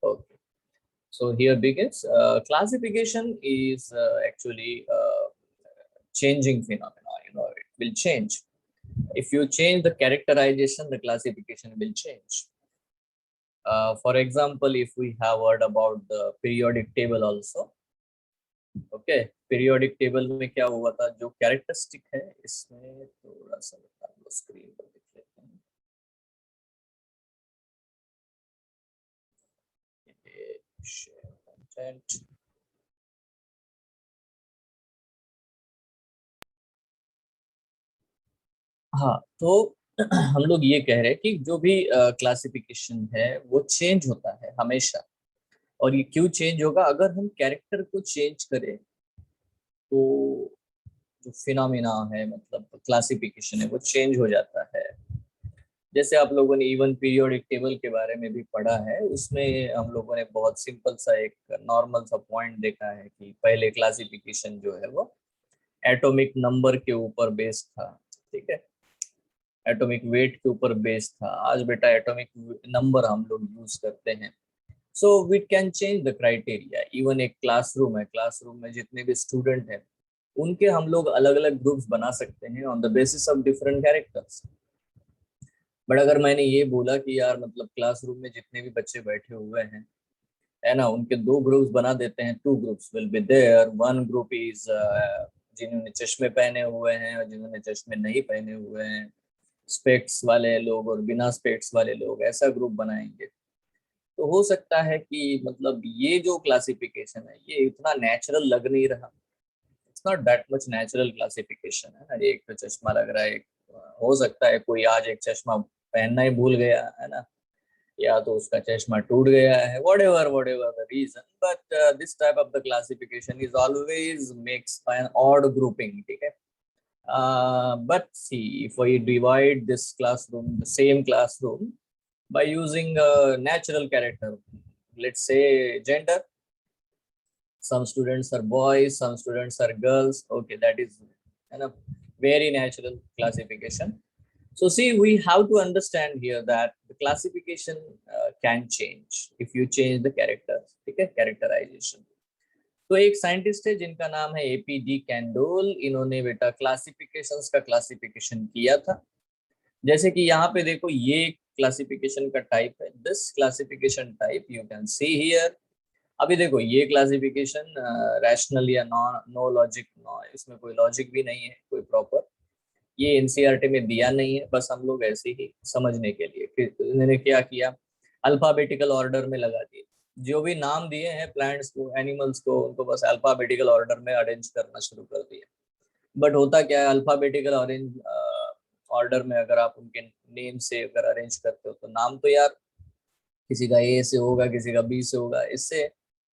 Okay. So here begins. Classification is actually changing phenomena. It will change. If you change the characterization, the classification will change. For example, if we have heard about the periodic table also, okay, periodic table में क्या हुआ था, जो characteristic है इसमें थोड़ा सा screen पर देख लेते हैं. Share content. हाँ, तो हम लोग ये कह रहे हैं कि जो भी क्लासिफिकेशन है वो चेंज होता है हमेशा. और ये क्यों चेंज होगा? अगर हम कैरेक्टर को चेंज करें तो जो फिनोमिना है, मतलब क्लासिफिकेशन है, वो चेंज हो जाता है. जैसे आप लोगों ने इवन पीरियोडिक टेबल के बारे में भी पढ़ा है, उसमें हम लोगों ने बहुत सिंपल सा एक नॉर्मल सा पॉइंट देखा है कि पहले क्लासिफिकेशन जो है वो एटॉमिक नंबर के ऊपर बेस्ड था. ठीक है, एटॉमिक वेट के ऊपर बेस्ड था. आज बेटा एटॉमिक नंबर हम लोग यूज करते हैं. So we can change the criteria. Even एक क्लासरूम है, क्लासरूम में जितने भी स्टूडेंट हैं उनके हम लोग अलग अलग ग्रुप्स बना सकते हैं on the basis of different characters. But अगर मैंने ये बोला कि यार मतलब क्लासरूम में जितने भी बच्चे बैठे हुए हैं, है ना, उनके दो ग्रुप्स बना देते हैं. Two groups will be there. One group is जिन्होंने चश्मे पहने हुए हैं और जिन्होंने चश्मे नहीं पहने हुए हैं, स्पेक्स वाले लोग और बिना स्पेक्स वाले लोग, ऐसा ग्रुप बनाएंगे. तो हो सकता है कि मतलब ये जो क्लासिफिकेशन है ये इतना नेचुरल लग नहीं रहा. It's not that much natural classification है ना. एक तो चश्मा लग रहा है, एक हो सकता है कोई आज एक चश्मा पहनना ही भूल गया है ना, या तो उसका चश्मा टूट गया है, whatever the reason, but this type of the classification is always makes an odd grouping. ठीक है. But see, if we divide this classroom, the same classroom, by using a natural character, let's say gender, some students are boys, some students are girls. Okay, that is a very natural classification. So see, we have to understand here that the classification can change if you change the characters. ठीक है, characterization. तो एक scientist है जिनका नाम है AP Candolle. इन्होंने बेटा क्लासिफिकेशंस का क्लासिफिकेशन किया था. जैसे कि यहाँ पे देखो, ये क्लासिफिकेशन का टाइप है. This classification type you can see here. अभी देखो ये क्लासिफिकेशन रैशनल या नो लॉजिक, नो, इसमें कोई लॉजिक भी नहीं है कोई प्रॉपर. ये एनसीईआरटी में दिया नहीं है, बस हम लोग ऐसे ही समझने के लिए इन्होंने क्या किया, अल्फाबेटिकल ऑर्डर में लगा दिए. जो भी नाम दिए हैं प्लांट्स को, एनिमल्स को, उनको बस अल्फाबेटिकल ऑर्डर में अरेंज करना शुरू कर दिया. बट होता क्या है, अल्फाबेटिकल ऑर्डर में अगर आप उनके नेम से अगर अरेंज करते हो तो नाम तो यार किसी का ए से होगा, किसी का बी से होगा. इससे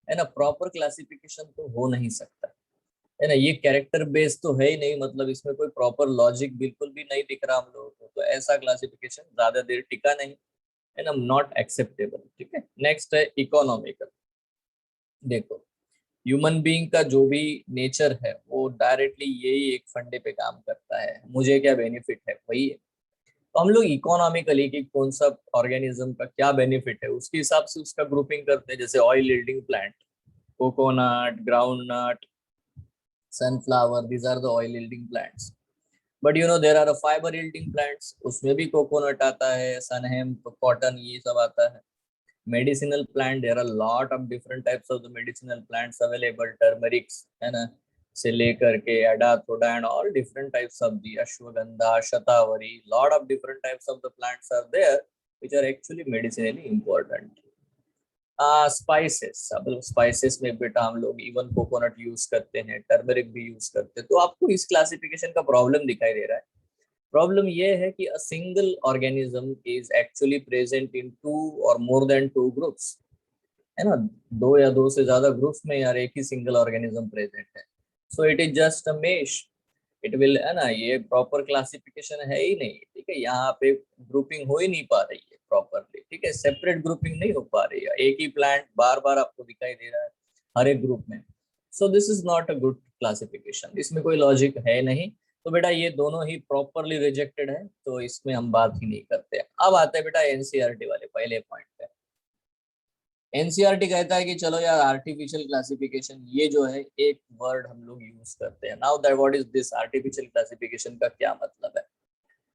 है ना प्रॉपर क्लासिफिकेशन तो हो नहीं सकता, है ना. ये कैरेक्टर बेस तो है ही नहीं, मतलब इसमें कोई प्रॉपर लॉजिक बिल्कुल भी नहीं दिख रहा हम लोगों को. तो ऐसा क्लासिफिकेशन ज्यादा देर टिका नहीं, है ना, नॉट एक्सेप्टेबल. ठीक है. नेक्स्ट है इकोनॉमिकल. देखो, ह्यूमन बीइंग का जो भी नेचर है वो डायरेक्टली यही एक फंडे पे काम करता है, मुझे क्या बेनिफिट है वही है. तो हम लोग इकोनॉमिकली कि कौन सा ऑर्गेनिज्म का क्या बेनिफिट है उसके हिसाब से उसका ग्रुपिंग करते हैं. जैसे oil yielding plant, coconut, groundnut, sunflower, these are the oil yielding plants. But there are fiber yielding plants, उसमें भी कोकोनट आता है, sunhemp, cotton, ये सब आता है. medicinal plant, there are a lot of different types of the medicinal plants available. turmeric, है ना, से लेकर के अडाथोडा and all different types of the ashwagandha, shatavari, lot of different types of the plants are there which are actually medicinally important. Spices, अब spices में बेटा हम लोग इवन कोकोनट यूज करते हैं, टर्मरिक भी यूज करते हैं. तो आपको इस क्लासिफिकेशन का प्रॉब्लम दिखाई दे रहा है. प्रॉब्लम ये है कि a single organism is actually present in two और मोर देन टू ग्रुप्स, है ना. दो या दो से ज्यादा ग्रुप्स में यार एक ही सिंगल ऑर्गेनिज्म प्रेजेंट है. So it is just a mesh. It will, है ना, ये प्रॉपर क्लासिफिकेशन है ही नहीं. ठीक है, यहाँ पे ग्रुपिंग हो ही नहीं पा रही है प्रॉपरली. ठीक है, सेपरेट ग्रुपिंग नहीं हो पा रही है. एक ही प्लांट बार बार आपको दिखाई दे रहा है हर एक ग्रुप में. सो this is not a good classification, इसमें कोई लॉजिक है नहीं. तो बेटा ये दोनों ही प्रॉपरली रिजेक्टेड है, तो इसमें हम बात ही नहीं करते. अब आते हैं बेटा एनसीईआरटी वाले पहले पॉइंट पे. एनसीईआरटी कहता है कि चलो यार आर्टिफिशियल क्लासिफिकेशन ये जो है एक वर्ड हम लोग यूज करते हैं। Now that what is this artificial classification का क्या मतलब है?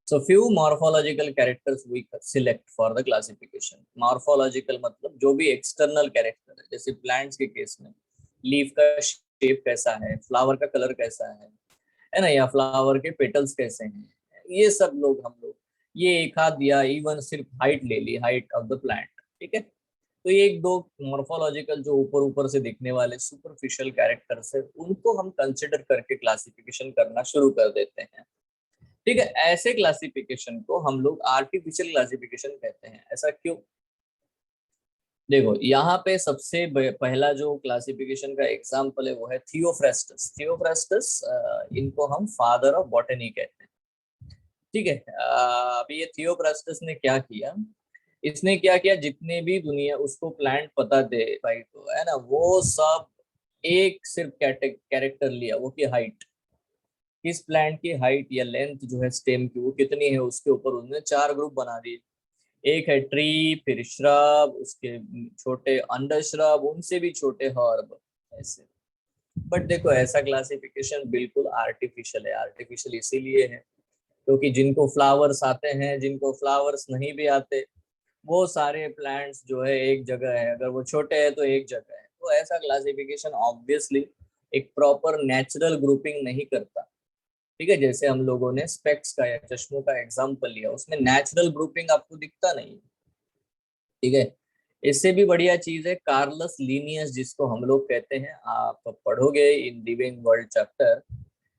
So few morphological characters we select for the classification. Morphological मतलब जो भी एक्सटर्नल कैरेक्टर है, जैसे प्लांट्स के केस में लीफ का शेप कैसा है, फ्लावर का कलर कैसा है ना, या फ्लावर के पेटल्स कैसे हैं, ये सब हम लोग ये एक हाथ दिया, इवन सिर्फ हाइट ले ली, हाइट ऑफ द प्लांट, ठीक है। तो ये एक दो मॉर्फोलॉजिकल जो ऊपर ऊपर से दिखने वाले सुपरफिशियल कैरेक्टर्स है, उनको हम कंसिडर करके क्लासिफिकेशन करना शुरू कर देते हैं, ठीक है। ऐसे क्लासिफिकेशन को हम लोग आर्टिफिशियल क्लासिफिकेशन कहते हैं। ऐसा क्यों? देखो यहाँ पे सबसे पहला जो क्लासिफिकेशन का एग्जाम्पल है वो है थियोफ्रास्टस। थियोफ्रास्टस इनको हम फादर ऑफ बॉटनी कहते हैं, ठीक है। अभी ये थियोफ्रास्टस ने क्या किया, इसने क्या किया, जितने भी दुनिया उसको प्लांट पता थे भाई, तो है ना, वो सब एक सिर्फ कैरेक्टर लिया, वो की हाइट। किस प्लांट की हाइट या लेंथ जो है स्टेम की वो कितनी है, उसके ऊपर उन्होंने चार ग्रुप बना दिए। एक है ट्री, फिर श्रब, उसके छोटे अंडर श्रब, उनसे भी छोटे हर्ब, ऐसे। बट देखो ऐसा क्लासिफिकेशन बिल्कुल आर्टिफिशियल है। आर्टिफिशियल इसीलिए है क्योंकि जिनको फ्लावर्स आते हैं, जिनको फ्लावर्स नहीं भी आते, वो सारे प्लांट्स जो है एक जगह है, अगर वो छोटे हैं तो एक जगह है। तो ऐसा क्लासिफिकेशन ऑब्वियसली एक प्रॉपर नेचुरल ग्रुपिंग नहीं करता, ठीक है। जैसे हम लोगों ने स्पेक्स का या चश्मों का एग्जांपल लिया, उसमें नेचुरल ग्रुपिंग आपको दिखता नहीं, ठीक है। इससे भी बढ़िया चीज है कार्लस लीनियस, जिसको हम लोग कहते हैं, आप पढ़ोगे इन लिविंग वर्ल्ड चैप्टर,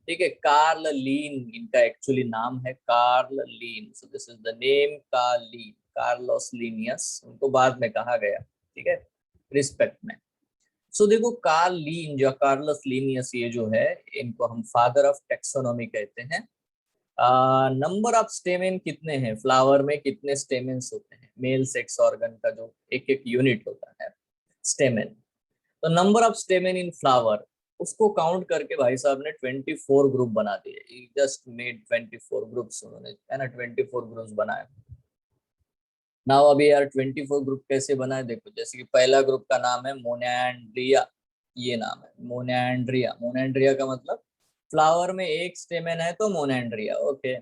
ठीक है। कार्ल लीन इनका एक्चुअली नाम है, Carl Linne, so this is the name Carl Linne, Carlos Linnaeus उनको बाद में कहा गया, ठीक है, रिस्पेक्ट में। सो देखो कार्ल लीन जो कार्लस लीनियस ये जो है, इनको हम फादर ऑफ टेक्सोनॉमी कहते हैं। नंबर ऑफ स्टेमेन कितने हैं, फ्लावर में कितने स्टेमेन्स होते हैं, मेल सेक्स ऑर्गन का जो एक एक यूनिट होता है स्टेमेन, तो number of stamen in flower, उसको काउंट करके भाई साहब ने 24 ग्रुप बना दिए। जस्ट मेड 24 ग्रुप्स उन्होंने, है ना, 24 ग्रुप्स बनाए। ना अभी यार 24 ग्रुप कैसे बनाए, देखो जैसे कि पहला ग्रुप का नाम है मोनैंड्रिया, ये नाम है मोनैंड्रिया। मोनैंड्रिया का मतलब फ्लावर में एक स्टेमेन है तो मोनैंड्रिया, ओके।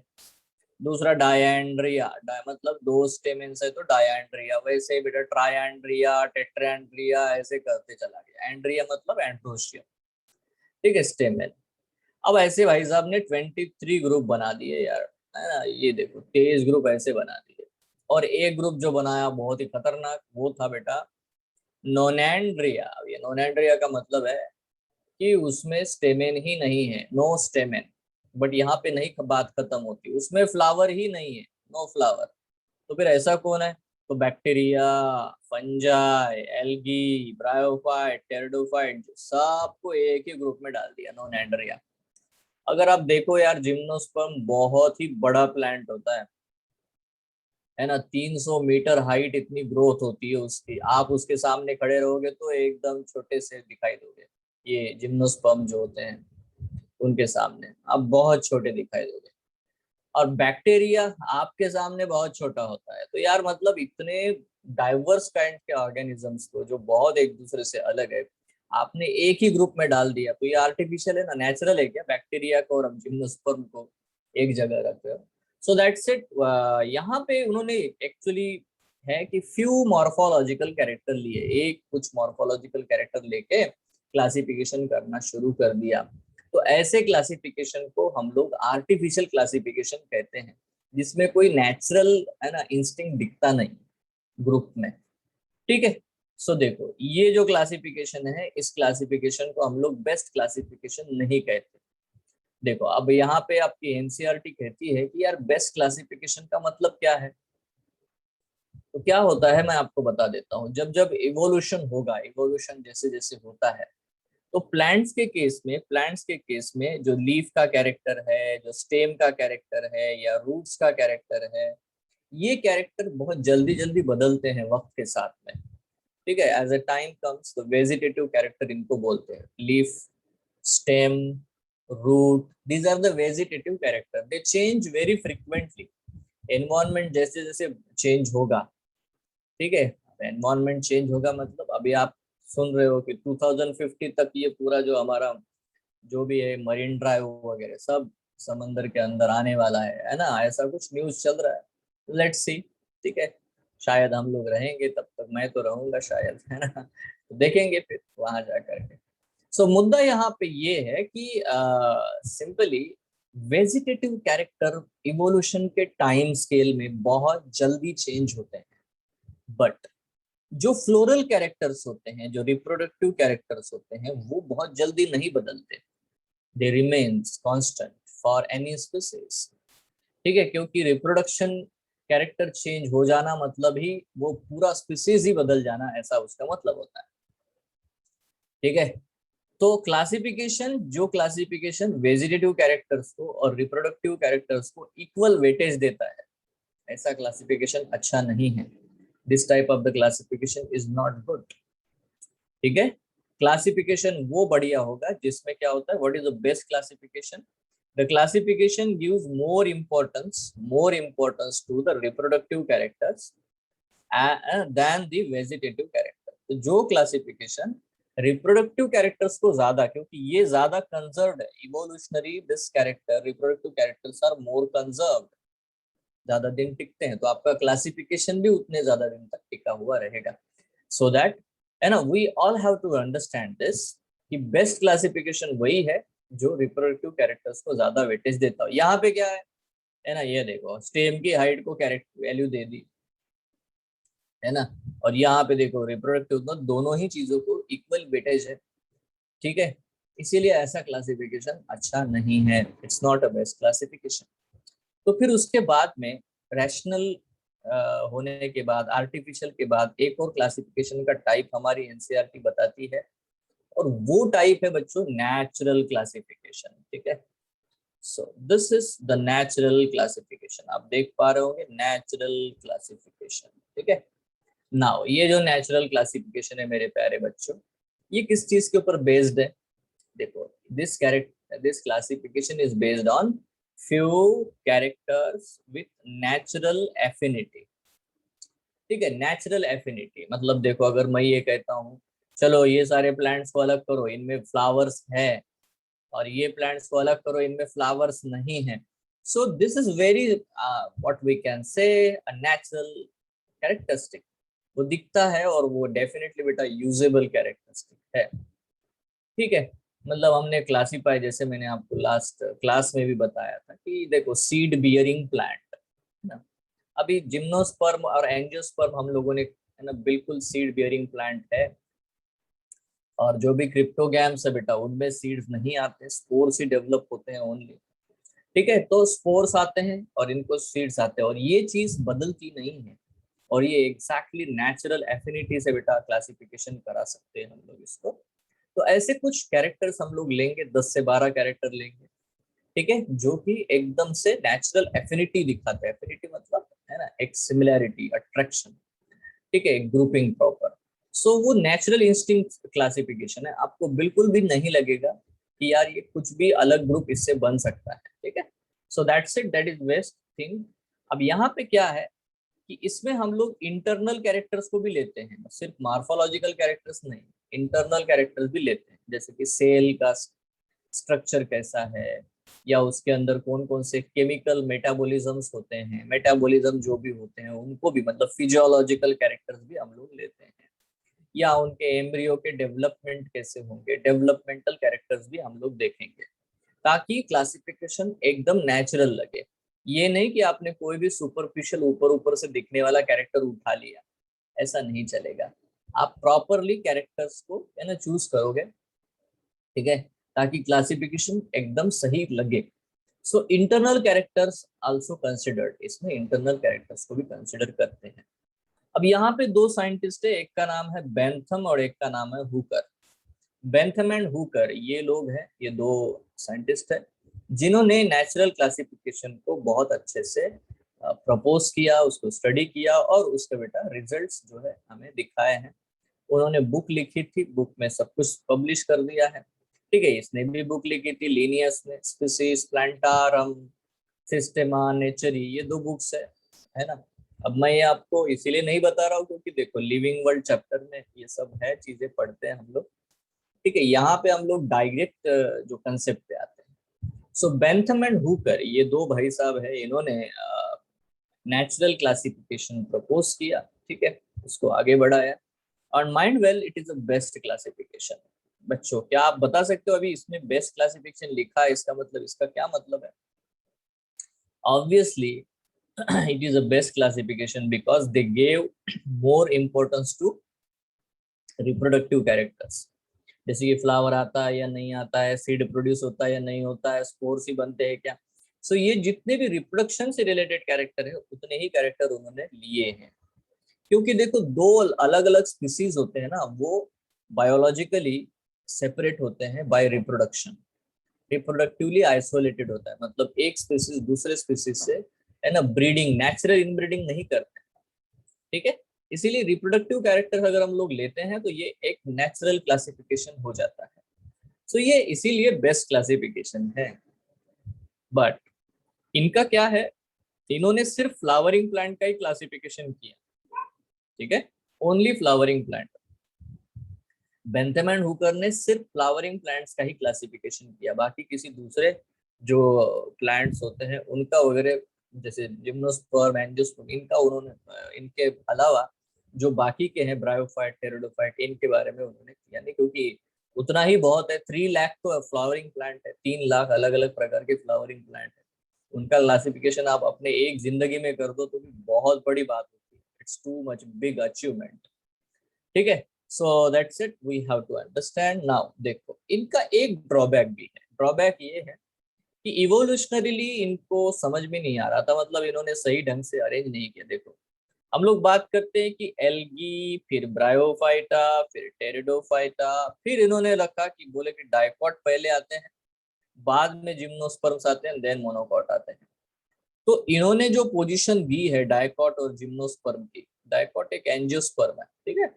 दूसरा डायैंड्रिया, मतलब दो स्टेमेंस है तो डायैंड्रिया। वैसे ही बेटा ट्रायैंड्रिया, टेट्राएंड्रिया, ऐसे करते चला गया। एंड्रिया मतलब एंड्रोशियम, ठीक है, स्टेमेन। अब ऐसे भाई साहब ने 23 ग्रुप बना दिए यार, है ना, ये देखो 23 ग्रुप ऐसे बना दिए। और एक ग्रुप जो बनाया बहुत ही खतरनाक, वो था बेटा नोनैंड्रिया। अब ये नोनैंड्रिया का मतलब है कि उसमें स्टेमेन ही नहीं है, नो स्टेमेन। बट यहाँ पे नहीं बात खत्म होती, उसमें फ्लावर ही नहीं है, नो फ्लावर। तो फिर ऐसा कौन है? तो bacteria, fungi, algae, bryophyte, pteridophyte, सबको एक ही ग्रुप में डाल दिया, नोनैंड्रिया। अगर आप देखो यार, जिम्नोस्पर्म बहुत ही बड़ा प्लांट होता है ना, 300 मीटर हाइट इतनी ग्रोथ होती है उसकी। आप उसके सामने खड़े रहोगे तो एकदम छोटे से दिखाई दोगे, ये जिम्नोस्पर्म जो होते हैं उनके सामने आप बहुत छोटे दिखाई दोगे। और बैक्टीरिया आपके सामने बहुत छोटा होता है। तो यार मतलब इतने डाइवर्स काइंड के ऑर्गेनिजम्स को जो बहुत एक दूसरे से अलग है, आपने एक ही ग्रुप में डाल दिया, तो ये आर्टिफिशियल है ना, नेचुरल है क्या बैक्टीरिया को और जिम्नोस्पर्म को एक जगह रख रहे हो? सो दैट्स इट। यहाँ पे उन्होंने एक्चुअली है कि फ्यू मॉर्फोलॉजिकल कैरेक्टर लिए, एक कुछ मॉर्फोलॉजिकल कैरेक्टर लेके क्लासिफिकेशन करना शुरू कर दिया। तो ऐसे क्लासिफिकेशन को हम लोग आर्टिफिशियल क्लासिफिकेशन कहते हैं, जिसमें कोई नेचुरल, है ना, इंस्टिंक्ट दिखता नहीं ग्रुप में, ठीक है। सो देखो ये जो क्लासिफिकेशन है, इस क्लासिफिकेशन को हम लोग बेस्ट क्लासिफिकेशन नहीं कहते। देखो अब यहाँ पे आपकी एनसीईआरटी कहती है कि यार बेस्ट क्लासिफिकेशन का मतलब क्या है। तो क्या होता है मैं आपको बता देता हूँ। जब जब इवोल्यूशन होगा, इवोल्यूशन जैसे जैसे होता है, तो प्लांट्स के केस में जो लीफ का कैरेक्टर है, जो स्टेम का कैरेक्टर है, या रूट्स का कैरेक्टर है, ये कैरेक्टर बहुत जल्दी जल्दी बदलते हैं वक्त के साथ में, ठीक है। As a time comes the vegetative character इनको बोलते हैं, leaf, stem, root, these are the vegetative character, they change very frequently. Environment जैसे जैसे चेंज होगा, ठीक है, एनवायरनमेंट चेंज होगा मतलब अभी आप सुन रहे हो कि 2050 तक ये पूरा जो हमारा जो भी है मरीन ड्राइव वगैरह सब समंदर के अंदर आने वाला है ना, ऐसा कुछ न्यूज चल रहा है। लेट्स सी, ठीक है, शायद हम लोग रहेंगे तब तक, मैं तो रहूंगा शायद, है ना, तो देखेंगे फिर वहां जा करके। सो मुद्दा यहाँ पे ये है कि सिंपली वेजिटेटिव कैरेक्टर इवोल्यूशन के टाइम स्केल में बहुत जल्दी चेंज होते हैं, बट जो फ्लोरल कैरेक्टर्स होते हैं, जो रिप्रोडक्टिव कैरेक्टर्स होते हैं, वो बहुत जल्दी नहीं बदलते। They remains constant for any species, ठीक है, क्योंकि रिप्रोडक्शन कैरेक्टर चेंज हो जाना मतलब ही वो पूरा स्पीसीज ही बदल जाना, ऐसा उसका मतलब होता है, ठीक है। तो क्लासिफिकेशन, जो क्लासिफिकेशन वेजिटेटिव कैरेक्टर्स को और रिप्रोडक्टिव कैरेक्टर्स को इक्वल वेटेज देता है, ऐसा क्लासिफिकेशन अच्छा नहीं है। This type of the classification is not good, ठीक है। क्लासिफिकेशन वो बढ़िया होगा जिसमें क्या होता है, what is the best classification, the classification gives more importance to the reproductive characters than the vegetative character. तो जो क्लासिफिकेशन रिप्रोडक्टिव कैरेक्टर्स को ज्यादा, क्योंकि ये ज्यादा कंजर्व्ड है evolutionary, this character reproductive characters are more conserved, ज्यादा दिन टिकते हैं, तो आपका क्लासिफिकेशन भी उतने ज्यादा दिन तक टिका हुआ रहेगा। सो दैट, है ना, we all have to understand this कि बेस्ट क्लासिफिकेशन वही है जो रिप्रोडक्टिव कैरेक्टर्स को ज्यादा वेटेज देता हो। यहाँ पे क्या है ना, ये देखो स्टेम की हाइट को कैरेक्टर वैल्यू दे दी, है ना, और यहाँ पे देखो रिप्रोडक्टिव, तो दोनों ही चीजों को इक्वल वेटेज है, ठीक है। इसीलिए ऐसा क्लासिफिकेशन अच्छा नहीं है, it's not a best classification. तो फिर उसके बाद में रैशनल होने के बाद, आर्टिफिशियल के बाद एक और क्लासिफिकेशन का टाइप हमारी एनसीईआरटी बताती है, और वो टाइप है बच्चों नेचुरल क्लासिफिकेशन, ठीक है। So this is the natural classification, आप देख पा रहे होंगे नेचुरल क्लासिफिकेशन, ठीक है। नाउ ये जो नेचुरल क्लासिफिकेशन है मेरे प्यारे बच्चों, ये किस चीज के ऊपर बेस्ड है, देखो this classification is based on few characters with natural affinity, ठीक है। नेचुरल एफिनिटी मतलब देखो, अगर मैं ये कहता हूँ चलो ये सारे प्लांट्स को अलग करो, इनमें फ्लावर्स है, और ये प्लांट्स को अलग करो, इनमें फ्लावर्स नहीं है, so this is very what we can say a natural characteristic, वो दिखता है और वो डेफिनेटली बेटा यूजेबल कैरेक्टरिस्टिक है, ठीक है। मतलब हमने क्लासिफाई, जैसे मैंने आपको लास्ट क्लास में भी बताया था कि देखो सीड बियरिंग प्लांट, है ना, अभी जिम्नोस्पर्म और एंजियोस्पर्म हम लोगों ने, है ना, बिल्कुल सीड बियरिंग प्लांट है, और जो भी क्रिप्टोगैम्स है बेटा उनमें सीड्स नहीं आते, स्पोर्स ही डेवलप होते हैं ओनली, ठीक है। तो स्पोर्स आते हैं और इनको सीड्स आते हैं, और ये चीज बदलती नहीं है, और ये एग्जैक्टली नेचुरल एफिनिटी से बेटा क्लासिफिकेशन करा सकते हैं हम लोग इसको। तो ऐसे कुछ कैरेक्टर्स हम लोग लेंगे, 10 से 12 कैरेक्टर लेंगे, ठीक है, जो कि एकदम से नेचुरल एफिनिटी दिखाते हैं, एफिनिटी मतलब, है ना, एक सिमिलैरिटी, अट्रैक्शन, ठीक है, एक ग्रुपिंग प्रॉपर। सो वो नेचुरल इंस्टिंक्ट क्लासिफिकेशन है, आपको बिल्कुल भी नहीं लगेगा कि यार ये कुछ भी अलग ग्रुप इससे बन सकता है, ठीक है। So that's it, that is best thing. अब यहाँ पे क्या है कि इसमें हम लोग इंटरनल कैरेक्टर्स को भी लेते हैं, सिर्फ मार्फोलॉजिकल कैरेक्टर्स नहीं, इंटरनल कैरेक्टर्स भी लेते हैं, जैसे कि सेल का स्ट्रक्चर कैसा है, या उसके अंदर कौन कौन से केमिकल मेटाबॉलिज्म्स होते हैं, मेटाबॉलिज्म जो भी होते हैं उनको भी, मतलब फिजियोलॉजिकल कैरेक्टर्स भी हम लोग लेते हैं, या उनके एम्ब्रियो के डेवलपमेंट कैसे होंगे, डेवलपमेंटल कैरेक्टर्स भी हम लोग देखेंगे, ताकि क्लासिफिकेशन एकदम नेचुरल लगे। ये नहीं कि आपने कोई भी सुपरफिशियल ऊपर ऊपर से दिखने वाला कैरेक्टर उठा लिया, ऐसा नहीं चलेगा। आप प्रॉपरली कैरेक्टर्स को, है ना, चूज करोगे, ठीक है, ताकि क्लासिफिकेशन एकदम सही लगे। So internal characters also considered, इसमें इंटरनल कैरेक्टर्स को भी कंसिडर करते हैं। अब यहाँ पे दो साइंटिस्ट है, एक का नाम है बेंथम और एक का नाम है हुकर। बेंथम एंड हुकर, ये लोग हैं, ये दो साइंटिस्ट है जिन्होंने नेचुरल क्लासिफिकेशन को बहुत अच्छे से प्रपोज किया, उसको स्टडी किया, और उसके बेटा रिजल्ट्स जो है हमें दिखाए हैं। उन्होंने बुक लिखी थी, बुक में सब कुछ पब्लिश कर दिया है, ठीक है। इसने भी बुक लिखी थी, लिनियस ने, स्पीसीज प्लांटारम, सिस्टेमा नेचरी, ये दो बुक्स है ना। अब मैं ये आपको इसीलिए नहीं बता रहा हूँ क्योंकि देखो लिविंग वर्ल्ड चैप्टर में ये सब है, चीजें पढ़ते हैं हम लोग, ठीक है। यहाँ पे हम लोग डायरेक्ट जो कंसेप्ट पे आते हैं। सो बेंथम एंड हुकर, ये दो भाई साहब है, इन्होंने नेचुरल क्लासिफिकेशन प्रपोज किया, ठीक है, उसको आगे बढ़ाया। और mind well it is the best classification. बच्चों क्या आप बता सकते हो अभी इसमें बेस्ट क्लासिफिकेशन लिखा है, इसका मतलब, इसका क्या मतलब है? Obviously it is the best classification because they gave more importance to reproductive characters। जैसे कि फ्लावर आता है या नहीं आता है, सीड प्रोड्यूस होता है या नहीं होता है, स्पोर्स ही बनते हैं क्या। सो ये जितने भी रिप्रोडक्शन से रिलेटेड कैरेक्टर है उतने ही कैरेक्टर उन्होंने लिए हैं। क्योंकि देखो दो अलग अलग स्पीसीज होते हैं ना, वो बायोलॉजिकली सेपरेट होते हैं बाय रिप्रोडक्शन। रिप्रोडक्टिवली आइसोलेटेड होता है, मतलब एक स्पीसीज दूसरे स्पीसीज से है ना ब्रीडिंग, नेचुरल इनब्रीडिंग नहीं करते, ठीक है। इसीलिए रिप्रोडक्टिव कैरेक्टर अगर हम लोग लेते हैं तो ये एक नेचुरल क्लासिफिकेशन हो जाता है। सो ये इसीलिए बेस्ट क्लासिफिकेशन है। बट इनका क्या है, इन्होंने सिर्फ फ्लावरिंग प्लांट का ही क्लासिफिकेशन किया, ठीक है, only flowering plant. Bentham and Hooker ने सिर्फ फ्लावरिंग प्लांट्स का ही क्लासिफिकेशन किया, बाकी किसी दूसरे जो प्लांट्स होते हैं उनका वगैरह, जैसे जिम्नोस्पर्म, एंजियोस्पर्म, इनका उन्होंने, इनके अलावा जो बाकी के हैं ब्रायोफाइट, टेरिडोफाइट, इनके बारे में उन्होंने किया नहीं, क्योंकि उतना ही बहुत है। 3 लाख तो फ्लावरिंग प्लांट है, 3 लाख अलग अलग प्रकार के फ्लावरिंग प्लांट है। उनका क्लासिफिकेशन आप अपने एक जिंदगी में कर दो तो भी बहुत बड़ी बात होती है। It's too much big achievement, ठीक है। So that's it, we have to understand now. देखो इनका एक ड्रॉबैक भी है। ड्रॉबैक ये है कि इवोल्यूशनरीली इनको समझ में नहीं आ रहा था, मतलब इन्होंने सही ढंग से अरेंज नहीं किया। देखो हम लोग बात करते हैं कि एल्गी, फिर ब्रायोफाइटा, फिर टेरिडोफाइटा, फिर इन्होंने रखा कि बोले कि डाइकॉट पहले आते हैं, बाद में जिम्नोस्पर्म्स आते हैं, देन मोनोकॉट आते हैं। तो इन्होंने जो पोजीशन दी है डाइकॉट और जिम्नोस्पर्म की, डाइकॉट एक एंजियोस्पर्म है, ठीक है।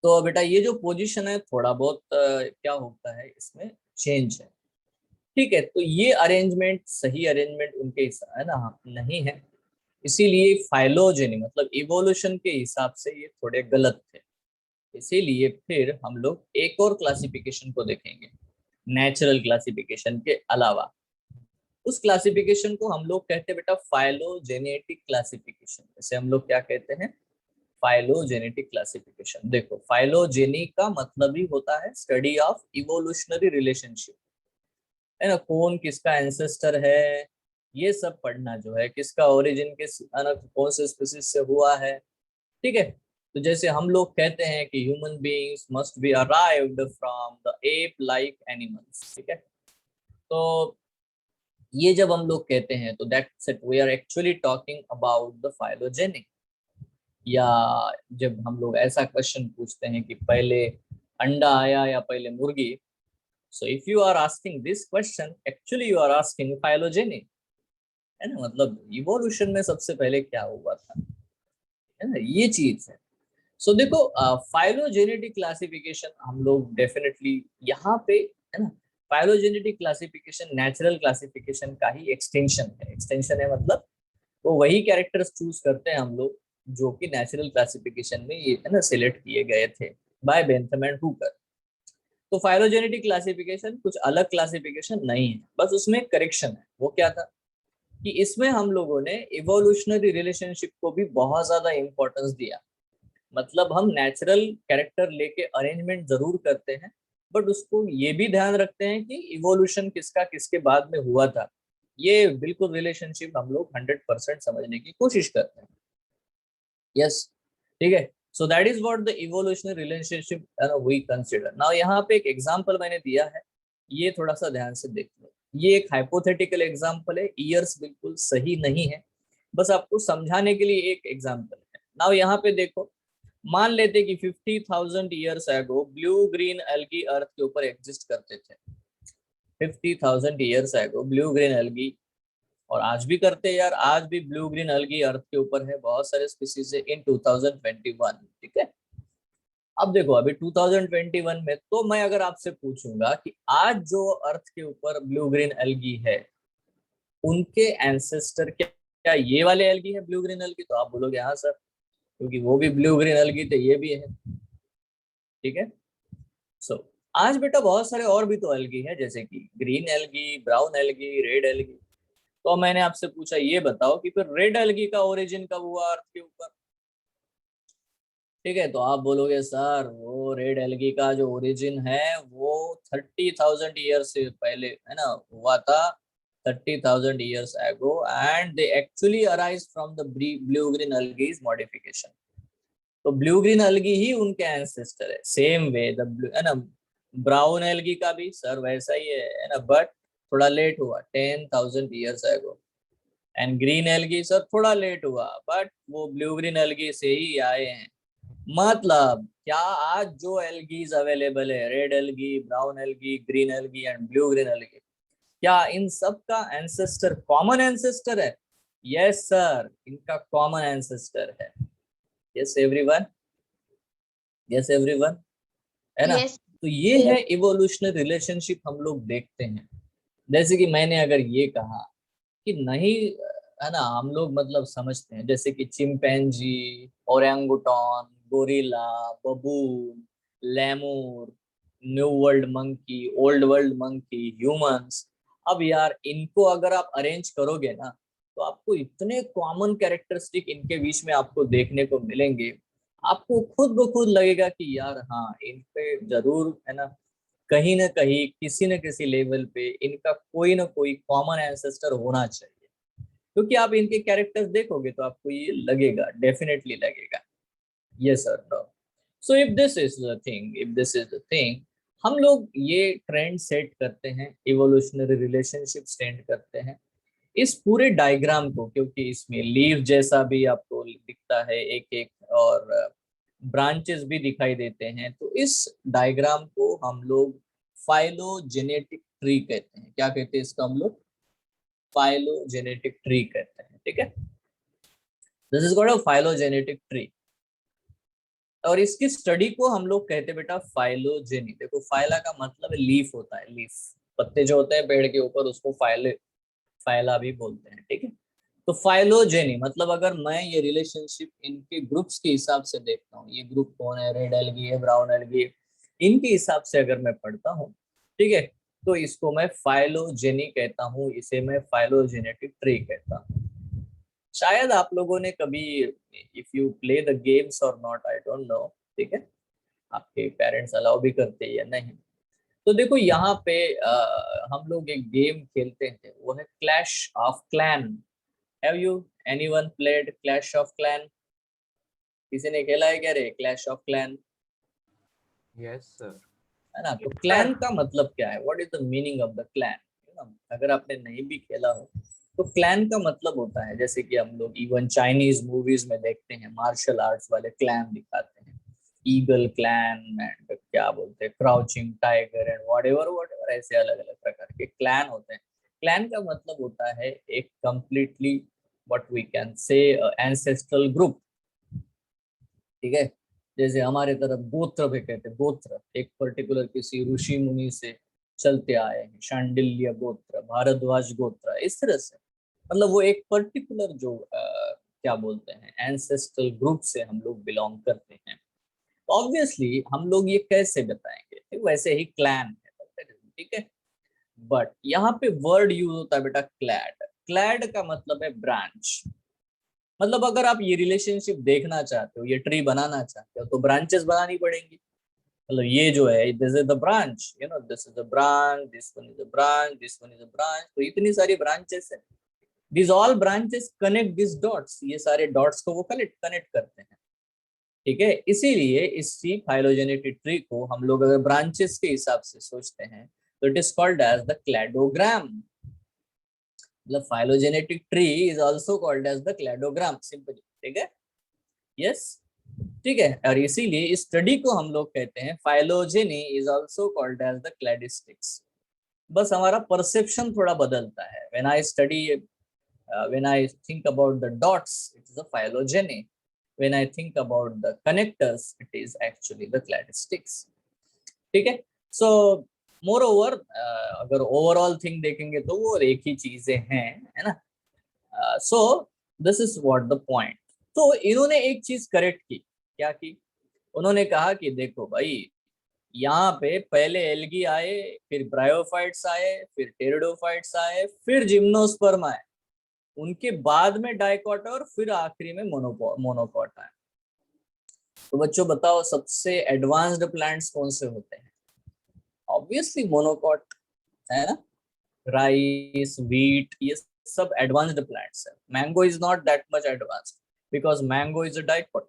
तो बेटा ये जो पोजीशन है थोड़ा बहुत क्या होता है इसमें चेंज है, ठीक है। तो ये अरेंजमेंट सही अरेंजमेंट उनके है ना नहीं है, इसीलिए फाइलोजेनी मतलब इवोल्यूशन के हिसाब से ये थोड़े गलत थे। इसीलिए फिर हम लोग एक और क्लासिफिकेशन को देखेंगे नेचुरल क्लासिफिकेशन के अलावा। उस क्लासिफिकेशन को हम लोग कहते हैं बेटा फाइलोजेनेटिक क्लासिफिकेशन। जैसे हम लोग क्या कहते हैं, फाइलोजेनेटिक क्लासिफिकेशन। देखो फाइलोजेनी का मतलब ही होता है स्टडी ऑफ इवोल्यूशनरी रिलेशनशिप, है ना, कौन किसका एंसेस्टर है, ये सब पढ़ना जो है, किसका ओरिजिन किस कौन से स्पीसीज से हुआ है, ठीक है। तो जैसे हम लोग कहते हैं कि human beings must be arrived from the ape like animals, ठीक है। तो ये जब हम लोग कहते हैं तो that's it, we are actually talking about the phylogenic. या जब हम लोग ऐसा क्वेश्चन पूछते हैं कि पहले अंडा आया या पहले मुर्गी, so if you are asking this question actually you are asking phylogenic, है ना, मतलब इवोल्यूशन में सबसे पहले क्या हुआ था, है ना, ये चीज है। सो देखो फाइलोजेनेटिक क्लासिफिकेशन हम लोग डेफिनेटली यहाँ पे, है ना, फाइलोजेनेटिक क्लासिफिकेशन नेचुरल क्लासिफिकेशन का ही एक्सटेंशन है। एक्सटेंशन है मतलब वो वही कैरेक्टर्स चूज करते हैं हम लोग जो कि नेचुरल क्लासिफिकेशन में ये, है ना, सिलेक्ट किए गए थे बाय बेंथम एंड हुकर। तो फाइलोजेनेटिक क्लासिफिकेशन कुछ अलग क्लासिफिकेशन नहीं है, बस उसमें करेक्शन है। वो क्या था कि इसमें हम लोगों ने इवोल्यूशनरी रिलेशनशिप को भी बहुत ज्यादा इंपॉर्टेंस दिया। मतलब हम नेचुरल कैरेक्टर लेके अरेंजमेंट जरूर करते हैं, बट उसको ये भी ध्यान रखते हैं कि इवोल्यूशन किसका किसके बाद में हुआ था। ये बिल्कुल रिलेशनशिप हम लोग 100% समझने की कोशिश करते हैं। यस, ठीक है। So that is what the evolutionary relationship we consider. Now यहाँ पे एक एग्जांपल मैंने दिया है, ये थोड़ा सा ध्यान से देख लो। ये एक हाइपोथेटिकल एग्जांपल है, ईयर्स बिल्कुल सही नहीं है, बस आपको समझाने के लिए एक एग्जांपल है। नाउ यहाँ पे देखो, मान लेते कि 50,000 years ago blue green algae अर्थ के ऊपर एग्जिस्ट करते थे। 50,000 years ago blue green algae, और आज भी करते हैं यार, आज भी ब्लू ग्रीन एल्गी अर्थ के ऊपर है, बहुत सारे स्पीसीज है इन 2021, ठीक है। अब देखो अभी 2021 में तो मैं अगर आपसे पूछूंगा कि आज जो अर्थ के ऊपर ब्लू ग्रीन एल्गी है उनके एंसेस्टर क्या क्या ये वाले एल्गी है ब्लू ग्रीन एल्गी? तो आप बोलोगे हाँ सर, क्योंकि वो भी ब्लू ग्रीन एल्गी थे, ये भी है। ठीक है। सो आज बेटा बहुत सारे और भी तो एल्गी है, जैसे कि green algae, brown algae, red algae. तो मैंने आपसे पूछा ये बताओ कि फिर रेड एल्गी का ओरिजिन कब हुआ अर्थ के ऊपर? ठीक है, तो आप बोलोगे सर वो रेड एल्गी का जो ओरिजिन है वो 30,000 ईयर से पहले है ना हुआ था, 30,000 years ago, and they actually arise from the blue green algae modification. तो ब्लू ग्रीन एल्गी ही उनके एंसेस्टर है। सेम वे द ब्लू है ना, ब्राउन एल्गी का भी सर वैसा ही है ना, बट थोड़ा लेट हुआ 10,000 years ago. And green algae sir थोड़ा लेट हुआ, बट वो ब्लू ग्रीन एल्गी से ही आए हैं। मतलब क्या आज जो एल्गीज अवेलेबल है, red algae, brown algae, green algae and blue green algae, क्या इन सब का एंसेस्टर कॉमन एंसेस्टर है? यस सर, इनका कॉमन एंसेस्टर है। यस एवरीवन, यस एवरीवन, है ना। यस। तो ये है इवोल्यूशनरी रिलेशनशिप हम लोग देखते हैं। जैसे कि मैंने अगर ये कहा कि नहीं, है ना, हम लोग मतलब समझते हैं जैसे कि chimpanzee, orangutan, gorilla, baboon, lemur, new world monkey, old world monkey, humans. अब यार इनको अगर आप अरेंज करोगे ना, तो आपको इतने कॉमन कैरेक्टरिस्टिक इनके बीच में आपको देखने को मिलेंगे। आपको खुद ब खुद लगेगा कि यार हाँ, इन पे जरूर है ना कहीं किसी न किसी लेवल पे इनका कोई ना कोई कॉमन एंसेस्टर होना चाहिए। क्योंकि आप इनके कैरेक्टर्स देखोगे तो आपको ये लगेगा, डेफिनेटली लगेगा। यस और no. So if this is the thing, if this is the thing, हम लोग ये ट्रेंड सेट करते हैं, इवोल्यूशनरी रिलेशनशिप सेट करते हैं इस पूरे डायग्राम को, क्योंकि इसमें लीव जैसा भी आपको दिखता है एक एक, और ब्रांचेस भी दिखाई देते हैं। तो इस डायग्राम को हम लोग फाइलोजेनेटिक ट्री कहते हैं। क्या कहते हैं इसका हम लोग? फाइलोजेनेटिक ट्री कहते हैं। ठीक है, this is called a phylogenetic tree. और इसकी स्टडी को हम लोग कहते हैं बेटा फाइलोजेनी। देखो फाइला का मतलब लीफ होता है, लीफ, पत्ते जो होते हैं पेड़ के ऊपर, उसको फाइला भी बोलते हैं। ठीक है, तो फाइलोजेनी मतलब अगर मैं ये रिलेशनशिप इनके ग्रुप्स के हिसाब से देखता हूँ, ये ग्रुप कौन है, रेड एल्गी है, ब्राउन एल्गी है, इनके हिसाब से अगर मैं पढ़ता हूँ, ठीक है, तो इसको मैं फाइलोजेनी कहता हूँ, इसे मैं फाइलोजेनेटिक ट्री कहता हूँ। शायद आप लोगों ने कभी, if you play the games और नॉट, आई डोंट नो, ठीक है, आपके पेरेंट्स अलाउ भी करते हैं या नहीं। तो देखो यहाँ पे हम लोग एक गेम खेलते हैं, वो है clash of clan. Have you anyone played clash of clan? किसी ने खेला है क्या रे clash of clan? Yes sir. है ना, तो क्लैन का मतलब क्या है? What is the meaning of the clan? अगर आपने नहीं भी खेला हो, तो क्लैन का मतलब होता है, जैसे कि हम लोग इवन चाइनीज मूवीज में देखते हैं, मार्शल आर्ट्स वाले क्लैन दिखाते हैं, ईगल क्लैन एंड क्या बोलते हैं, क्राउचिंग टाइगर एंड व्हाटएवर, ऐसे अलग अलग प्रकार के क्लैन होते हैं। क्लैन का मतलब होता है एक completely what we can say ancestral group. ठीक है, जैसे हमारे तरफ गोत्र भी कहते हैं, गोत्र एक पर्टिकुलर किसी ऋषि मुनि से चलते आए हैं, शांडिल्य गोत्र, भारद्वाज गोत्र, इस तरह से मतलब वो एक पर्टिकुलर जो क्या बोलते हैं एंसेस्ट्रल ग्रुप से हम लोग बिलोंग करते हैं। ऑब्वियसली हम लोग ये कैसे बताएंगे? वैसे ही क्लैन है, ठीक है। बट यहाँ पे वर्ड यूज होता है बेटा क्लैड। क्लैड का मतलब है ब्रांच। मतलब अगर आप ये रिलेशनशिप देखना चाहते हो, ये ट्री बनाना चाहते हो, तो ब्रांचेस बनानी पड़ेंगी। मतलब ये जो है, this is the branch, you know, this is the branch, this one is a branch, this one is a branch, तो इतनी सारी ब्रांचेस है। This all branches connect this dots, ये सारे डॉट्स को वो कनेक्ट करते हैं। ठीक है, इसीलिए इसी फाइलोजेनेटिक ट्री को हम लोग अगर ब्रांचेस के हिसाब से सोचते हैं, तो it is called as the cladogram. मतलब phylogenetic tree is also called as the cladogram, simply. ठीक है, यस, ठीक है। और इसीलिए इस स्टडी को हम लोग कहते हैं phylogeny is also called as the cladistics. बस हमारा परसेप्शन थोड़ा बदलता है। When I study, when I think about the dots, it is a phylogeny. When I think about the connectors, it is actually the cladistics. ठीक है, so moreover अगर overall thing देखेंगे तो वो एक ही चीजें हैं, है ना। So this is what the point. तो इन्होंने एक चीज करेक्ट की, क्या की? उन्होंने कहा कि देखो भाई, यहाँ पे पहले एल्गी आए, फिर ब्रायोफाइट्स आए, फिर टेरिडोफाइट्स आए, फिर जिम्नोस्पर्म आए, उनके बाद में डाइकॉट, और फिर आखिरी में मोनोकॉट आए। तो बच्चों बताओ, सबसे एडवांस्ड प्लांट्स कौन से होते हैं? ऑब्वियसली मोनोकॉट, है ना? राइस, व्हीट, ये सब एडवांस्ड प्लांट्स है। Mango is not that much advanced because mango is a dicot.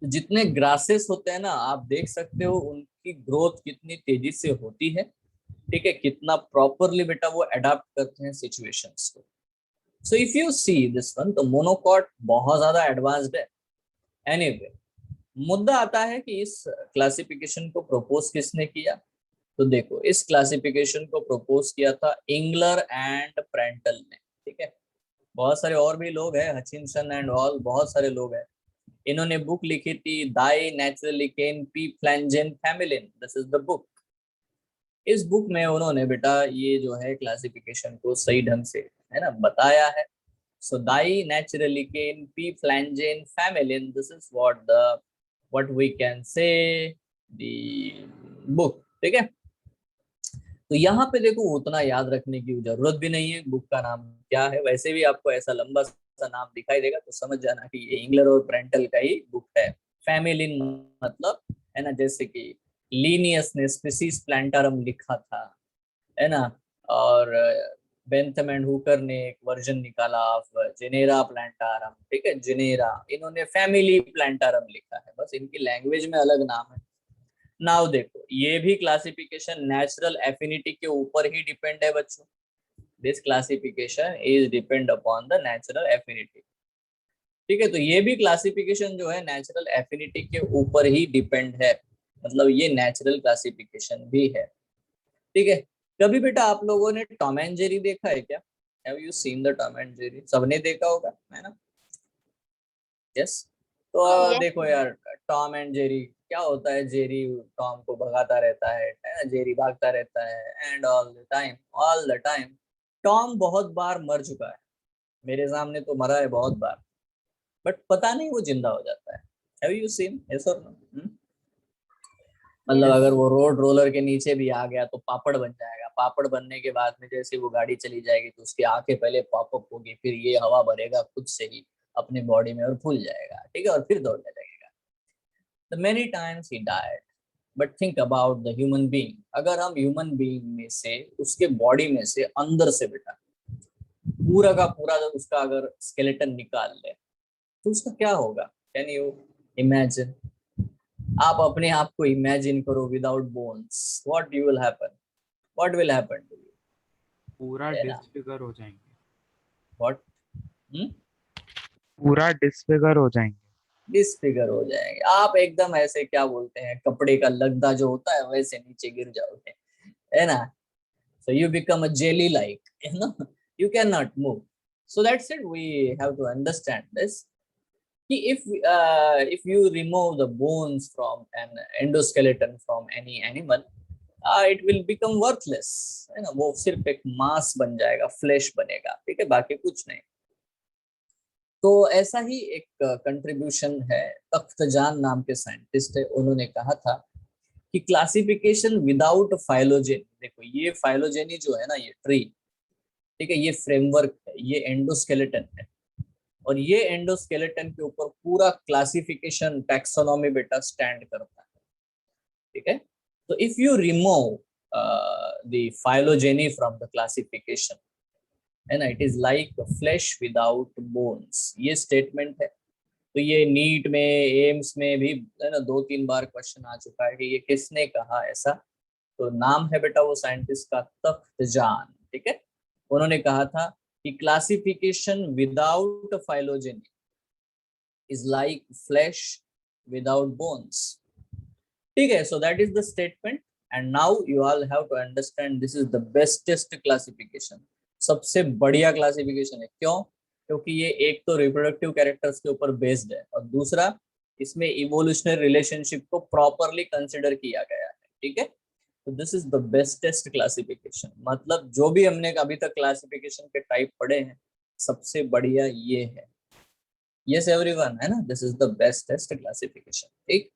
जितने ग्रासेस होते हैं ना, आप देख सकते हो उनकी ग्रोथ कितनी तेजी से होती है, ठीक है, कितना प्रॉपरली बेटा वो अडाप्ट करते हैं सिचुएशंस को। सो if you see this one, तो मोनोकॉट बहुत ज्यादा एडवांस्ड है। एनीवे, मुद्दा आता है कि इस क्लासिफिकेशन को प्रपोज किसने किया? तो देखो, इस क्लासिफिकेशन को प्रपोज किया था इंगलर एंड प्रेंटल ने, ठीक है। बहुत सारे और भी लोग हैं, हचिनसन एंड ऑल, बहुत सारे लोग हैं। इन्होंने बुक लिखी थी दाई नेचुरलिकेन पी फ्लैंजेन फैमिलिन, दिस इज द बुक। इस बुक में उन्होंने बेटा ये जो है क्लासिफिकेशन को सही ढंग से, है ना, बताया है। सो दाई नेचुरलिकेन पी फ्लैंजेन फैमिलिन, this is what we can say the book, ठीक है। तो यहाँ पे देखो, उतना याद रखने की जरूरत भी नहीं है बुक का नाम क्या है। वैसे भी आपको ऐसा लंबा सा नाम दिखाई देगा तो समझ जाना कि ये इंगलर और प्रेंटल का ही बुक है। फैमिलिन मतलब, है ना, जैसे कि लीनियस ने स्पीसीज प्लांटारम लिखा था, है ना, और बेंथम एंड हुकर ने एक वर्जन निकाला ऑफ जेनेरा प्लांटारम, ठीक है, जेनेरा। इन्होंने फैमिली प्लांटारम लिखा है, बस इनकी लैंग्वेज में अलग नाम है। नाउ देखो, ये भी क्लासिफिकेशन नेचुरल एफिनिटी के ऊपर ही डिपेंड है बच्चों। This classification is depend upon the natural affinity, ठीक है। तो ये भी क्लासिफिकेशन जो है नेचुरल एफिनिटी के ऊपर ही डिपेंड है, मतलब ये नेचुरल क्लासिफिकेशन भी है, ठीक है। कभी बेटा आप लोगों ने टॉम एंड जेरी देखा है क्या? Have you seen the Tom and Jerry? सबने देखा होगा, है ना? यस। तो Yes, देखो यार, टॉम एंड जेरी क्या होता है? जेरी टॉम को भगाता रहता है ना, जेरी भागता रहता है, and all the time Tom बहुत बार मर चुका है, मेरे सामने तो मरा है बहुत बार, बट पता नहीं वो जिंदा हो जाता है। हैव यू सीन, यस और नो? मतलब yes, अगर वो रोड रोलर के नीचे भी आ गया तो पापड़ बन जाएगा। पापड़ बनने के बाद में जैसे वो गाड़ी चली जाएगी तो उसकी आंखें पहले पॉपअप होगी, फिर ये हवा भरेगा खुद से ही अपनी बॉडी में और फूल जाएगा, ठीक है, और फिर दौड़ने लगेगा। The many times he died, but think about the human being. अगर हम ह्यूमन बीइंग में से, उसके बॉडी में से, अंदर से बेटा पूरा का पूरा उसका अगर स्केलेटन निकाल ले तो उसका क्या होगा? Can you imagine? आप अपने आप को इमेजिन करो without bones, what you will happen, what will happen to you, पूरा है ना? डिसफिगर हो जाएंगे। व्हाट? पूरा डिसफिगर हो जाएंगे। डिसफिगर हो जाएंगे आप, एकदम ऐसे क्या बोलते हैं, कपड़े का लगदा जो होता है वैसे नीचे गिर जाओगे, है ना? So you become a jelly like, you cannot move. So that's it, we have to understand this. If you remove the bones from an endoskeleton from any animal, it will become worthless, है ना, वो सिर्फ एक मांस बन जाएगा, flash बनेगा, ठीक है, बाकी कुछ नहीं। तो ऐसा ही एक कंट्रीब्यूशन है, तख्तजान नाम के साइंटिस्ट है, उन्होंने कहा था कि क्लासिफिकेशन विदाउट फाइलोजेनी, देखो ये फाइलोजेनी जो है ना, ये ट्री, ठीक है, ये फ्रेमवर्क है, ये एंडोस्केलेटन है, और ये एंडोस्केलेटन के ऊपर पूरा क्लासिफिकेशन टैक्सोनॉमी बेटा स्टैंड करता है, ठीक है। तो if you remove the phylogeny from the classification, है ना, it is like flash without bones, ये स्टेटमेंट है। तो ये नीट में, एम्स में भी, है ना, 2-3 बार क्वेश्चन आ चुका है कि ये किसने कहा ऐसा। तो नाम है बेटा वो साइंटिस्ट का तख्तजान, ठीक है। उन्होंने कहा था कि classification without phylogeny is like flash without bones, ठीक है। So that is the statement, and now you all have to understand this is the bestest classification, सबसे बढ़िया क्लासिफिकेशन है। क्यों? क्योंकि ये एक तो रिप्रोडक्टिव कैरेक्टर्स के ऊपर बेस्ड है, और दूसरा इसमें इवोल्यूशनरी रिलेशनशिप को प्रॉपरली कंसिडर किया गया है, ठीक है। तो this is the bestest classification, मतलब जो भी हमने अभी तक क्लासिफिकेशन के टाइप पढ़े हैं, सबसे बढ़िया ये है। यस एवरीवन, है ना, this is the bestest classification. ठीक,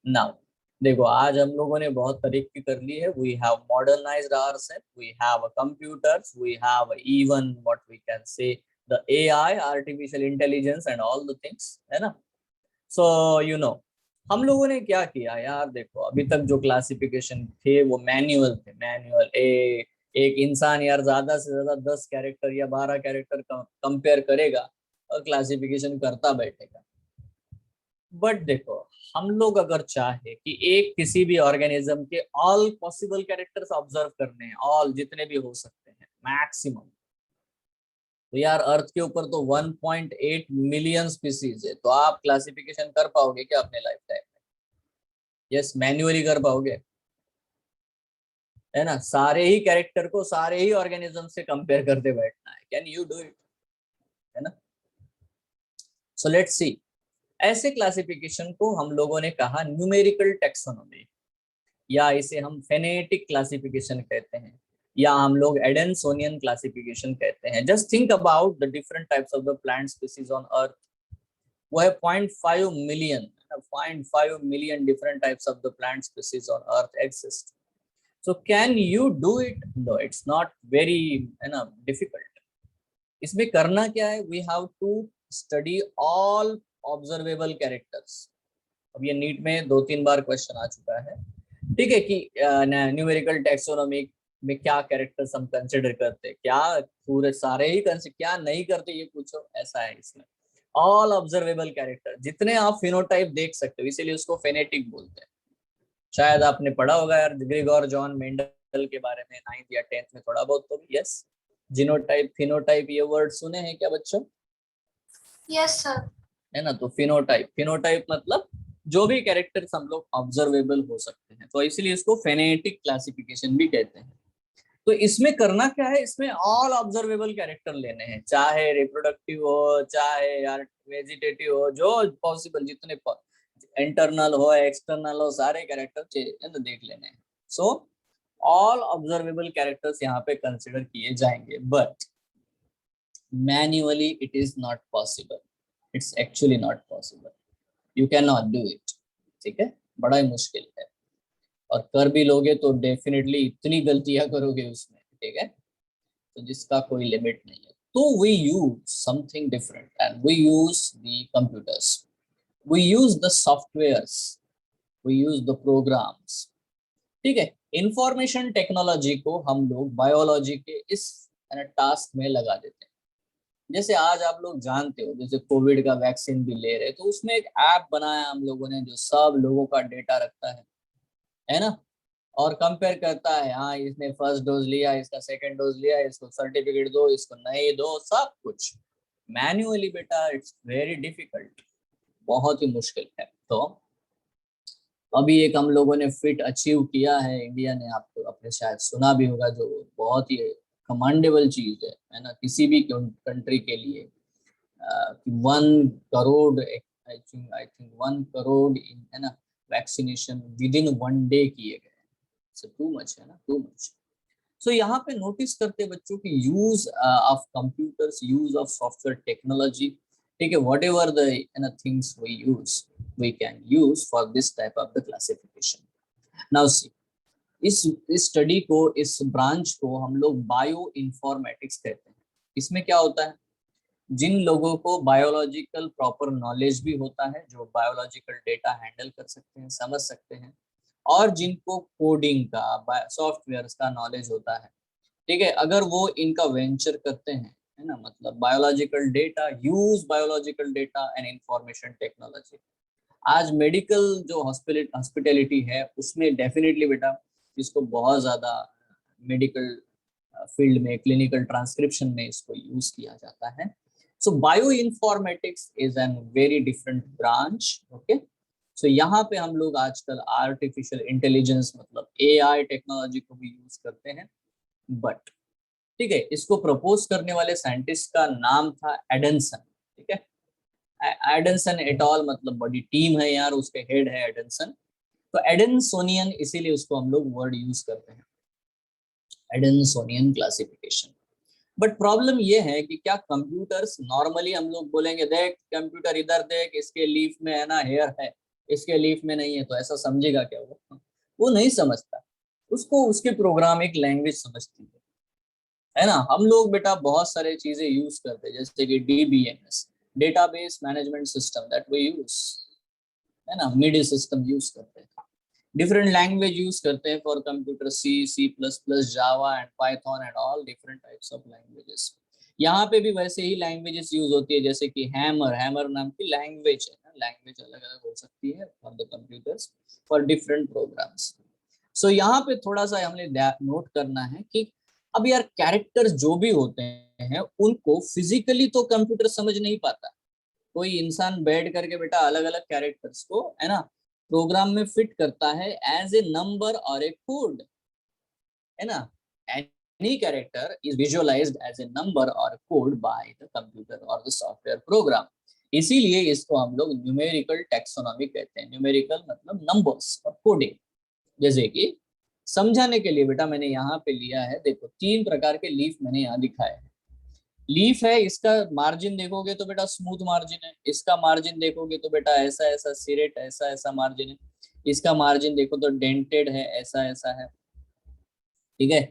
नाउ देखो, आज हम लोगों ने बहुत तरक्की कर ली है। We have modernised ourself, we have computers, we have even what we can say the AI, artificial intelligence and all the things, है ना। सो यू नो, हम लोगों ने क्या किया यार, देखो अभी तक जो क्लासिफिकेशन थे वो मैन्युअल थे। मैन्युअल एक इंसान यार ज्यादा से ज्यादा 10 कैरेक्टर या 12 कैरेक्टर कंपेयर करेगा और क्लासिफिकेशन करता बैठेगा। बट देखो, हम लोग अगर चाहे कि एक किसी भी ऑर्गेनिज्म के ऑल पॉसिबल कैरेक्टर्स ऑब्जर्व करने हैं, ऑल जितने भी हो सकते हैं मैक्सिमम, तो यार अर्थ के ऊपर तो 1.8 मिलियन स्पीसीज है। तो आप क्लासिफिकेशन कर पाओगे क्या अपने लाइफ टाइम में? यस, मैन्युअली कर पाओगे, है ना। सारे ही कैरेक्टर को सारे ही ऑर्गेनिज्म से कंपेयर करते बैठना है, कैन यू डू इट, है ना। सो लेट्स सी, ऐसे क्लासिफिकेशन को हम लोगों ने कहा न्यूमेरिकल टेक्सोनॉमी, या इसे हम फेनेटिक क्लासिफिकेशन कहते हैं, या हम लोग एडेनसोनियन क्लासिफिकेशन कहते हैं। Just think about the different types of the plant species on earth. वो है 0.5 million, 0.5 million different types of the plant species on earth exist. So can you do it? No, it's not very, है ना, difficult. इसमें करना क्या है, we have to study all observable characters. अब ये नीट में 2-3 बार क्वेश्चन आ चुका है, ठीक है, कि न्यूमेरिकल टैक्सोनॉमी में क्या कैरेक्टर्स हम कंसिडर करते हैं, क्या पूरे सारे ही क्या नहीं करते ये पूछो, ऐसा है इसमें। ऑल ऑब्जर्वेबल कैरेक्टर, जितने आप फिनोटाइप देख सकते हो, इसीलिए उसको फेनेटिक बोलते हैं। शायद आपने पढ़ा होगा यार ग्रेगोर जॉन मेंडल के बारे में 9th या 10th में थोड़ा बहुत तो भी। यस, जीनोटाइप फिनोटाइप ये वर्ड सुने हैं क्या बच्चों? Yes sir. है ना, तो फिनोटाइप, फिनोटाइप मतलब जो भी कैरेक्टर्स हम लोग ऑब्जर्वेबल हो सकते हैं, तो इसलिए इसको फेनेटिक क्लासिफिकेशन भी कहते हैं। तो इसमें करना क्या है, इसमें ऑल ऑब्जर्वेबल कैरेक्टर लेने हैं, चाहे रिप्रोडक्टिव हो, चाहे यार वेजिटेटिव हो, जो पॉसिबल, जितने इंटरनल हो एक्सटर्नल हो, सारे कैरेक्टर देख लेने हैं। सो ऑल ऑब्जर्वेबल कैरेक्टर्स यहाँ पे कंसिडर किए जाएंगे, but manually it is not possible. It's actually not possible, you can not do it. ठीक है, बड़ा ही मुश्किल है, और कर भी लोगे तो डेफिनेटली इतनी गलतियां करोगे उसमें, ठीक है, तो जिसका कोई लिमिट नहीं है। तो we use something different and we use the computers, we use the softwares, we use the programs. ठीक है, इंफॉर्मेशन टेक्नोलॉजी को हम लोग बायोलॉजी के इस टास्क में लगा देते हैं। जैसे आज आप लोग जानते हो, जैसे कोविड का वैक्सीन भी ले रहे, तो उसमें एक ऐप बनाया हम लोगों ने जो सब लोगों का डेटा रखता है ना, और कंपेयर करता है, हाँ इसने फर्स्ट डोज लिया, इसका सेकंड डोज लिया, इसको सर्टिफिकेट दो, इसको नहीं दो, सब कुछ मैन्युअली। बेटा इट्स वेरी डिफिकल्ट, बहुत ही मुश्किल है। तो अभी एक हम लोगों ने फिट अचीव किया है इंडिया ने, आपको अपने शायद सुना भी होगा, जो बहुत ही कमांडेबल चीज है ना, किसी भी कंट्री के लिए। 1 करोड़, आई थिंक 1 करोड़ है ना वैक्सीनेशन विद इन 1 डे किए गए। सो टू मच है ना, टू मच। सो यहाँ पे नोटिस करते बच्चों की use of computers, use of software technology, ठीक है, whatever the things we use, we can use for this type of the classification. Now see, इस स्टडी को, इस ब्रांच को हम लोग बायो इन्फॉर्मेटिक्स कहते हैं। इसमें क्या होता है, जिन लोगों को बायोलॉजिकल प्रॉपर नॉलेज भी होता है, जो बायोलॉजिकल डेटा हैंडल कर सकते हैं, समझ सकते हैं, और जिनको कोडिंग का, सॉफ्टवेयर का नॉलेज होता है, ठीक है, अगर वो इनका वेंचर करते हैं, है ना, मतलब biological data, use biological data and information technology. आज मेडिकल जो हॉस्पिटैलिटी है उसमें डेफिनेटली बेटा इसको बहुत ज्यादा मेडिकल फील्ड में, क्लिनिकल ट्रांसक्रिप्शन में इसको यूज किया जाता है। So bioinformatics is an very different branch. Okay, so यहाँ पे हम लोग आजकल आर्टिफिशियल इंटेलिजेंस मतलब एआई टेक्नोलॉजी को भी यूज करते हैं। बट ठीक है, इसको प्रपोज करने वाले साइंटिस्ट का नाम था एडनसन। ठीक है, एडनसन एट ऑल, मतलब बड़ी टीम है यार, उसके हेड है एडनसन। तो एडेनसोनियन, इसीलिए उसको हम लोग वर्ड यूज करते हैं, एडेनसोनियन क्लासिफिकेशन। बट प्रॉब्लम ये है कि क्या कंप्यूटर्स, नॉर्मली हम लोग बोलेंगे देख कंप्यूटर इधर देख, इसके लीफ में है ना हेयर है, इसके लीफ में नहीं है, तो ऐसा समझेगा क्या वो नहीं समझता। उसको उसके प्रोग्राम एक लैंग्वेज समझती है ना। हम लोग बेटा बहुत सारे चीजें यूज करते हैं, जैसे कि DBMS, database management system, that we use, है ना। मिडी सिस्टम यूज करते हैं, डिफरेंट लैंग्वेज यूज करते हैं for computer, C++, Java and Python and all different types of languages. यहाँ पे भी वैसे ही लैंग्वेजेस यूज होती है, जैसे कि हैमर नाम की लैंग्वेज है ना। लैंग्वेज अलग अलग हो सकती है for the computers for different programs. So यहाँ पे थोड़ा सा हमने नोट करना है कि अब यार कैरेक्टर्स जो भी होते हैं उनको फिजिकली तो कंप्यूटर समझ नहीं पाता। कोई इंसान बैठ करके बेटा अलग अलग कैरेक्टर्स को, है ना, प्रोग्राम में फिट करता है एज ए नंबर और ए कोड, है ना। Any character is visualised as a number और कोड बाय द कंप्यूटर और द सॉफ्टवेयर प्रोग्राम। इसीलिए इसको हम लोग न्यूमेरिकल टैक्सोनॉमी कहते हैं। न्यूमेरिकल मतलब नंबर्स और कोडिंग। जैसे कि समझाने के लिए बेटा मैंने यहाँ पे लिया है, देखो 3 प्रकार के लीफ मैंने यहाँ दिखाए हैं। लीफ है, इसका मार्जिन देखोगे तो बेटा स्मूथ मार्जिन है, इसका मार्जिन देखोगे तो बेटा ऐसा ऐसा सिरेट, ऐसा ऐसा मार्जिन है, इसका मार्जिन देखो तो डेंटेड है, ऐसा ऐसा है, ठीक है।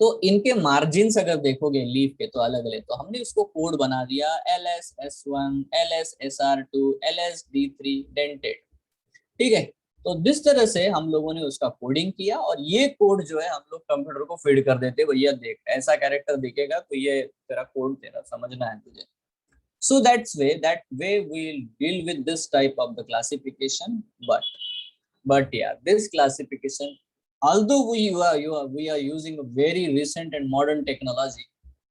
तो इनके मार्जिन अगर देखोगे लीफ के तो अलग अलग, तो हमने इसको कोड बना दिया LSS1, LSSR2, LSD3 डेंटेड, ठीक है। तो जिस तरह से हम लोगों ने उसका कोडिंग किया, और ये कोड जो है हम लोग कंप्यूटर को फीड कर देते, भैया देख ऐसा कैरेक्टर दिखेगा तो ये तेरा कोड, तेरा समझना है तुझे। So that way we'll deal with this type of the classification. But yeah, this classification, although we are using a very recent and modern technology,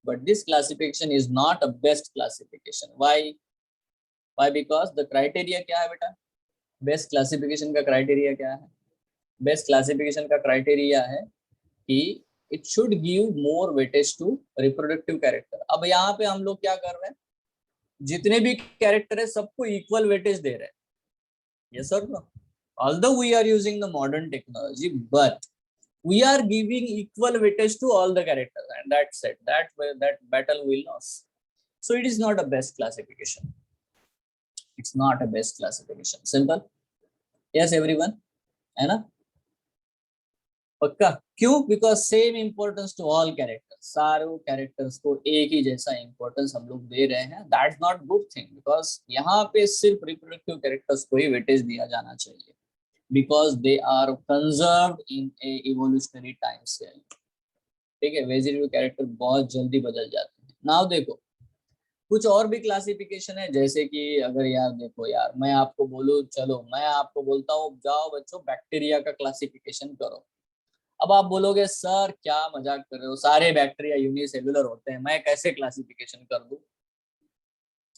but this classification is not a best classification. Why? Because the criteria क्या है बेटा? Best classification का criteria क्या है? Best classification का criteria है कि it should give more weightage to reproductive character. अब यहाँ पे हम लोग क्या कर रहे हैं, जितने भी कैरेक्टर है सबको इक्वल वेटेज दे रहे हैं, यस और no. although we are using the modern technology, but we are giving equal weightage to all the characters, and that's it. That battle will lose. So it is not a best classification. It's not a best classification. Simple. Yes everyone, है ना? पक्का? क्यों? Because same importance to all characters, सारे characters को एक ही जैसा importance हम लोग दे रहे हैं। That's not good thing, because यहाँ पे सिर्फ रिप्रोडक्टिव कैरेक्टर्स को ही वेटेज दिया जाना चाहिए, because they are conserved in a evolutionary time scale, ठीक है। वेजिटेटिव कैरेक्टर बहुत जल्दी बदल जाते हैं। नाउ देखो कुछ और भी क्लासिफिकेशन है, जैसे कि अगर यार देखो यार मैं आपको बोलूं, चलो मैं आपको बोलता हूँ जाओ बच्चों बैक्टीरिया का क्लासिफिकेशन करो। अब आप बोलोगे सर क्या मजाक कर रहे हो, सारे बैक्टीरिया यूनिसेलुलर होते हैं, मैं कैसे क्लासिफिकेशन कर दूं,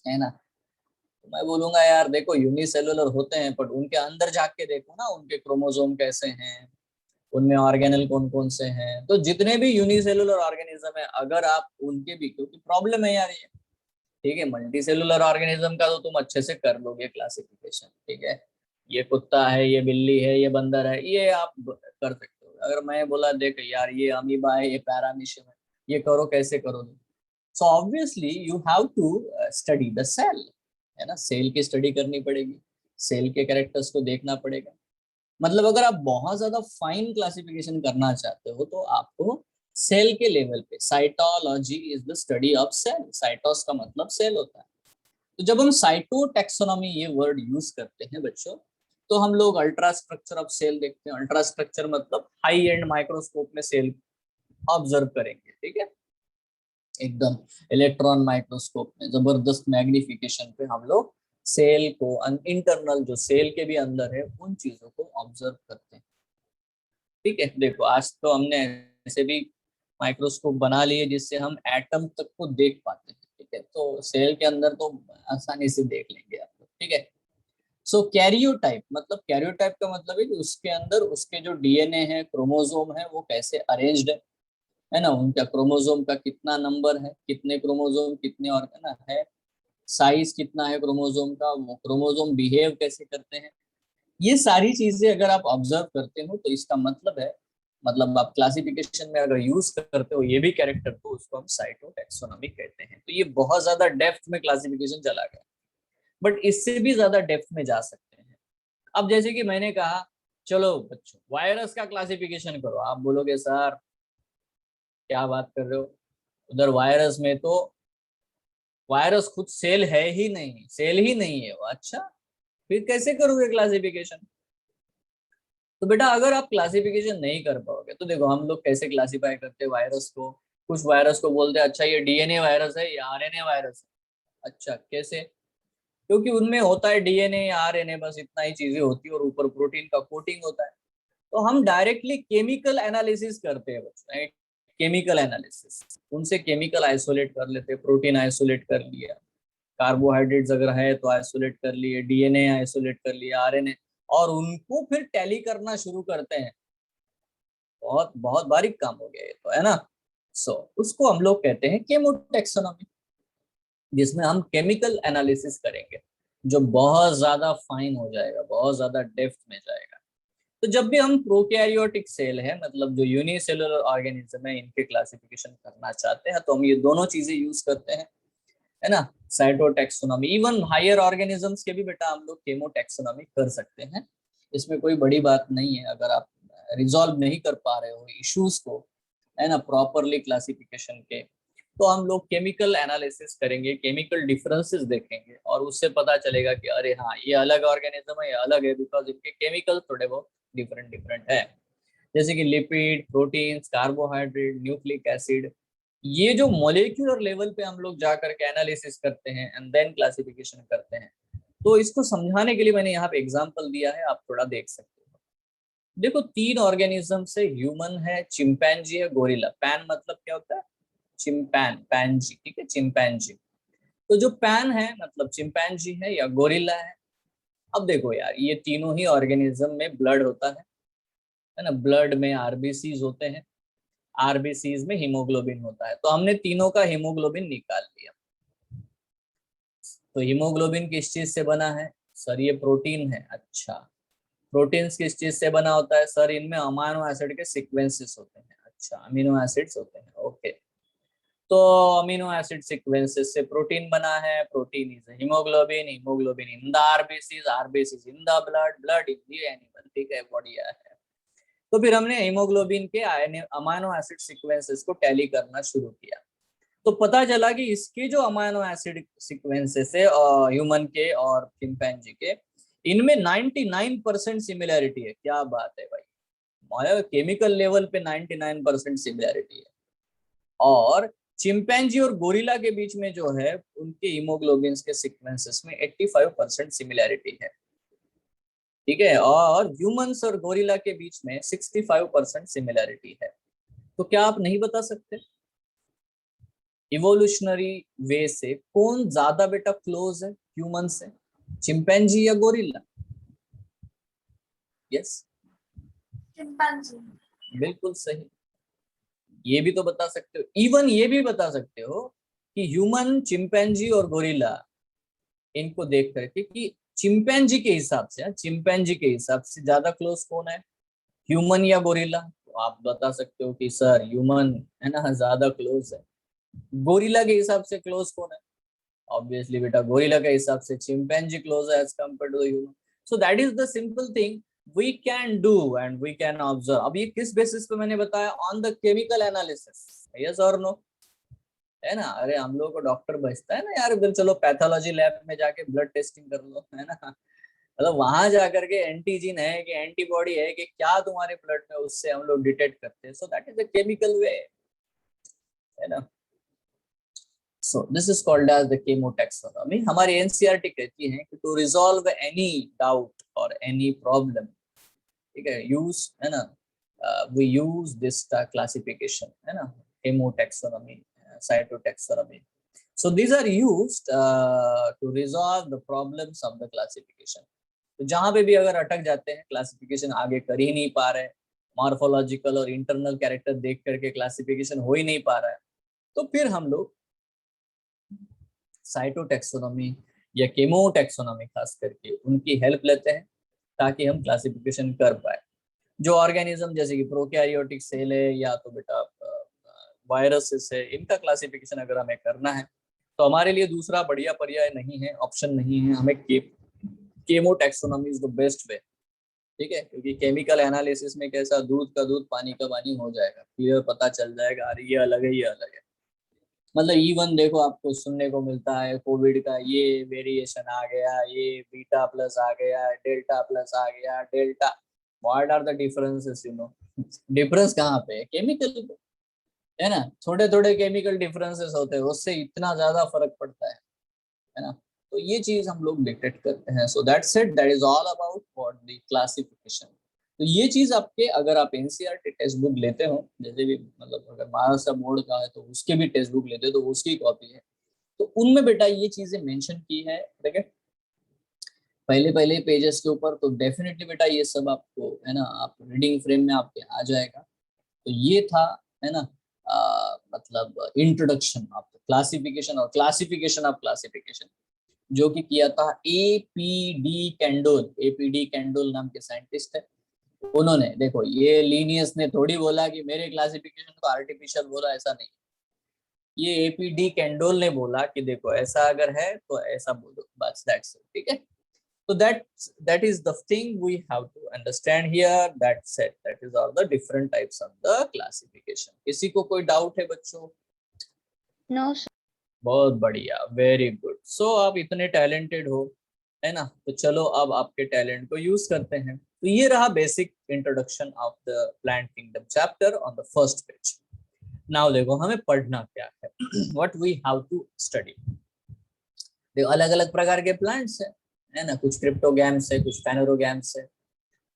है ना। तो मैं बोलूंगा यार देखो यूनिसेलुलर होते हैं, पर उनके अंदर जाके देखो ना, उनके क्रोमोसोम कैसे हैं, उनमें ऑर्गेनल कौन कौन से हैं। तो जितने भी यूनिसेलुलर ऑर्गेनिज्म है अगर आप उनके भी, क्योंकि प्रॉब्लम है यार ये, ठीक है, मल्टी सेलुलर ऑर्गेनिज्म का तो तुम अच्छे से कर लोगे क्लासिफिकेशन, ठीक है। ये कुत्ता है, ये बिल्ली है, ये बंदर है, ये आप कर सकते हो। अगर मैं बोला देख यार ये अमीबा है, ये पैरामीशियम है, ये करो, कैसे करोगे? So obviously you have to study the cell, है ना। सेल की स्टडी करनी पड़ेगी, सेल के कैरेक्टर्स को देखना पड़ेगा। मतलब अगर आप बहुत ज्यादा फाइन क्लासिफिकेशन करना चाहते हो तो आपको सेल के लेवल पे, cytology is the study of cell, cytos का मतलब सेल होता है। तो जब हम साइटोटैक्सोनॉमी ये वर्ड यूज करते हैं बच्चों, तो हम लोग अल्ट्रा स्ट्रक्चर ऑफ सेल देखते हैं। अल्ट्रा स्ट्रक्चर मतलब हाई एंड माइक्रोस्कोप में सेल ऑब्जर्व करेंगे, ठीक है, एकदम इलेक्ट्रॉन माइक्रोस्कोप में जबरदस्त मैग्निफिकेशन पे हम लोग सेल को, इंटरनल जो सेल के भी अंदर है उन चीजों को ऑब्जर्व करते हैं, ठीक है। देखो आज तो हमने ऐसे भी माइक्रोस्कोप बना लिए जिससे हम एटम तक को देख पाते हैं, ठीक है। तो सेल के अंदर तो आसानी से देख लेंगे आप लोग, ठीक है। सो कैरियोटाइप मतलब, कैरियोटाइप का मतलब है कि उसके अंदर उसके जो डीएनए है, क्रोमोसोम है, वो कैसे अरेंज्ड है ना। उनका क्रोमोसोम का कितना नंबर है, कितने क्रोमोसोम कितने ऑर्गन है, साइज कितना है क्रोमोसोम का, वो क्रोमोसोम बिहेव कैसे करते हैं, ये सारी चीजें अगर आप ऑब्जर्व करते हो तो इसका मतलब है मतलब आप क्लासिफिकेशन में अगर यूज करते हो ये भी कैरेक्टर, तो उसको हम साइटोटैक्सोनॉमी कहते हैं। तो ये बहुत ज्यादा डेप्थ में क्लासिफिकेशन चला गया, बट इससे भी ज्यादा डेप्थ में जा सकते हैं। अब जैसे कि मैंने कहा, चलो बच्चों वायरस का क्लासिफिकेशन करो, आप बोलोगे सर क्या बात कर रहे हो, उधर वायरस में तो वायरस खुद सेल है ही नहीं, सेल ही नहीं है वो। अच्छा, फिर कैसे करोगे क्लासिफिकेशन? तो बेटा अगर आप क्लासिफिकेशन नहीं कर पाओगे तो देखो हम लोग कैसे क्लासिफाई करते हैं वायरस को। कुछ वायरस को बोलते हैं अच्छा ये डीएनए वायरस है या आरएनए वायरस है। अच्छा कैसे? क्योंकि उनमें होता है डीएनए या आरएनए, बस इतना ही चीजें होती है और ऊपर प्रोटीन का कोटिंग होता है। तो हम डायरेक्टली केमिकल एनालिसिस करते हैं बच्चों, केमिकल एनालिसिस, उनसे केमिकल आइसोलेट कर लेते हैं, प्रोटीन आइसोलेट कर लिया, कार्बोहाइड्रेट्स अगर है तो आइसोलेट कर लिए, डीएनए आइसोलेट कर लिया, आरएनए, और उनको फिर टैली करना शुरू करते हैं। बहुत बहुत बारीक काम हो गया ये तो, है ना। उसको हम लोग कहते हैं केमोटैक्सोनॉमी, जिसमें हम केमिकल एनालिसिस करेंगे जो बहुत ज्यादा फाइन हो जाएगा, बहुत ज्यादा डेप्थ में जाएगा। तो जब भी हम प्रोकैरियोटिक सेल है, मतलब जो यूनिसेलुलर ऑर्गेनिज्म है, इनके क्लासिफिकेशन करना चाहते हैं तो हम ये दोनों चीजें यूज करते हैं, है ना। साइटोटैक्सोनॉमी, इवन हायर ऑर्गेनिजम्स के भी बेटा हम लोग केमोटैक्सोनॉमी कर सकते हैं। इसमें कोई बड़ी बात नहीं है। अगर आप रिजॉल्व नहीं कर पा रहे हो इश्यूज को, है ना, प्रॉपरली क्लासिफिकेशन के, तो हम लोग केमिकल एनालिसिस करेंगे, केमिकल डिफरेंसेस देखेंगे और उससे पता चलेगा कि अरे हाँ ये अलग ऑर्गेनिज्म है, ये अलग है, बिकॉज इनके केमिकल थोड़े बहुत डिफरेंट डिफरेंट है। जैसे कि lipid, proteins, carbohydrate, nucleic acid, ये जो मॉलिक्यूलर लेवल पे हम लोग जा करके एनालिसिस करते हैं एंड देन क्लासिफिकेशन करते हैं। तो इसको समझाने के लिए मैंने यहाँ पे एग्जांपल दिया है, आप थोड़ा देख सकते हो। देखो 3 ऑर्गेनिज्म से, ह्यूमन है, चिंपैंजी है, गोरिल्ला। पैन मतलब क्या होता है? चिंपैन, पैंजी, ठीक है, चिंपैंजी। तो जो पैन है मतलब चिंपैंजी है या गोरिल्ला है। अब देखो यार, ये तीनों ही ऑर्गेनिज्म में ब्लड होता है ना। ब्लड में आरबीसीज होते हैं, आरबीसीज में हीमोग्लोबिन होता है। तो हमने तीनों का हीमोग्लोबिन निकाल लिया। तो हीमोग्लोबिन किस चीज से बना है? सर ये प्रोटीन है। अच्छा, प्रोटीन्स किस चीज से बना होता है? सर इनमें अमीनो एसिड के सीक्वेंसेस होते हैं। अच्छा, अमीनो एसिड्स होते हैं, ओके। तो अमीनो एसिड सीक्वेंसेस से प्रोटीन बना है, protein is haemoglobin, haemoglobin in the RBCs, RBCs in the blood, blood in the animal, ठीक है, बढ़िया है। तो फिर हमने हीमोग्लोबिन के अमीनो एसिड सीक्वेंसेस को टैली करना शुरू किया। तो पता चला कि इसके जो अमीनो एसिड सीक्वेंसेस है ह्यूमन के और चिंपैंजी के, इनमें 99% सिमिलैरिटी है। क्या बात है भाई, केमिकल लेवल पे 99% सिमिलैरिटी है। और चिंपैंजी और गोरिल्ला के बीच में जो है उनके हीमोग्लोबिन के सीक्वेंसेस में 85% सिमिलैरिटी है, ठीक है। और ह्यूमंस और गोरिल्ला के बीच में 65% सिमिलैरिटी है। तो क्या आप नहीं बता सकते इवोल्यूशनरी वे से कौन ज्यादा बेटा क्लोज है ह्यूमन से, चिंपैंजी या गोरिल्ला? Yes, chimpanzee. बिल्कुल सही। ये भी तो बता सकते हो, इवन ये भी बता सकते हो कि ह्यूमन, चिंपैंजी और गोरिल्ला, इनको देख करके कि चिंपैंजी के हिसाब से, चिंपैंजी के हिसाब से ज्यादा क्लोज कौन है, ह्यूमन या गोरिल्ला? तो आप बता सकते हो कि सर ह्यूमन, है ना, ज्यादा क्लोज है। गोरिल्ला के हिसाब से क्लोज कौन है? ऑब्वियसली बेटा गोरिल्ला के हिसाब से चिंपैंजी क्लोज है as compare to human. So that is the simple thing we can do and we can observe. अब ये किस बेसिस पे मैंने बताया? On the chemical analysis, yes और नो, है ना। अरे हम लोगों को डॉक्टर बचता है ना यार, फिर चलो पैथोलॉजी लैब में जाके ब्लड टेस्टिंग कर लो, है ना। मतलब वहां जाकर के एंटीजन है कि एंटीबॉडी है कि क्या तुम्हारे ब्लड में, उससे हम लोग डिटेक्ट करते हैं। So that is the chemical way, है ना। So this is called as the chemotaxonomy. हमारी एनसीईआरटी कहती है कि टू रिजॉल्व एनी डाउट और एनी प्रॉब्लम, ठीक है, यूज, है ना, वी यूज दिस क्लासिफिकेशन, है ना, केमोटैक्सोनॉमी, cytotaxonomy. So these are used to resolve the problems of the classification. तो जहां पे भी अगर अटक जाते हैं, क्लासिफिकेशन आगे कर ही नहीं पा रहे, मॉर्फोलॉजिकल और इंटरनल कैरेक्टर देख करके क्लासिफिकेशन हो ही नहीं पा रहा है, तो फिर हम लोग साइटोटैक्सोनॉमी या केमोटैक्सोनॉमी खास करके उनकी हेल्प लेते हैं ताकि हम क्लासिफिकेशन कर पाए। जो ऑर्गेनिज्म जैसे कि प्रोकैरियोटिक सेल है या तो बेटा वायरसेस है, इनका क्लासिफिकेशन अगर हमें करना है तो हमारे लिए दूसरा बढ़िया पर्याय नहीं है, ऑप्शन नहीं है, हमें chemo taxonomy is the best way. ठीक है, क्योंकि केमिकल एनालिसिस में कैसा दूध का दूध पानी का पानी हो जाएगा, क्लियर पता चल जाएगा अरे ये अलग है ये अलग है। मतलब इवन देखो आपको सुनने को मिलता है कोविड का ये वेरिएशन आ गया, ये बीटा प्लस आ गया, डेल्टा प्लस आ गया, delta, what are the differences, you know. Difference कहाँ पे है? केमिकल पे है ना, थोड़े थोड़े केमिकल डिफरेंसेस होते हैं, उससे इतना ज्यादा फर्क पड़ता है ना। तो ये चीज हम लोग डिटेक्ट करते हैं। सो that's it, that is all about what the classification. तो ये चीज आपके, अगर आप एनसीईआरटी टेक्स्ट बुक लेते हो, जैसे भी मतलब अगर महाराष्ट्र बोर्ड का है तो उसके भी टेक्स्ट बुक लेते हो तो उसकी कॉपी है, तो उनमें बेटा ये चीजें मेंशन की है, ठीक है, पहले पहले पेजेस के ऊपर। तो डेफिनेटली बेटा ये सब आपको है ना, आप रीडिंग फ्रेम में आपके आ जाएगा। तो ये था, है ना, मतलब इंट्रोडक्शन ऑफ क्लासिफिकेशन और क्लासिफिकेशन ऑफ क्लासिफिकेशन, जो कि किया था एपीडी कैंडोल। एपीडी कैंडोल नाम के साइंटिस्ट है। उन्होंने देखो, ये लीनियस ने थोड़ी बोला कि मेरे क्लासिफिकेशन को आर्टिफिशियल बोला, ऐसा नहीं। ये एपीडी कैंडोल ने बोला कि देखो ऐसा अगर है तो ऐसा बोलो, बस दैट्स इट। ठीक है, so that is the thing we have to understand here. That's it, that is all the different types of the classification. किसी को कोई डाउट है बच्चों? No sir. बहुत बढ़िया, वेरी गुड। सो आप इतने टैलेंटेड हो, है ना, तो चलो अब आपके टैलेंट को यूज करते हैं। तो ये रहा basic introduction of the plant kingdom chapter on the first page. Now देखो हमें पढ़ना क्या है, what we have to study. देखो अलग अलग प्रकार के प्लांट्स है ना, कुछ क्रिप्टोगैम्स है, कुछ फेनोरोगैम्स है।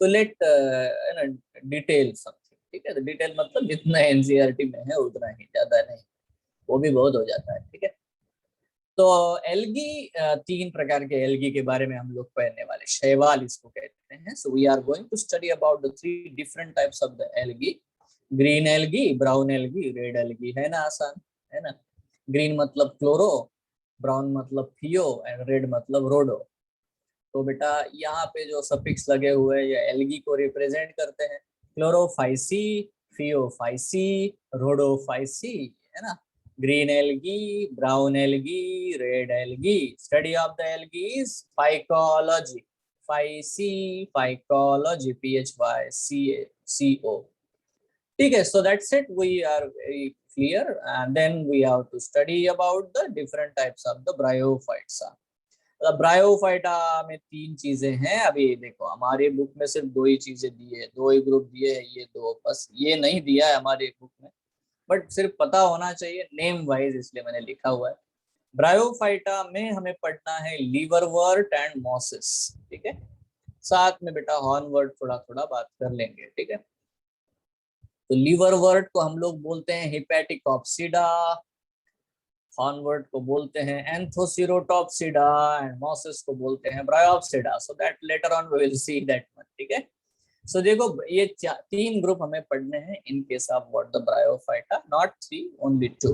तो लेट है ना डिटेल समथिंग। ठीक है, तो डिटेल मतलब जितना एनसीईआरटी में है उतना ही, ज्यादा नहीं, वो भी बहुत हो जाता है। ठीक है, तो एल्गी, तीन प्रकार के एल्गी के बारे में हम लोग पढ़ने वाले, शैवाल इसको कहते हैं। So we are going to study about the three different types of the algae. Green algae, brown algae, red algae. है ना आसान, है ना। ग्रीन मतलब क्लोरो, ब्राउन मतलब फियो एंड रेड मतलब रोडो। तो बेटा यहाँ पे जो सफिक्स लगे हुए हैं ये एल्गी को रिप्रेजेंट करते हैं, क्लोरोफाइसी, फियोफाइसी, रोडोफाइसी, है ना। Green algae, brown algae, red algae. Study of the algaes phycology, phyceae, phycology, PHYCO। ठीक है, so that's it, we are very clear, and then we have to study about the different types of the bryophytes। Bryophyta में तीन चीजें हैं। अभी देखो हमारे book में सिर्फ दो ही चीजें दी है, दो ही ग्रुप दिए है, ये दो बस, ये नहीं दिया है हमारे बुक में, बट सिर्फ पता होना चाहिए नेम वाइज, इसलिए मैंने लिखा हुआ है। ब्रायोफाइटा में हमें पढ़ना है लीवरवर्ट एंड मॉसिस। ठीक है, साथ में बेटा हॉर्नवर्ट थोड़ा थोड़ा बात कर लेंगे। ठीक है, तो लीवरवर्ट को हम लोग बोलते हैं हिपैटिकॉप्सिडा, हॉर्नवर्ट को बोलते हैं एंथोसिरोटॉप्सिडा एंड मॉसिस को बोलते हैं bryopsida. So that later on we will see that one. ठीक है, सो देखो ये तीन ग्रुप हमें पढ़ने हैं in case of what the bryophyta, not three, only two.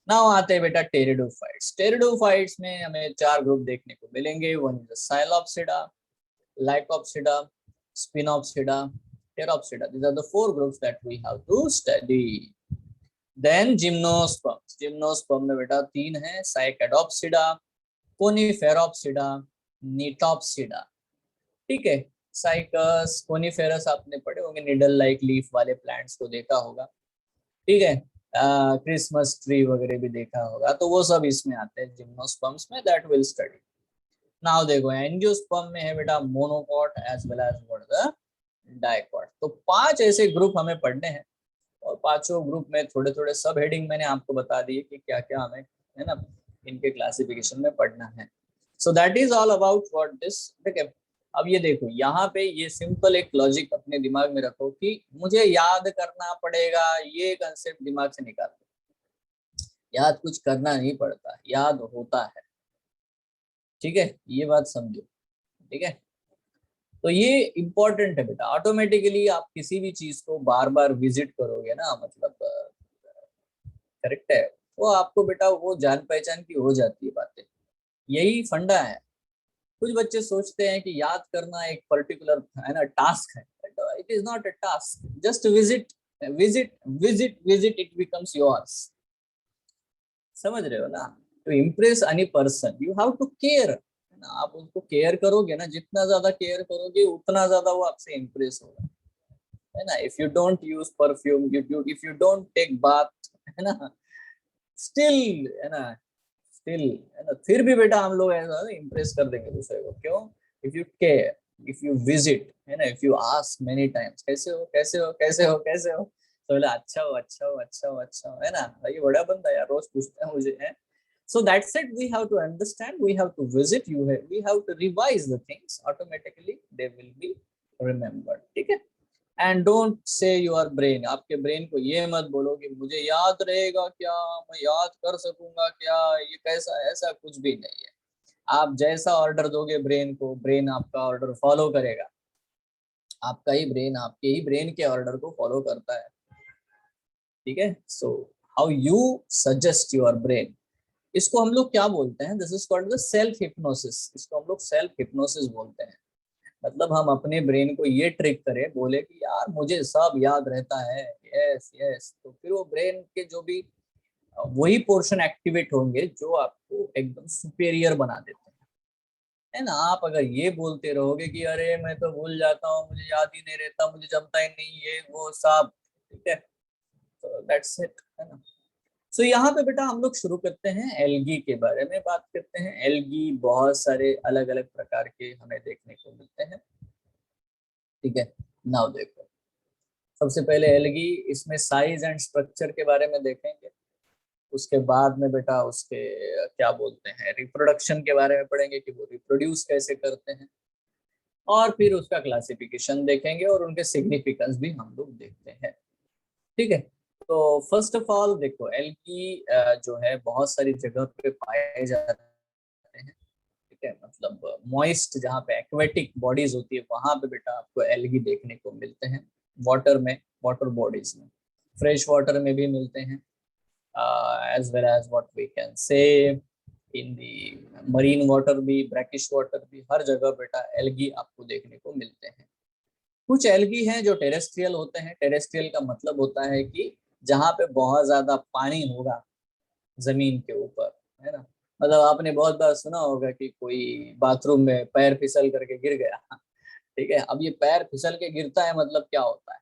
Now आते हैं बेटा टेरिडोफाइट्स। टेरिडोफाइट्स में हमें चार ग्रुप देखने को मिलेंगे। One is psilopsida, lycopsida, sphenopsida, pteropsida. These are the four groups that we have to study. Then gymnosperms. Gymnosperm में बेटा तीन है, साइकेडोप्सिडा, कोनिफेरोप्सिडा, नीटोप्सिडा। ठीक है, साइकस, कोनिफेरस आपने पढ़े होंगे, निडल लाइक लीफ वाले प्लांट्स को देखा होगा। ठीक है, क्रिसमस ट्री वगैरह भी देखा होगा, तो वो सब इसमें आते हैं जिम्नोस्पर्म्स में, दैट विल स्टडी। नाउ देखो एंजियोस्पर्म में है बेटा monocot as well as what the dicot. तो पांच ऐसे ग्रुप हमें पढ़ने हैं, और पांचों ग्रुप में थोड़े थोड़े सब हेडिंग मैंने आपको बता दिए कि क्या क्या हमें, है ना, इनके क्लासिफिकेशन में पढ़ना है। So that is all about what this. ठीक है, अब ये देखो यहाँ पे ये सिंपल एक लॉजिक अपने दिमाग में रखो कि मुझे याद करना पड़ेगा, ये कंसेप्ट दिमाग से निकाल दो। याद कुछ करना नहीं पड़ता, याद होता है। ठीक है, ये बात समझो। ठीक है, तो ये इंपॉर्टेंट है बेटा। ऑटोमेटिकली आप किसी भी चीज को बार बार विजिट करोगे ना, मतलब करेक्ट है, वो आपको बेटा वो जान पहचान की हो जाती है बातें। यही फंडा है। कुछ बच्चे सोचते हैं कि याद करना एक पर्टिकुलर है ना टास्क है, it is not a task. Just visit, it becomes yours. समझ रहे हो ना? To impress any person, you have to care, है ना? आप उनको केयर करोगे ना, जितना ज्यादा केयर करोगे उतना ज्यादा वो आपसे इम्प्रेस होगा, है ना? If you don't use perfume, if you don't take bath, है ना, still, है ना, still, है ना, फिर भी बेटा हम लोग ऐसा इम्प्रेस कर देंगे दूसरे को. क्यों? If you care, if you visit, है ना, if you ask many times, कैसे हो, कैसे हो, कैसे हो, कैसे हो, तो बोला अच्छा हो, अच्छा हो, अच्छा हो, अच्छा हो, है ना, ये बड़ा बंदा यार रोज पूछता है मुझे, है. So that's it. We have to understand. We have to visit. We have to revise the things. Automatically, they will be remembered. ठीक है? And don't say your brain. आपके ब्रेन को ये मत बोलो कि मुझे याद रहेगा क्या, मैं याद कर सकूंगा क्या, ये कैसा, ऐसा कुछ भी नहीं है. आप जैसा ऑर्डर दोगे ब्रेन को, ब्रेन आपका ऑर्डर फॉलो करेगा. आपका ही ब्रेन आपके ही ब्रेन के ऑर्डर को फॉलो करता है. ठीक है? So how you suggest your brain, इसको हम लोग क्या बोलते हैं? This is called the self hypnosis. इसको हम लोग सेल्फ हिप्नोसिस बोलते हैं. मतलब हम अपने ब्रेन को ये ट्रिक करें, बोले कि यार मुझे सब याद रहता है, यस यस, तो फिर वो ब्रेन के जो भी वही पोर्शन एक्टिवेट होंगे जो आपको एकदम सुपेरियर बना देते हैं, है ना. आप अगर ये बोलते रहोगे कि अरे मैं तो भूल जाता हूँ, मुझे याद ही नहीं रहता, मुझे जमता ही नहीं, ये वो सब, ठीक है, तो दैट्स इट, है ना. सो यहाँ पे बेटा हम लोग शुरू करते हैं एल्गी के बारे में बात करते हैं. एल्गी बहुत सारे अलग अलग प्रकार के हमें देखने को मिलते हैं. ठीक है, नाउ देखो, सबसे पहले एल्गी, इसमें साइज एंड स्ट्रक्चर के बारे में देखेंगे. उसके बाद में बेटा उसके क्या बोलते हैं, रिप्रोडक्शन के बारे में पढ़ेंगे कि वो रिप्रोड्यूस कैसे करते हैं. और फिर उसका क्लासिफिकेशन देखेंगे और उनके सिग्निफिकेंस भी हम लोग देखते हैं. ठीक है, तो फर्स्ट ऑफ ऑल देखो, एल्गी जो है बहुत सारी जगह पे पाए जाते हैं. ठीक है, मतलब मॉइस्ट जहाँ पे एक्वेटिक बॉडीज होती है वहां पे बेटा आपको एल्गी देखने को मिलते हैं. वाटर में, वाटर बॉडीज में, फ्रेश वाटर में भी मिलते हैं, as well as what we can say in the marine water भी, brackish water भी, हर जगह बेटा एल्गी आपको देखने को मिलते हैं. कुछ एल्गी हैं जो टेरेस्ट्रियल होते हैं. टेरेस्ट्रियल का मतलब होता है कि जहाँ पे बहुत ज्यादा पानी होगा जमीन के ऊपर, है ना. मतलब आपने बहुत बार सुना होगा कि कोई बाथरूम में पैर फिसल करके गिर गया. ठीक है, अब ये पैर फिसल के गिरता है मतलब क्या होता है?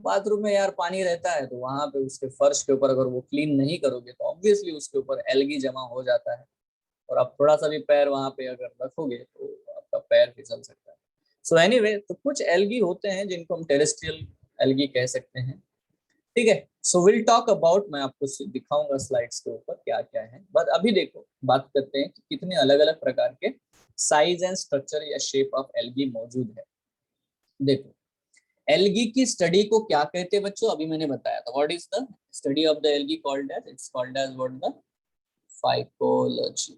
बाथरूम में यार पानी रहता है, तो वहां पे उसके फर्श के ऊपर अगर वो क्लीन नहीं करोगे तो ऑब्वियसली उसके ऊपर एल्गी जमा हो जाता है, और आप थोड़ा सा भी पैर वहां पे अगर रखोगे तो आपका पैर फिसल सकता है. सो एनीवे, तो कुछ एल्गी होते हैं जिनको हम टेरेस्ट्रियल एल्गी कह सकते हैं. ठीक है, सो विल टॉक अबाउट, मैं आपको दिखाऊंगा स्लाइड्स के ऊपर क्या क्या है. बट अभी देखो, बात करते हैं कि कितने अलग अलग प्रकार के साइज एंड स्ट्रक्चर या शेप ऑफ एल्गी मौजूद है. देखो, एल्गी की स्टडी को क्या कहते हैं बच्चों? अभी मैंने बताया था. What is the study of the algae called as? It's called as what? The phycology.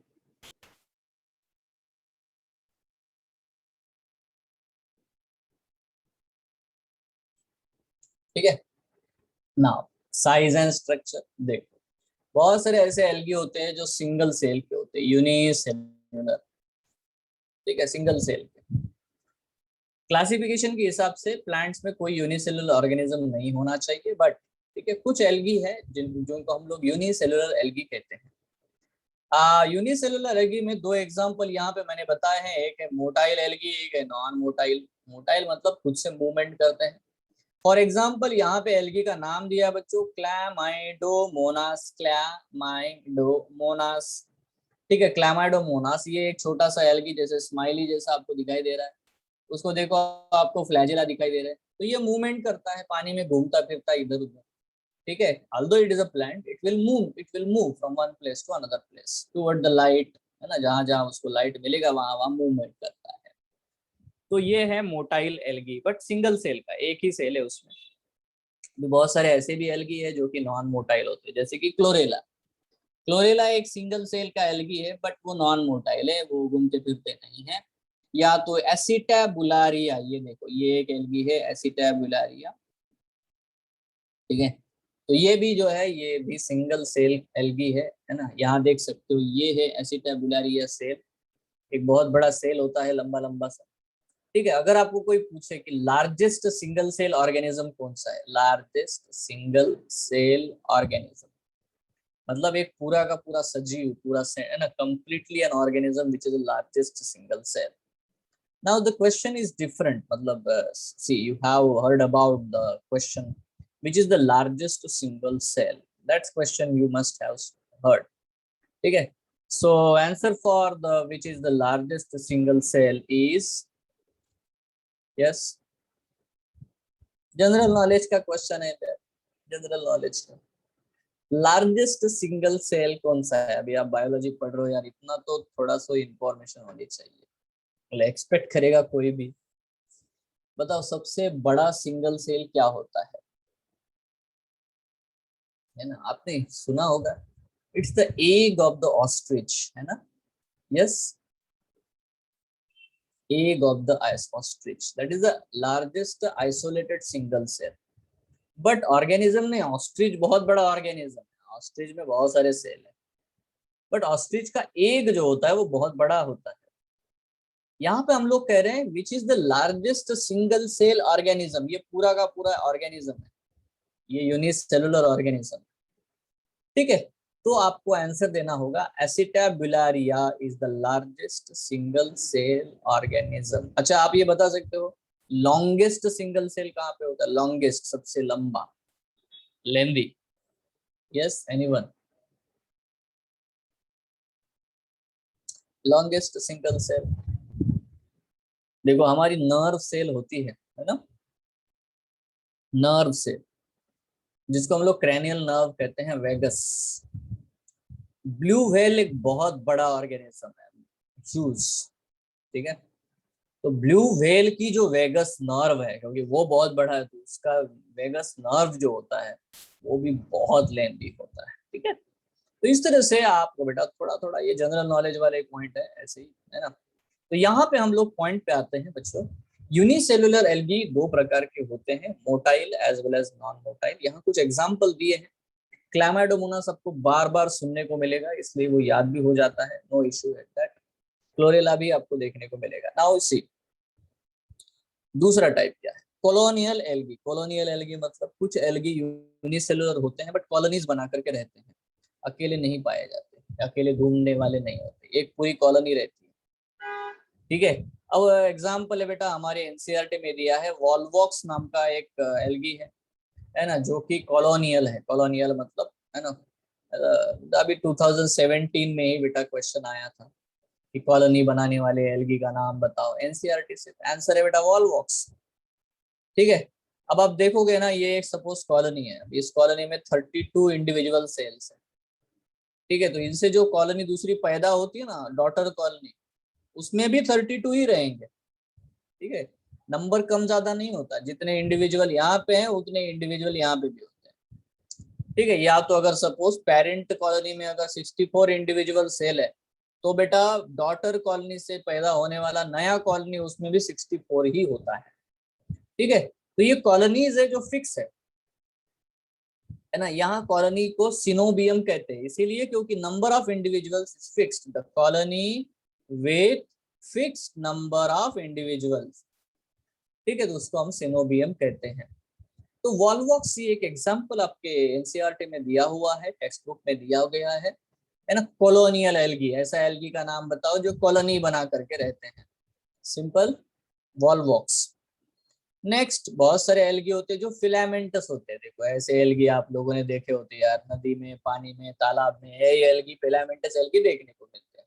ठीक है, नाउ साइज एंड स्ट्रक्चर देखो, बहुत सारे ऐसे एल्गी होते हैं जो सिंगल सेल के होते हैं, यूनिसेलुलर. ठीक है, सिंगल सेल के. क्लासिफिकेशन के हिसाब से प्लांट्स में कोई यूनिसेलुलर ऑर्गेनिज्म नहीं होना चाहिए, बट ठीक है, कुछ एल्गी है जिनको हम लोग यूनिसेलुलर एल्गी कहते हैं. यूनिसेलुलर एल्गी में दो एग्जांपल यहाँ पे मैंने बताए हैं. एक है मोटाइल एल्गी, एक है नॉन मोटाइल. मोटाइल मतलब खुद से मूवमेंट करते हैं. फॉर एग्जाम्पल यहाँ पे एल्गी का नाम दिया बच्चों, क्लैमाइडोमोनास. क्लैमाइडोमोनास, ठीक है, क्लैमाइडोमोनास. ये एक छोटा सा एल्गी जैसे स्माइली जैसा आपको दिखाई दे रहा है. उसको देखो, आपको फ्लैजिला दिखाई दे रहा है, तो ये मूवमेंट करता है, पानी में घूमता फिरता इधर उधर. ठीक है, although it is a plant, it will move from one place to another place toward the light, है ना. जहां जहां उसको लाइट मिलेगा वहां वहां मूवमेंट करता है. तो ये है motile algae, but single cell का, एक ही सेल है उसमें. भी बहुत सारे ऐसे भी एल्गी है जो कि नॉन मोटाइल होते हैं, जैसे कि क्लोरेला. क्लोरेला एक सिंगल सेल का एल्गी है, बट वो नॉन मोटाइल है, वो घूमते फिरते नहीं है. या तो एसिटाबुलारिया, ये देखो, ये एक एल्गी है एसिटाबुलारिया. ठीक है, तो ये भी जो है, ये भी सिंगल सेल एल्गी है ना. यहाँ देख सकते हो, ये है एसिटाबुलारिया सेल. एक बहुत बड़ा सेल होता है, लंबा लंबा सा. ठीक है, अगर आपको कोई पूछे कि लार्जेस्ट सिंगल सेल ऑर्गेनिज्म कौन सा है, लार्जेस्ट सिंगल सेल ऑर्गेनिज्म मतलब एक पूरा का पूरा सजीव, पूरा है ना, completely an organism which is the largest single cell. Now the question is different. मतलब see, you have heard about the question which is the largest single cell. That question you must have heard. ठीक है. So answer for the which is the largest single cell is yes. General knowledge का question है. General knowledge का largest single cell कौन सा है. अभी आप बायोलॉजी पढ़ रहे हो यार, इतना तो थोड़ा सा इंफॉर्मेशन होनी चाहिए. एक्सपेक्ट करेगा कोई भी. बताओ सबसे बड़ा सिंगल सेल क्या होता है ना, आपने सुना होगा. It's the egg of the ostrich, है ना. Yes, egg of the ostrich, that is the largest isolated single cell. But organism में ऑस्ट्रिच बहुत बड़ा ऑर्गेनिज्म है, ऑस्ट्रिच में बहुत सारे सेल है, बट ऑस्ट्रिच का एग जो होता है वो बहुत बड़ा होता है. यहाँ पे हम लोग कह रहे हैं which is the largest single cell organism. ये पूरा का पूरा ऑर्गेनिज्म है, ये यूनिसेलुलर ऑर्गेनिज्म. ठीक है, तो आपको आंसर देना होगा acetabularia is the largest single cell organism. अच्छा, आप ये बता सकते हो लॉन्गेस्ट सिंगल सेल कहाँ पे होता है, लॉन्गेस्ट सबसे लंबा, lengthy. Yes, anyone, longest single cell. देखो हमारी नर्व सेल होती है ना, नर्व सेल जिसको हम लोग क्रेनियल नर्व कहते हैं, वेगस. ब्लू व्हेल एक बहुत बड़ा ऑर्गेनिज्म है, जूस. ठीक है, तो ब्लू व्हेल की जो वेगस नर्व है, क्योंकि वो बहुत बड़ा है तो उसका वेगस नर्व जो होता है वो भी बहुत लेंथी होता है. ठीक है, तो इस तरह से आपको बेटा थोड़ा थोड़ा ये जनरल नॉलेज वाले पॉइंट है, ऐसे ही है ना. तो यहाँ पे हम लोग पॉइंट पे आते हैं बच्चों. यूनिसेलुलर एल्गी दो प्रकार के होते हैं, motile as well as non motile. यहाँ कुछ एग्जांपल दिए हैं. क्लैमाइडोमोनास सबको बार बार सुनने को मिलेगा, इसलिए वो याद भी हो जाता है, नो इश्यू है दैट. क्लोरेला भी आपको देखने को मिलेगा. नाउ सी दूसरा टाइप क्या है, कॉलोनियल एल्गी. कॉलोनियल एल्गी मतलब कुछ एल्गी यूनिसेलुलर होते हैं बट कॉलोनीज बना करके रहते हैं, अकेले नहीं पाए जाते, अकेले घूमने वाले नहीं होते, एक पूरी कॉलोनी रहती है. ठीक है, अब एग्जांपल है बेटा हमारे एनसीईआरटी में दिया है, वॉल्वॉक्स नाम का एक एल्गी है ना, जो कि कॉलोनियल है. कॉलोनियल मतलब है ना, अभी 2017 में ही बेटा क्वेश्चन आया था कि कॉलोनी बनाने वाले एल्गी का नाम बताओ एनसीईआरटी से. आंसर है बेटा वॉल्वॉक्स. ठीक है, अब आप देखोगे ना, ये एक सपोज कॉलोनी है, इस कॉलोनी में 32 इंडिविजुअल सेल्स है. ठीक है, तो इनसे जो कॉलोनी दूसरी पैदा होती है ना, डॉटर कॉलोनी, उसमें भी 32 ही रहेंगे. ठीक है, नंबर कम ज्यादा नहीं होता, जितने इंडिविजुअल यहाँ पे हैं उतने इंडिविजुअल यहाँ पे भी होते हैं. ठीक है, या तो अगर सपोज पेरेंट कॉलोनी में अगर 64 इंडिविजुअल सेल है, तो बेटा डॉटर कॉलोनी से पैदा होने वाला नया कॉलोनी उसमें भी 64 ही होता है. ठीक है, तो ये कॉलोनीज है जो फिक्स है ना. यहाँ कॉलोनी को सिनोबियम कहते हैं, इसीलिए क्योंकि number of individuals is fixed. The colony with fixed number of individuals. ठीक है, तो उसको हम सिनोबियम कहते हैं. तो वॉल्वॉक्स एक एग्जांपल आपके एनसीईआरटी में दिया हुआ है, टेक्स्ट बुक में दिया गया है ना. कॉलोनियल एल्गी, ऐसा एल्गी का नाम बताओ जो कॉलोनी बना करके रहते हैं. Simple, Volvox. नेक्स्ट, बहुत सारे एल्गी होते हैं जो फिलामेंटस होते हैं. देखो ऐसे एल्गी आप लोगों ने देखे होते हैं यार, नदी में, पानी में, तालाब में, ये एल्गी फिलामेंटस एल्गी देखने को मिलते हैं,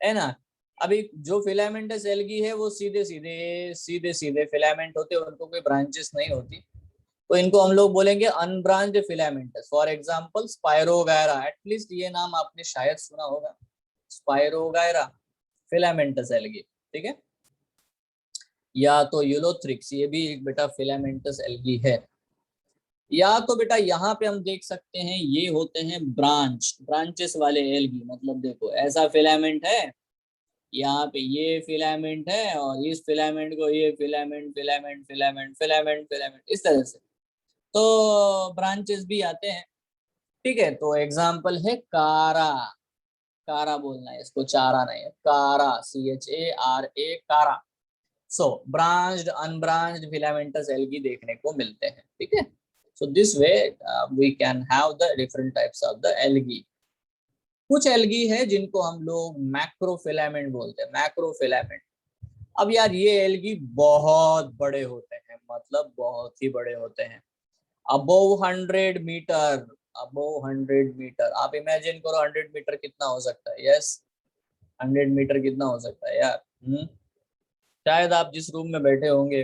है ना. अभी जो फिलामेंटस एल्गी है वो सीधे सीधे फिलामेंट होते हैं, उनको कोई ब्रांचेस नहीं होती, तो इनको हम लोग बोलेंगे unbranched filamentous. For example spirogyra, at least ये नाम आपने शायद सुना होगा, स्पायरोगायरा फिलामेंटस एल्गी. ठीक है, या तो यूलोथ्रिक्स, ये भी एक बेटा फिलामेंटस एल्गी है. या तो बेटा यहाँ पे हम देख सकते हैं ये होते हैं ब्रांचेस वाले एल्गी. मतलब देखो ऐसा फिलामेंट है, यहाँ पे ये फिलामेंट है, और इस फिलामेंट को ये filament filament filament filament filament इस तरह से, तो ब्रांचेस भी आते हैं. ठीक है, तो एग्जांपल है कारा. कारा बोलना है इसको, चारा नहीं है, कारा, CHARA, कारा. सो ब्रांच्ड अनब्रांच्ड फिलामेंटस एल्गी देखने को मिलते हैं, ठीक है। So this way we can have the different types of the algae. कुछ एल्गी है जिनको हम लोग मैक्रोफिलामेंट बोलते हैं, मैक्रोफिलामेंट। अब यार ये एल्गी बहुत बड़े होते हैं, मतलब बहुत ही बड़े होते हैं, अबोव 100 मीटर, अबोव 100 मीटर। आप इमेजिन करो 100 मीटर कितना हो सकता है। यस, 100 मीटर कितना हो सकता है यार। शायद आप जिस रूम में बैठे होंगे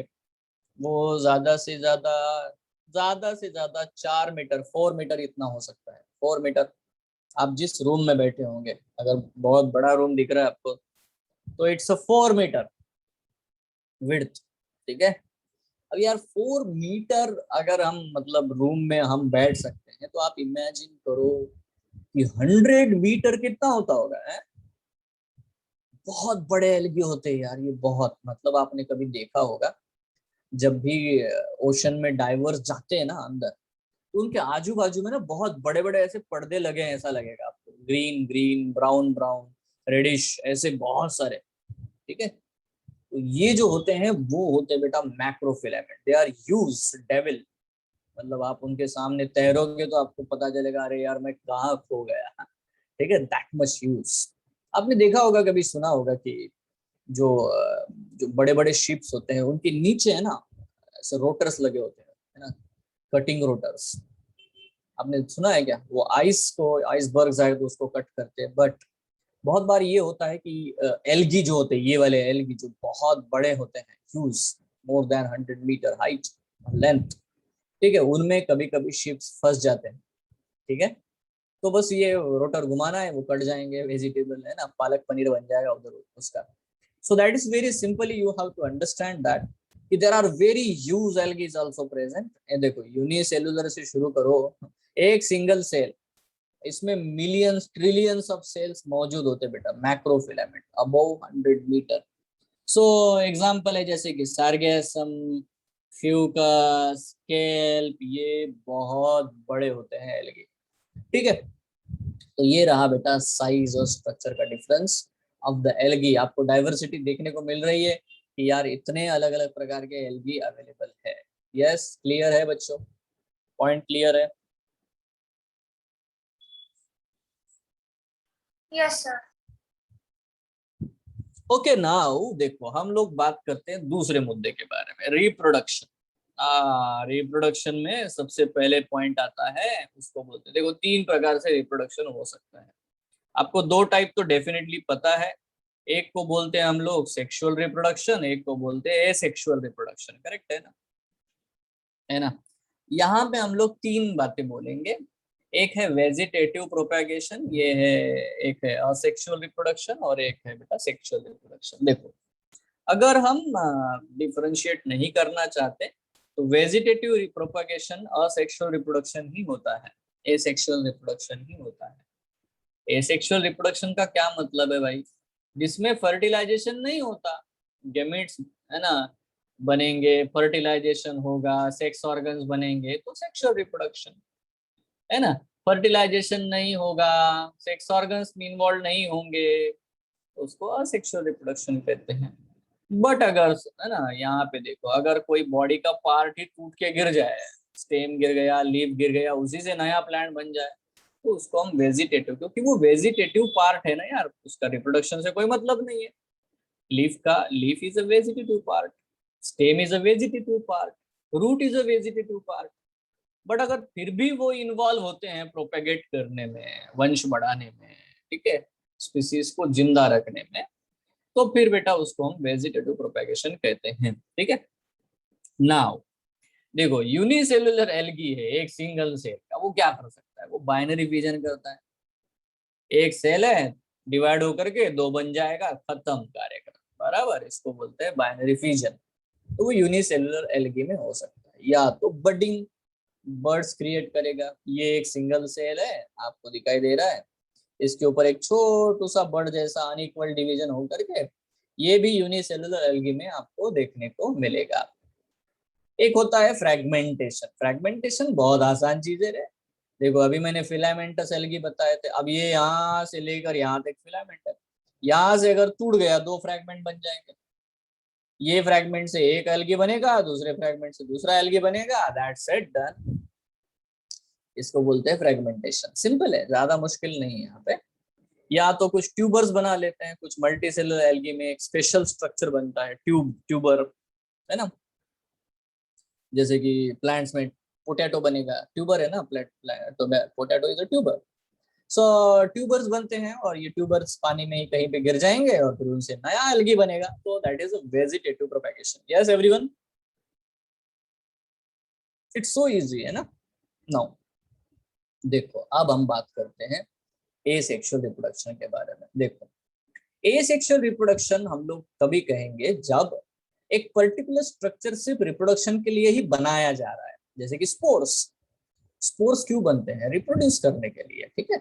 वो ज्यादा से ज्यादा 4 मीटर, 4 मीटर इतना हो सकता है, 4 मीटर। आप जिस रूम में बैठे होंगे, अगर बहुत बड़ा रूम दिख रहा है आपको, तो इट्स अ 4 मीटर विड्थ, ठीक है। अब यार 4 मीटर अगर हम मतलब रूम में हम बैठ सकते हैं, तो आप इमेजिन करो कि 100 मीटर कितना होता होगा है? बहुत बड़े एल्गी होते हैं यार ये, बहुत, मतलब आपने कभी देखा होगा जब भी ओशन में डाइवर्स जाते हैं ना अंदर, तो उनके आजू बाजू में ना बहुत बड़े बड़े ऐसे पर्दे लगे हैं, ऐसा लगेगा आपको, green green, brown brown, reddish, ऐसे बहुत सारे, ठीक है। तो ये जो होते हैं वो होते हैं बेटा मैक्रोफिलामेंट, दे आर ह्यूज डेविल। मतलब आप उनके सामने तैरोगे तो आपको पता चलेगा अरे यार मैं कहाँ खो गया, ठीक है, दैट मच ह्यूज। आपने देखा होगा, कभी सुना होगा कि जो जो बड़े बड़े शिप्स होते हैं उनके नीचे है ना ऐसे रोटर्स लगे होते हैं, है ना, कटिंग रोटर्स। आपने सुना है क्या? वो आइस को, आइसबर्ग आए तो उसको कट करते हैं। बट बहुत बार ये होता है कि एल्गी जो होते हैं, ये वाले एल्गी जो बहुत बड़े होते हैं, huge, more than 100 metre height length, ठीक है, उनमें कभी कभी शिप्स फंस जाते हैं, ठीक है। तो बस ये रोटर घुमाना है, वो कट जाएंगे, वेजिटेबल है ना, पालक पनीर बन जाएगा उधर उसका। So that is very simply you have to understand that कि there are very huge algaes also present. ये देखो यूनिसेलुलर से शुरू करो, एक सिंगल सेल, इसमें मिलियंस ट्रिलियंस ऑफ सेल्स मौजूद होते बेटा, macrofilament above 100 meter. So example है जैसे कि सार्गेसम, फ्यूकस, केल्प, ये बहुत बड़े होते हैं एल्गी, ठीक है। तो ये रहा बेटा साइज और स्ट्रक्चर का डिफरेंस ऑफ द एल्गी। आपको डाइवर्सिटी देखने को मिल रही है कि यार इतने अलग अलग प्रकार के एल्गी अवेलेबल है। यस, क्लियर है बच्चों? पॉइंट क्लियर है? Yes, sir. ओके, नाउ देखो हम लोग बात करते हैं दूसरे मुद्दे के बारे में, रिप्रोडक्शन। रिप्रोडक्शन में सबसे पहले पॉइंट आता है, उसको बोलते हैं, देखो 3 प्रकार से रिप्रोडक्शन हो सकता है। आपको 2 टाइप तो डेफिनेटली पता है, एक को बोलते हैं हम लोग सेक्सुअल रिप्रोडक्शन, एक को बोलते हैं एसेक्सुअल रिप्रोडक्शन, करेक्ट है ना, है ना। यहाँ पे हम लोग 3 बातें बोलेंगे। एक है वेजिटेटिव प्रोपेगेशन, ये है, एक है असेक्सुअल रिप्रोडक्शन, और एक है बेटा सेक्सुअल रिप्रोडक्शन। देखो अगर हम डिफरेंशिएट नहीं करना चाहते तो वेजिटेटिव प्रोपेगेशन असेक्सुअल रिप्रोडक्शन ही होता है, एसेक्सुअल रिप्रोडक्शन ही होता है। एसेक्सुअल रिप्रोडक्शन का क्या मतलब है भाई? जिसमें फर्टिलाइजेशन नहीं होता, गेमेट्स, है ना, बनेंगे, फर्टिलाइजेशन होगा, सेक्स ऑर्गन्स बनेंगे, तो सेक्सुअल रिप्रोडक्शन, है ना। फर्टिलाइजेशन नहीं होगा, सेक्स ऑर्गन्स में इन्वॉल्व नहीं होंगे, तो उसको असेक्सुअल रिप्रोडक्शन कहते हैं। बट अगर, है ना, यहाँ पे देखो, अगर कोई बॉडी का पार्ट ही टूट के गिर जाए, स्टेम गिर गया, लीफ गिर गया, उसी से नया प्लांट बन जाए, तो उसको हम वेजिटेटिव, क्योंकि वो वेजिटेटिव पार्ट है ना यार, उसका रिप्रोडक्शन से कोई मतलब नहीं है। Leaf is a vegetative part, stem is a vegetative part, root is a vegetative part. But अगर फिर भी वो इन्वॉल्व होते हैं प्रोपेगेट करने में, वंश बढ़ाने में, ठीक है, स्पीसीज को जिंदा रखने में, तो फिर बेटा उसको हम वेजिटेटिव प्रोपेगेशन कहते हैं, ठीक है। नाउ देखो यूनिसेलुलर एल्गी है, एक सिंगल सेल का, वो क्या कर सकता है? वो बाइनरी फिजन करता है। एक सेल है, डिवाइड होकर के 2 बन जाएगा, खत्म कार्यक्रम, बराबर, इसको बोलते हैं बाइनरी फिजन। तो वो यूनिसेलुलर एल्गी में हो सकता है। या तो बडिंग, बर्ड्स क्रिएट करेगा, ये एक सिंगल सेल है, आपको दिखाई दे रहा है, इसके ऊपर एक छोटू सा बर्ड जैसा अनइक्वल डिवीजन हो करके, ये भी यूनिसेलुलर एल्गी में आपको देखने को मिलेगा। एक होता है फ्रेगमेंटेशन। फ्रेगमेंटेशन बहुत आसान चीज है रे। देखो अभी मैंने फिलामेंटस एल्गी बताए थे, अब ये यहाँ से लेकर यहाँ तक फिलामेंट है, यहाँ से अगर टूट गया 2 फ्रेगमेंट बन जाएंगे, ये फ्रैगमेंट से एक एल्गी बनेगा, दूसरे फ्रैगमेंट से दूसरा एल्गी बनेगा, दैट्स इट, डन। इसको बोलते हैं फ्रेगमेंटेशन। सिंपल है, ज्यादा मुश्किल नहीं है यहाँ पे। या तो कुछ ट्यूबर्स बना लेते हैं, कुछ मल्टीसेलुलर एल्गी में एक स्पेशल स्ट्रक्चर बनता है, ट्यूबर, है ना। जैसे कि प्लांट्स में पोटैटो बनेगा, ट्यूबर है ना, तो potato is a tuber. So tubers बनते हैं और ये ट्यूबर्स पानी में ही कहीं पे गिर जाएंगे और फिर उनसे नया एल्गी बनेगा, तो that is a vegetative propagation. Yes everyone, it's so easy, है ना। नाउ देखो, अब हम बात करते हैं एसेक्सुअल रिप्रोडक्शन के बारे में। देखो, एसेक्सुअल रिप्रोडक्शन हम लोग तभी कहेंगे जब एक पर्टिकुलर स्ट्रक्चर सिर्फ रिप्रोडक्शन के लिए ही बनाया जा रहा है, जैसे कि स्पोर्स। स्पोर्स क्यों बनते हैं? रिप्रोड्यूस करने के लिए, ठीक है।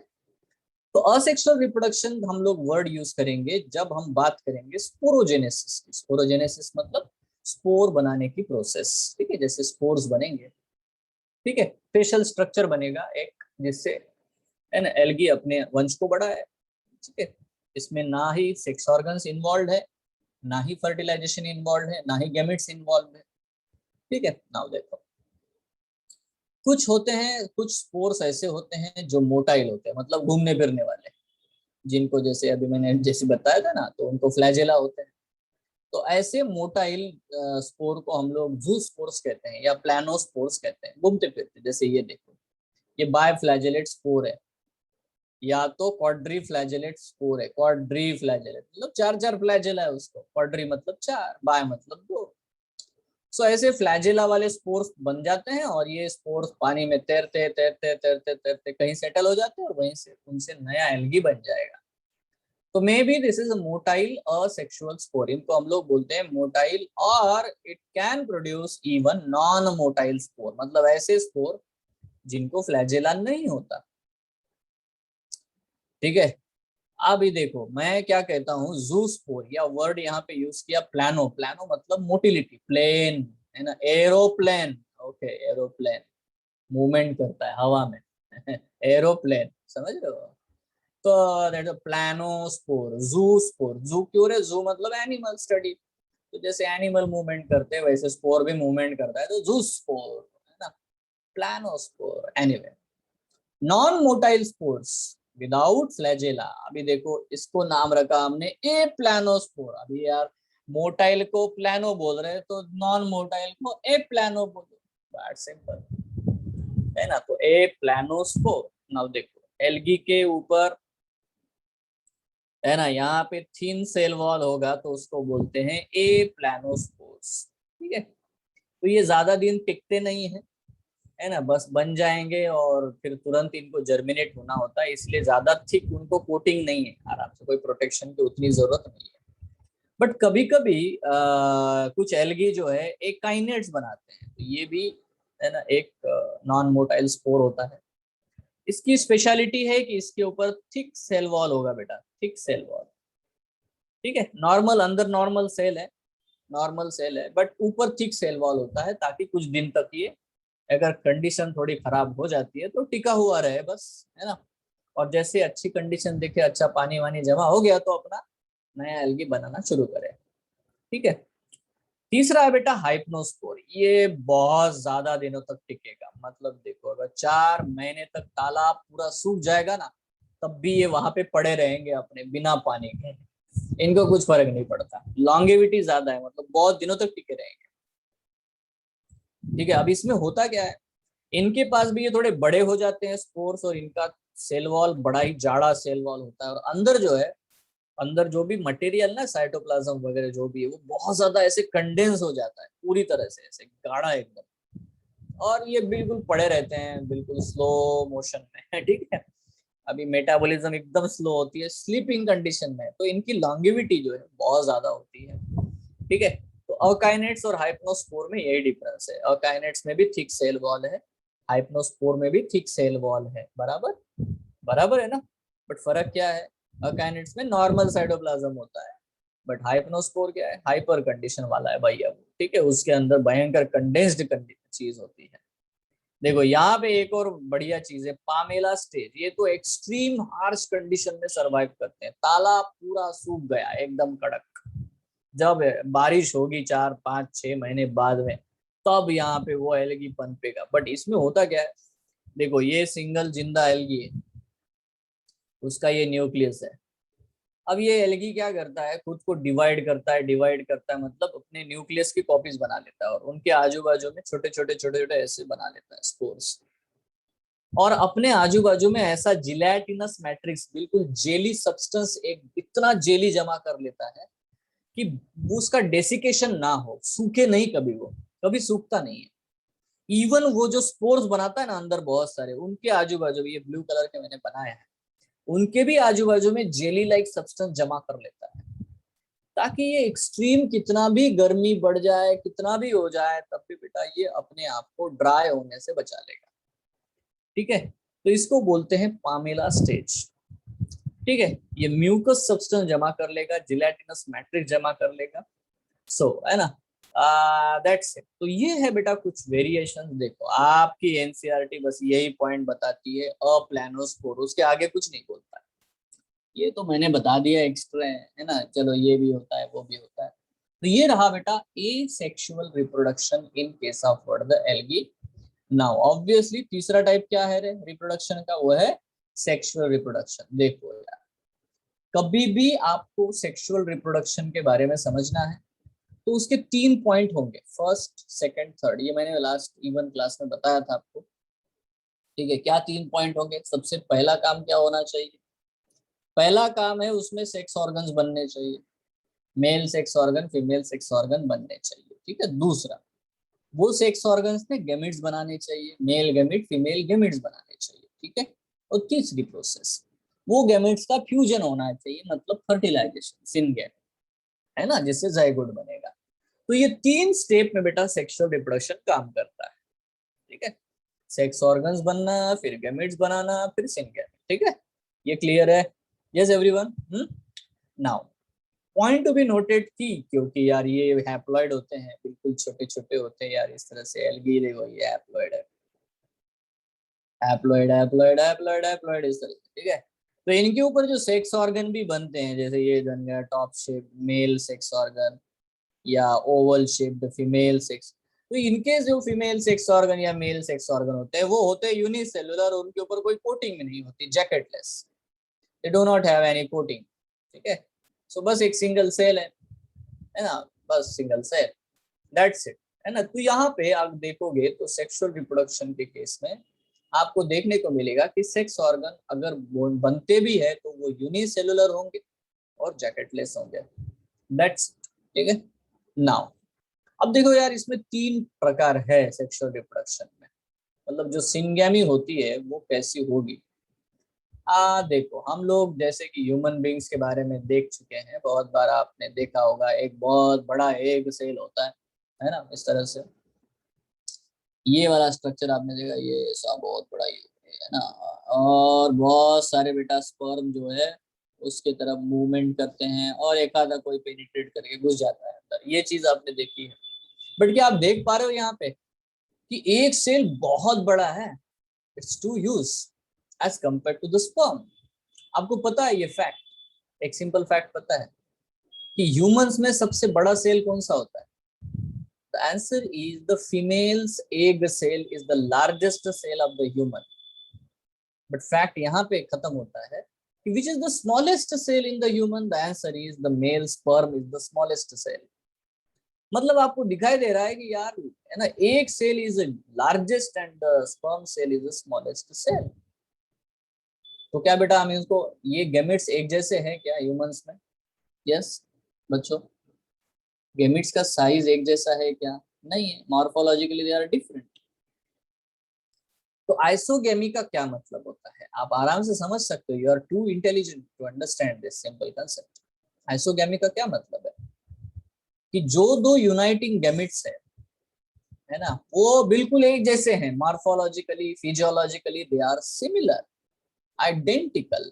तो असेक्सुअल रिप्रोडक्शन हम लोग वर्ड यूज करेंगे जब हम बात करेंगे स्पोरोजेनेसिस की। स्पोरोजेनेसिस मतलब स्पोर बनाने की प्रोसेस, ठीक है। जैसे स्पोर्स बनेंगे, ठीक है, स्पेशल स्ट्रक्चर बनेगा एक, जिससे है ना एल्गी अपने वंश को बढ़ाए, ठीक है। इसमें ना ही सेक्स ऑर्गन्स इन्वॉल्व है, ना ही फर्टिलाइजेशन इन्वॉल्व है, ना ही गैमेट्स इन्वॉल्व है, ठीक है। नाउ देखो, कुछ होते हैं, कुछ स्पोर्स ऐसे होते हैं जो मोटाइल होते हैं, मतलब घूमने फिरने वाले, जिनको जैसे अभी मैंने जैसे बताया था ना, तो उनको फ्लैजेला होते हैं। तो ऐसे मोटाइल स्पोर को हम लोग जू स्पोर्स कहते हैं या प्लानोस्पोर्स कहते हैं, घूमते फिरते। जैसे ये देखो, ये बाय फ्लैजेलेट स्पोर है, या तो क्वाड्री फ्लैजेलेट स्पोर है। क्वाड्री फ्लैजेलेट मतलब चार चार फ्लैजेला है उसको, क्वाड्री मतलब चार, बाय मतलब दो। सो ऐसे फ्लैजेला वाले स्पोर्स बन जाते हैं और ये स्पोर्स पानी में तैरते तैरते तैरते तैरते कहीं सेटल हो जाते हैं और वहीं से उनसे नया एल्गी बन जाएगा। तो may be this is a motile asexual spore, इनको हम लोग बोलते हैं मोटाइल। और it can produce even non motile spore, मतलब ऐसे स्पोर जिनको फ्लैजेला नहीं होता, ठीक है। अभी देखो, मैं क्या कहता हूँ, जू स्पोर या वर्ड यहाँ पे यूज किया प्लानो। प्लानो मतलब मोटिलिटी, प्लेन, है ना, एरोप्लेन, ओके, एरोप्लेन मूवमेंट करता है हवा में एरोप्लेन, समझ रहे हो। तो दैट प्लानोस्पोर, जू स्पोर। जू क्यों रे? जू मतलब एनिमल स्टडी, तो जैसे एनिमल मूवमेंट करते हैं वैसे स्पोर भी मूवमेंट करता है, तो जू स्पोर, है ना, planospore. Anyway, non motile spores without flagella. अभी देखो, इसको नाम रखा हमने ए प्लानोस्पोर। अभी यार, मोटाइल को प्लानो बोल रहे हैं तो नॉन मोटाइल को ए प्लानो बोलो, दैट सिंपल, है ना। तो ए प्लानोस्पोर। नाउ देखो, एल्गी के ऊपर, है ना, यहाँ पे थिन सेल वॉल होगा तो उसको बोलते हैं ए प्लानोस्पोर्स, ठीक है। तो ये ज्यादा दिन टिकते नहीं है ना, बस बन जाएंगे और फिर तुरंत इनको जर्मिनेट होना होता है, इसलिए ज्यादा थिक उनको कोटिंग नहीं है, आराम से, कोई प्रोटेक्शन की उतनी जरूरत नहीं है। बट कभी कभी कुछ एल्गी जो है एक काइनेट्स बनाते हैं, तो ये भी, है ना, एक नॉन मोटाइल स्पोर होता है। इसकी स्पेशलिटी है कि इसके ऊपर थिक सेल वॉल होगा बेटा, थिक सेल वॉल, ठीक है। नॉर्मल अंदर नॉर्मल सेल है, नॉर्मल सेल है, बट ऊपर थिक सेल वॉल होता है, ताकि कुछ दिन तक ये, अगर कंडीशन थोड़ी खराब हो जाती है तो टिका हुआ रहे, बस, है ना। और जैसे अच्छी कंडीशन दिखे, अच्छा पानी वानी जमा हो गया, तो अपना नया एल्गी बनाना शुरू करे, ठीक है। तीसरा है बेटा हाइप्नोस्पोर। ये बहुत ज्यादा दिनों तक टिकेगा, मतलब देखो, अगर 4 महीने तक तालाब पूरा सूख जाएगा ना, तब भी ये वहां पे पड़े रहेंगे अपने बिना पानी के, इनको कुछ फर्क नहीं पड़ता। लॉन्गेविटी ज्यादा है, मतलब बहुत दिनों तक टिके रहेंगे, ठीक है। अब इसमें होता क्या है, इनके पास भी ये थोड़े बड़े हो जाते हैं स्पोर्स, और इनका सेल वॉल बड़ा ही जाड़ा सेल वॉल होता है, और अंदर जो है, अंदर जो भी मटेरियल ना, साइटोप्लाज्म वगैरह जो भी है, वो बहुत ज्यादा ऐसे कंडेंस हो जाता है, पूरी तरह से ऐसे गाढ़ा एकदम, और ये बिल्कुल पड़े रहते हैं बिल्कुल स्लो मोशन में ठीक है। अभी मेटाबॉलिज्म एकदम स्लो होती है स्लीपिंग कंडीशन में, तो इनकी लॉन्गेविटी जो है बहुत ज्यादा होती है, ठीक है। तो अकाइनेट्स और हाइप्नोस्पोर में यही डिफरेंस है, अकाइनेट्स में भी थिक सेल वॉल है, हाइप्नोस्पोर में भी थिक सेल वॉल है, बराबर, बराबर है ना। बट फर्क क्या है, अकाइनेट्स में नॉर्मल साइटोप्लाज्म होता है, बट हाइप्नोस्पोर क्या है, हाइपर कंडीशन वाला है भैया वो, ठीक है, उसके अंदर भयंकर कंडेंस्ड चीज होती है। देखो यहाँ पे एक और बढ़िया चीज है, पामेला स्टेज। ये तो एक्सट्रीम हार्श कंडीशन में सरवाइव करते हैं, ताला पूरा सूख गया एकदम कड़क, जब बारिश होगी 4 5 6 महीने बाद में, तब यहाँ पे वो एल्गी पनपेगा। बट इसमें होता क्या है, देखो ये सिंगल जिंदा एल्गी है, उसका ये न्यूक्लियस है। अब ये एल्गी क्या करता है, खुद को डिवाइड करता है, डिवाइड करता है मतलब अपने न्यूक्लियस की कॉपीज बना लेता है, और उनके आजू बाजू में छोटे छोटे छोटे छोटे ऐसे बना लेता है स्पोर्स, और अपने आजू बाजू में ऐसा जिलेटिनस मैट्रिक्स, बिल्कुल जेली सब्सटेंस, एक इतना जेली जमा कर लेता है कि उसका डेसिकेशन ना हो, सूखे नहीं, कभी वो कभी सूखता नहीं है। इवन वो जो स्पोर्स बनाता है ना अंदर बहुत सारे, उनके आजू बाजू, ये ब्लू कलर के मैंने बनाए हैं, उनके भी आजू बाजू में जेली लाइक सब्सटेंस जमा कर लेता है, ताकि ये एक्सट्रीम कितना भी गर्मी बढ़ जाए, कितना भी हो जाए, तब भी बेटा ये अपने आप को ड्राई होने से बचा लेगा। ठीक है, तो इसको बोलते हैं पामेला स्टेज। ठीक है, ये म्यूकस सब्सटेंस जमा कर लेगा, जिलेटिनस मैट्रिक्स जमा कर लेगा, सो है ना, दैट्स इट। तो ये है बेटा कुछ वेरिएशन। देखो आपकी एनसीईआरटी बस यही पॉइंट बताती है, अप्लैनोस्पोर, उसके आगे कुछ नहीं बोलता है। ये तो मैंने बता दिया एक्स्ट्रा है ना, चलो ये भी होता है वो भी होता है। तो ये रहा बेटा ए sexual reproduction in case of what the algae. Now obviously तीसरा टाइप क्या है रे रिप्रोडक्शन का, वो है सेक्सुअल रिप्रोडक्शन। देखो यार, कभी भी आपको सेक्सुअल रिप्रोडक्शन के बारे में समझना है तो उसके 3 पॉइंट होंगे, फर्स्ट सेकंड थर्ड, ये मैंने लास्ट इवन क्लास में बताया था आपको। ठीक है, क्या 3 पॉइंट होंगे, सबसे पहला काम क्या होना चाहिए, पहला काम है उसमें सेक्स ऑर्गन्स बनने चाहिए, male sex organ female sex organ बनने चाहिए। ठीक है, दूसरा वो सेक्स ऑर्गन्स में गैमेट्स बनाने चाहिए, मेल गैमेट फीमेल गैमेट्स बनाने चाहिए। ठीक है, और तीसरी प्रोसेस, वो गैमेट्स का फ्यूजन होना चाहिए, मतलब फर्टिलाइजेशन, सिनगेट, है ना, जिससे जाइगोट बनेगा। तो ये 3 स्टेप में बेटा सेक्सुअल रिप्रोडक्शन काम करता है। ठीक है, सेक्स ऑर्गन्स बनना, फिर गैमेट्स बनाना, फिर सिनगेट। ठीक है, ये क्लियर है? Yes everyone. Now point to be noted की, क्योंकि यार ये हैप्लॉइड होते हैं, बिल्कुल छोटे छोटे होते हैं यार, इस तरह से एल्गी, देखो ये हैप्लॉइड है, हैप्लॉइड हैप्लॉइड हैप्लॉइड हैप्लॉइड, इस तरह से। ठीक है, तो इनके ऊपर जो सेक्स ऑर्गन भी बनते हैं, जैसे ये बन गया top shape male sex organ, या ओवल शेप्ड फीमेल सेक्स। तो इनके जो फीमेल सेक्स ऑर्गन या मेल सेक्स ऑर्गन होते हैं, वो होते हैं यूनिसेलुलर, उनके ऊपर कोई कोटिंग नहीं होती, jacketless, they do not have any coating. ठीक है, सो बस एक सिंगल सेल है ना, बस सिंगल सेल, दैट्स इट, है ना। तो यहाँ पे आप देखोगे तो सेक्सुअल रिप्रोडक्शन के केस में आपको देखने को मिलेगा कि सेक्स ऑर्गन अगर बनते भी है तो वो यूनिसेलुलर होंगे और जैकेटलेस होंगे, दैट्स, ठीक है। नाउ अब देखो यार, इसमें 3 प्रकार है सेक्सुअल रिप्रोडक्शन में, मतलब जो सिंगैमी होती है वो कैसी होगी। देखो हम लोग जैसे कि ह्यूमन बींग्स के बारे में देख चुके हैं, बहुत बार आपने देखा होगा, एक बहुत बड़ा एग सेल होता है ना, इस तरह से ये वाला स्ट्रक्चर आपने देखा, ये ऐसा बहुत बड़ा ये है ना, और बहुत सारे बेटा स्पर्म जो है उसके तरफ मूवमेंट करते हैं, और एक आधा कोई पेनिट्रेट करके घुस जाता है अंदर, ये चीज आपने देखी है। बट क्या आप देख पा रहे हो यहाँ पे कि एक सेल बहुत बड़ा है, it's too huge as compare to the sperm. आपको पता है ये फैक्ट, एक सिंपल फैक्ट पता है कि ह्यूमंस में सबसे बड़ा सेल कौन सा होता है? The answer is the female's egg cell is the largest cell of the human. But fact यहाँ पे खत्म होता है कि which is the smallest cell in the human? The answer is the male sperm is the smallest cell. मतलब आपको दिखाई दे रहा है कि यार है ना, एक cell is largest and the sperm cell is the smallest cell. तो क्या बेटा हम इसको, ये गैमेट्स एक जैसे हैं क्या ह्यूमंस में? यस बच्चों, गैमेट्स का साइज एक जैसा है क्या? नहीं है, मॉर्फोलॉजिकली दे आर डिफरेंट। तो आइसोगेमी का क्या मतलब होता है, आप आराम से समझ सकते हो, you are too intelligent to understand this simple concept. Isogamy का क्या मतलब है कि जो दो यूनाइटिंग गैमेट्स है ना, वो बिल्कुल एक जैसे हैं, morphologically physiologically they are similar, identical.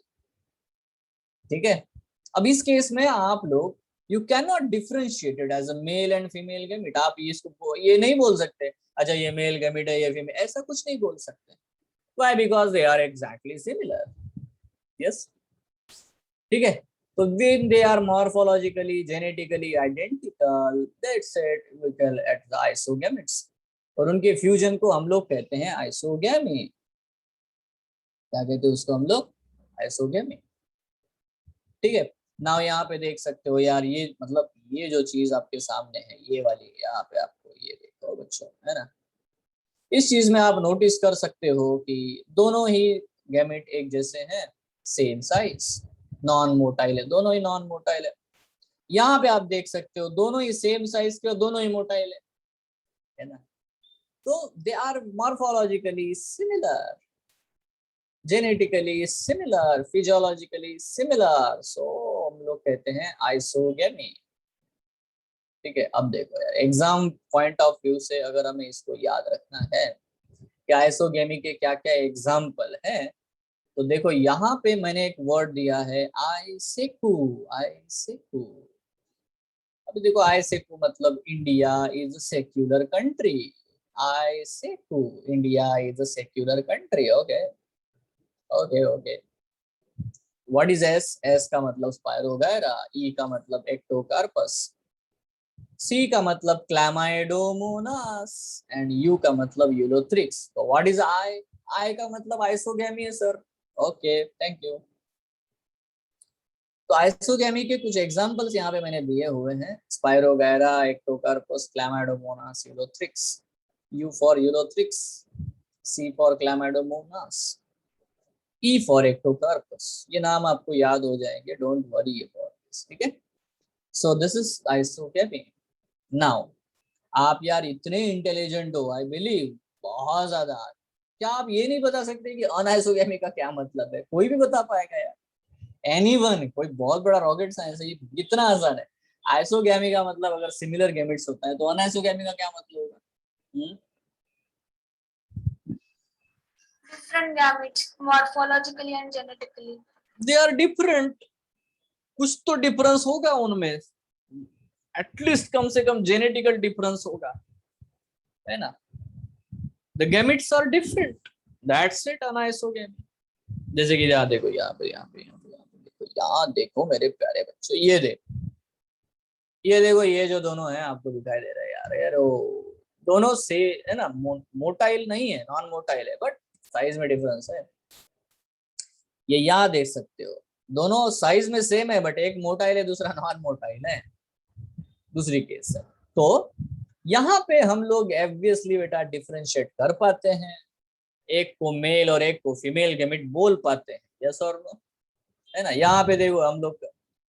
ठीक है, अब इस केस में आप लोग you can not differentiate it as a male and female gamete. आप इसको ये नहीं बोल सकते अच्छा ये मेल गैमेट है ये फीमेल, ऐसा कुछ नहीं बोल सकते। Why? Because they are exactly similar. Yes, ठीक है। So when they are morphologically, genetically identical, that's it, we call it the isogametes. और उनके फ्यूजन को हम लोग कहते हैं आइसोगैमी। क्या कहते हैं उसको हम लोग? आइसोगैमी। ठीक है। नाउ यहाँ पे देख सकते हो यार, ये मतलब ये जो चीज आपके सामने है, ये वाली यहाँ पे आपको ये देखो बच्चों, है ना। इस चीज में आप नोटिस कर सकते हो कि दोनों ही गैमेट एक जैसे हैं, सेम साइज, नॉन मोटाइल है, दोनों ही नॉन मोटाइल है। यहाँ पे आप देख सकते हो दोनों ही सेम साइज के और दोनों ही मोटाइल है ना। तो they are morphologically similar, genetically similar, physiologically similar, so हम लोग कहते हैं आइसोगेमी। ठीक है। अब देखो यार, एग्जाम पॉइंट ऑफ व्यू से अगर हमें इसको याद रखना है कि आइसोगेमी के क्या क्या एग्जाम्पल हैं, तो देखो यहाँ पे मैंने एक वर्ड दिया है आइसेकू। आइसेकू, अभी देखो आइसेकू मतलब India is a secular country. आइसेकू, India is a secular country. Okay okay okay. What is S? S का मतलब स्पायरोगैरा, ई का मतलब एक्टोकार्पस, सी का मतलब क्लैमाइडोमोनास एंड यू का मतलब यूलोथ्रिक्स। तो व्हाट इज आई? आई का मतलब आइसोगैमी है सर। Okay, thank you. तो आइसोगैमी के कुछ एग्जांपल्स यहाँ पे मैंने दिए हुए हैं, Spirogyra, Ectocarpus, Chlamydomonas, Ulothrix. U for Ulothrix, C for Chlamydomonas, E for Ectocarpus. ये नाम आपको याद हो जाएंगे, डोंट वरी अबाउट दिस। ठीक है। So this is isogamy. Now आप यार इतने इंटेलिजेंट हो, आई बिलीव, बहुत ज्यादा। क्या आप ये नहीं बता सकते कि अनआइसोगैमी का क्या मतलब है? कोई भी बता पाएगा यार? एनीवन? कोई बहुत बड़ा रॉकेट साइंस है? ये कितना आसान है। आइसोगैमी का मतलब अगर सिमिलर गैमेट्स होता है, तो अनआइसोगैमी का क्या मतलब होगा? Different gametes, morphologically and genetically. They are different. कुछ तो डिफरेंस होगा उनमें, एटलीस्ट कम से कम जेनेटिकल डिफरेंस होगा, है ना। The gametes are different, that's it anisogamy. जैसे कि यहाँ देखो, यहाँ पे देखो, यहाँ देखो मेरे प्यारे बच्चों, ये देखो, ये जो दोनों हैं आपको दिखाई दे रहा है यार, यार वो दोनों से है ना, मोटाइल नहीं है, नॉन मोटाइल है, बट साइज में डिफरेंस है। ये यहाँ देख सकते हो, दोनों साइज में सेम है, बट एक मोटाइल है, दूसरा नॉन मोटाइल है, दूसरी केस है। तो यहाँ पे हम लोग ऑब्वियसली बेटा डिफरेंशिएट कर पाते हैं, एक को मेल और एक को फीमेल गैमेट बोल पाते हैं, यस और नो, है ना। यहाँ पे देखो हम लोग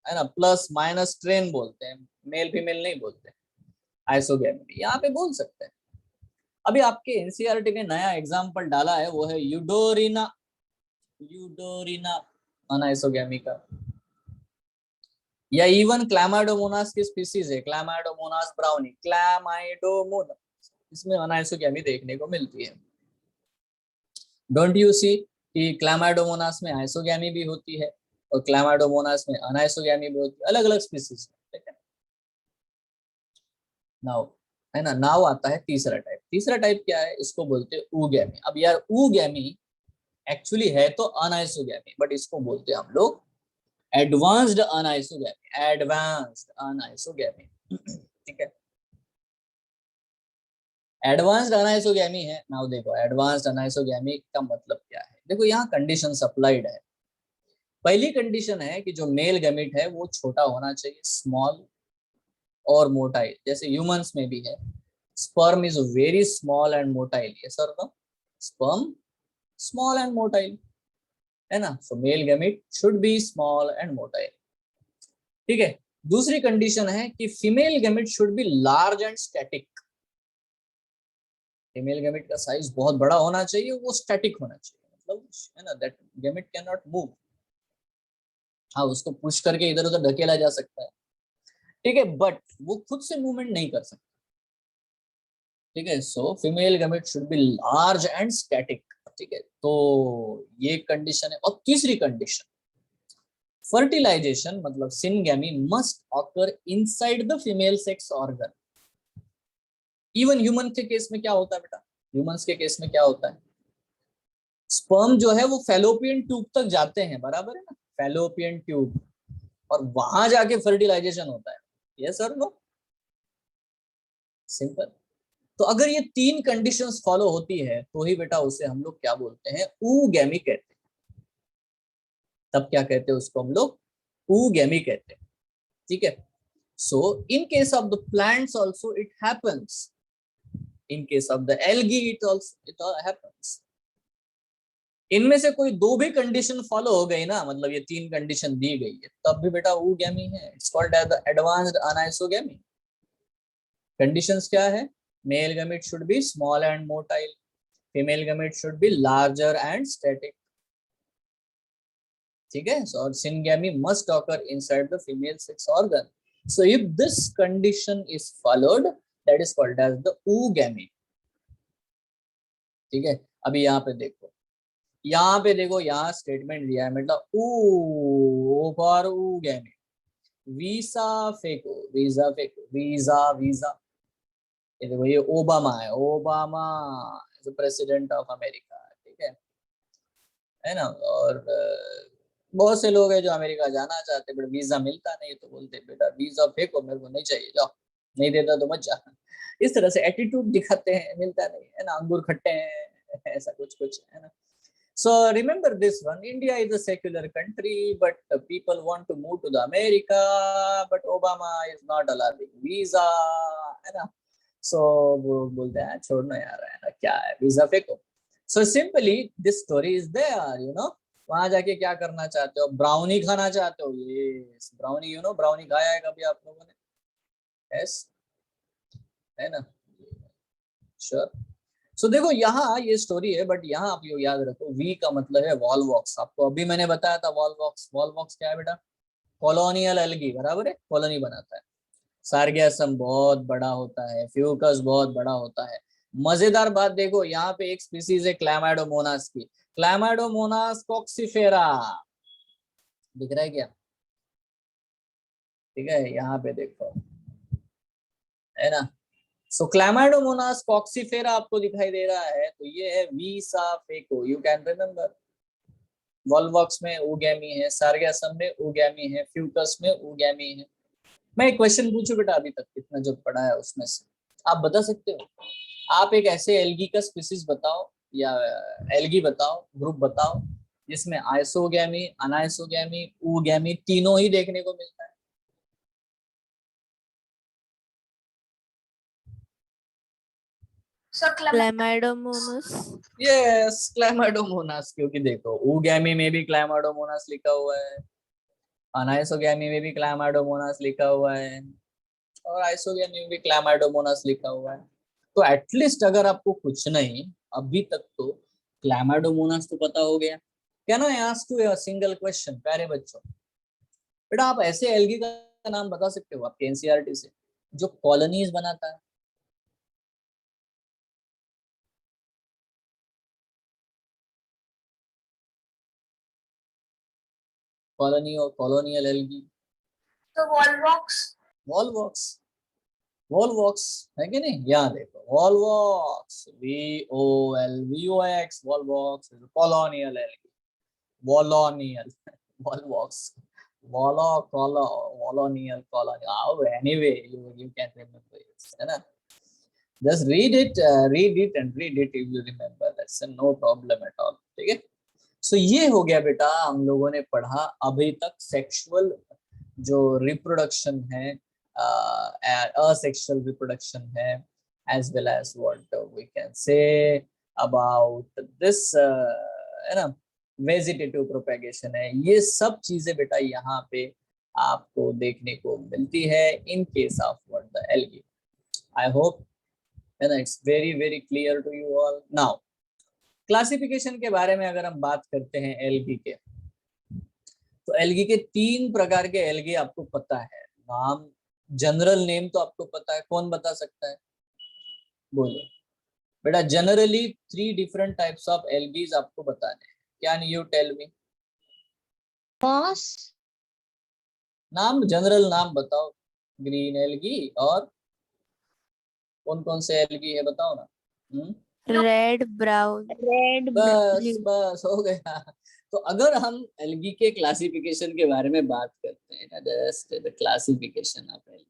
है ना प्लस माइनस ट्रेन बोलते हैं, मेल फीमेल नहीं बोलते। आइसोगैमी यहाँ पे बोल सकते हैं। अभी आपके एनसीईआरटी ने नया एग्जाम्पल डाला है, वो है यूडोरिना। यूडोरिना अनआइसोगैमी का, या इवन क्लैमाइडोमोनास की स्पीसीज है, क्लैमाइडोमोनास ब्राउनी, क्लैमाइडोमोनास, इसमें अनआइसोगैमी देखने को मिलती है। डोंट यू सी कि क्लैमाइडोमोनास में आइसोगैमी भी होती है और क्लैमाइडोमोनास में अनआइसोगैमी भी होती है, अलग अलग स्पीसीज। ठीक है। नाउ है ना, नाउ आता है तीसरा टाइप। तीसरा टाइप क्या है? इसको बोलते हैं ऊगैमी। अब यार ऊगैमी एक्चुअली है तो अनआइसोगैमी, बट इसको बोलते हैं हम लोग एडवांस्ड अनआइसोगैमी, एडवांस्ड अनआइसोगैमी। ठीक है। एडवांस्ड अनआइसोगैमी है। नाउ देखो, एडवांस्ड अनआइसोगैमी का मतलब क्या है? देखो यहाँ कंडीशन अप्लाइड है। पहली कंडीशन है कि जो मेल गैमेट है वो छोटा होना चाहिए, स्मॉल और मोटाइल, जैसे ह्यूमंस में भी है। Sperm is very small and motile, yes और no? Sperm small and motile, है ना। So male gamete should be small and motile. ठीक है। दूसरी कंडीशन है कि female gamete should be large and static. Female gamete का साइज बहुत बड़ा होना चाहिए, वो स्टैटिक होना चाहिए, मतलब है ना, that gamete can not move. हाँ, उसको पुश करके इधर उधर धकेला जा सकता है, ठीक है, बट वो खुद से मूवमेंट नहीं कर सकता। ठीक है। So female gamete should be large and static. ठीक है। तो ये कंडीशन है। और तीसरी कंडीशन, फर्टिलाइजेशन मतलब syngamy must occur inside the female sex organ. Even human के केस में क्या होता है बेटा? ह्यूमंस के केस में क्या होता है? स्पर्म जो है वो फैलोपियन ट्यूब तक जाते हैं, बराबर है ना, फैलोपियन ट्यूब। और वहां जाके फर्टिलाइजेशन होता है। यस और नो? सिंपल। तो अगर ये 3 कंडीशंस फॉलो होती है तो ही बेटा उसे हम लोग क्या बोलते हैं, ऊगैमी कहते हैं। तब क्या कहते हैं उसको हम लोग, ऊगैमी कहते हैं। ठीक है। So in case of the plants also it happens, in case of the algae it also it happens. इनमें से कोई 2 भी कंडीशन फॉलो हो गई ना, मतलब ये 3 कंडीशन दी गई है, तब भी बेटा ऊगैमी है। It's called as the advanced anisogamy. Conditions क्या है? Male gamete should be small and motile, female gamete should be larger and static. ठीक है। सो और syngamy must occur inside the female sex organ. So if this condition is followed that is called as the oogamy. ठीक है। अभी यहाँ पे देखो, यहाँ पे देखो, यहाँ स्टेटमेंट दिया है मतलब ओ फॉर ऊगैमी, वीसा फेको, वीजा फेको, वीजा वीजा। ये देखो, ये ओबामा है, Obama is president of America. ठीक है ना? और बहुत से लोग हैं जो अमेरिका जाना चाहते बट वीजा मिलता नहीं, तो बोलते बेटा वीजा फेंको, मेरे को नहीं चाहिए, जाओ, नहीं देता तो मत जा। इस तरह से एटीट्यूड दिखाते हैं, मिलता नहीं है ना, अंगूर खट्टे हैं, ऐसा कुछ कुछ है ना। So remember this one, India is a secular country, but people want to move to the America, but Obama is not allowing visa, है ना? So वो बोलते हैं छोड़ना यार, है ना, क्या है, वीजा फेंको। So simply this story is there, you know। वहां जाके क्या करना चाहते हो? ब्राउनी खाना चाहते हो? ये ब्राउनी, यू नो, ब्राउनी खाया है कभी आप लोगों ने? यस, है ना? श्योर। सो देखो, यहाँ ये स्टोरी है, बट यहाँ आप ये याद रखो, वी का मतलब है वॉलवॉक्स। आपको अभी मैंने बताया था वॉलवॉक्स। वॉलवॉक्स क्या है बेटा? कॉलोनियल एल्गी, बराबर है, कॉलोनी बनाता है। सार्गेसम बहुत बड़ा होता है, फ्यूकस बहुत बड़ा होता है। मजेदार बात देखो, यहाँ पे एक स्पीसीज है क्लैमाइडोमोनास की, क्लैमाइडोमोनास कॉक्सीफेरा। दिख रहा है क्या? ठीक है, यहाँ पे देखो, है ना। सो क्लैमाइडोमोनास कॉक्सीफेरा आपको दिखाई दे रहा है, तो ये है visa phaco, you can remember. Volvox में ऊगैमी है, सार्गासम में ऊगैमी है, फ्यूकस में ऊगैमी है। मैं एक क्वेश्चन पूछूं बेटा, अभी तक कितना जो पढ़ा है उसमें से आप बता सकते हो? आप एक ऐसे एल्गी का स्पीसीज बताओ, या एल्गी बताओ, ग्रुप बताओ, जिसमें आइसोगैमी, अनाइसोगैमी, ऊगैमी तीनों ही देखने को मिलता है। So Chlamydomonas. यस, क्लैमाइडोमोनास, क्योंकि देखो ऊगैमी में भी क्लैमाइडोमोनास लिखा हुआ है, अनाइसोगैमी में भी क्लैमाइडोमोनास लिखा हुआ है, और आइसोगैमी में भी क्लैमाइडोमोनास लिखा हुआ है। तो एटलीस्ट अगर आपको कुछ नहीं अभी तक, तो क्लैमाइडोमोनास तो पता हो गया। Can I ask you a single question प्यारे बच्चों? बेटा आप ऐसे एल्गी का नाम बता सकते हो आपके एनसीईआरटी से जो कॉलोनीज बनाता है? कॉलोनी और colonial algae. the Volvox. Volvox, Volvox है कि नहीं? यहाँ देखो, Volvox, VOLVOX, Volvox colonial algae, volonial, Volvox, volo colo, volonial colony, anyway you can remember it, है ना। just read it and read it if you remember, that's no problem at all। ठीक है। सो ये हो गया बेटा, हम लोगों ने पढ़ा अभी तक सेक्सुअल जो रिप्रोडक्शन है, असेक्सुअल रिप्रोडक्शन है, as well as what we can say about this, है ना, वेजिटेटिव प्रोपेगेशन है। ये सब चीजें बेटा यहाँ पे आपको देखने को मिलती है in case of what the algae. I hope, है ना, it's very very clear to you all. Now classification के बारे में अगर हम बात करते हैं एल्गी के, तो एल्गी के 3 प्रकार के एल्गी आपको पता है। नाम, जनरल नेम तो आपको पता है, कौन बता सकता है? बोलो बेटा, generally 3 different types of algaes आपको बताने हैं। Can you tell me? Moss. नाम, जनरल नाम बताओ। ग्रीन एल्गी, और कौन कौन से एल्गी है बताओ ना। Red, brown. Red, बस blue. बस हो गया, तो अगर हम एल्गी के क्लासिफिकेशन के बारे में बात करते हैं ना, just the classification of algae.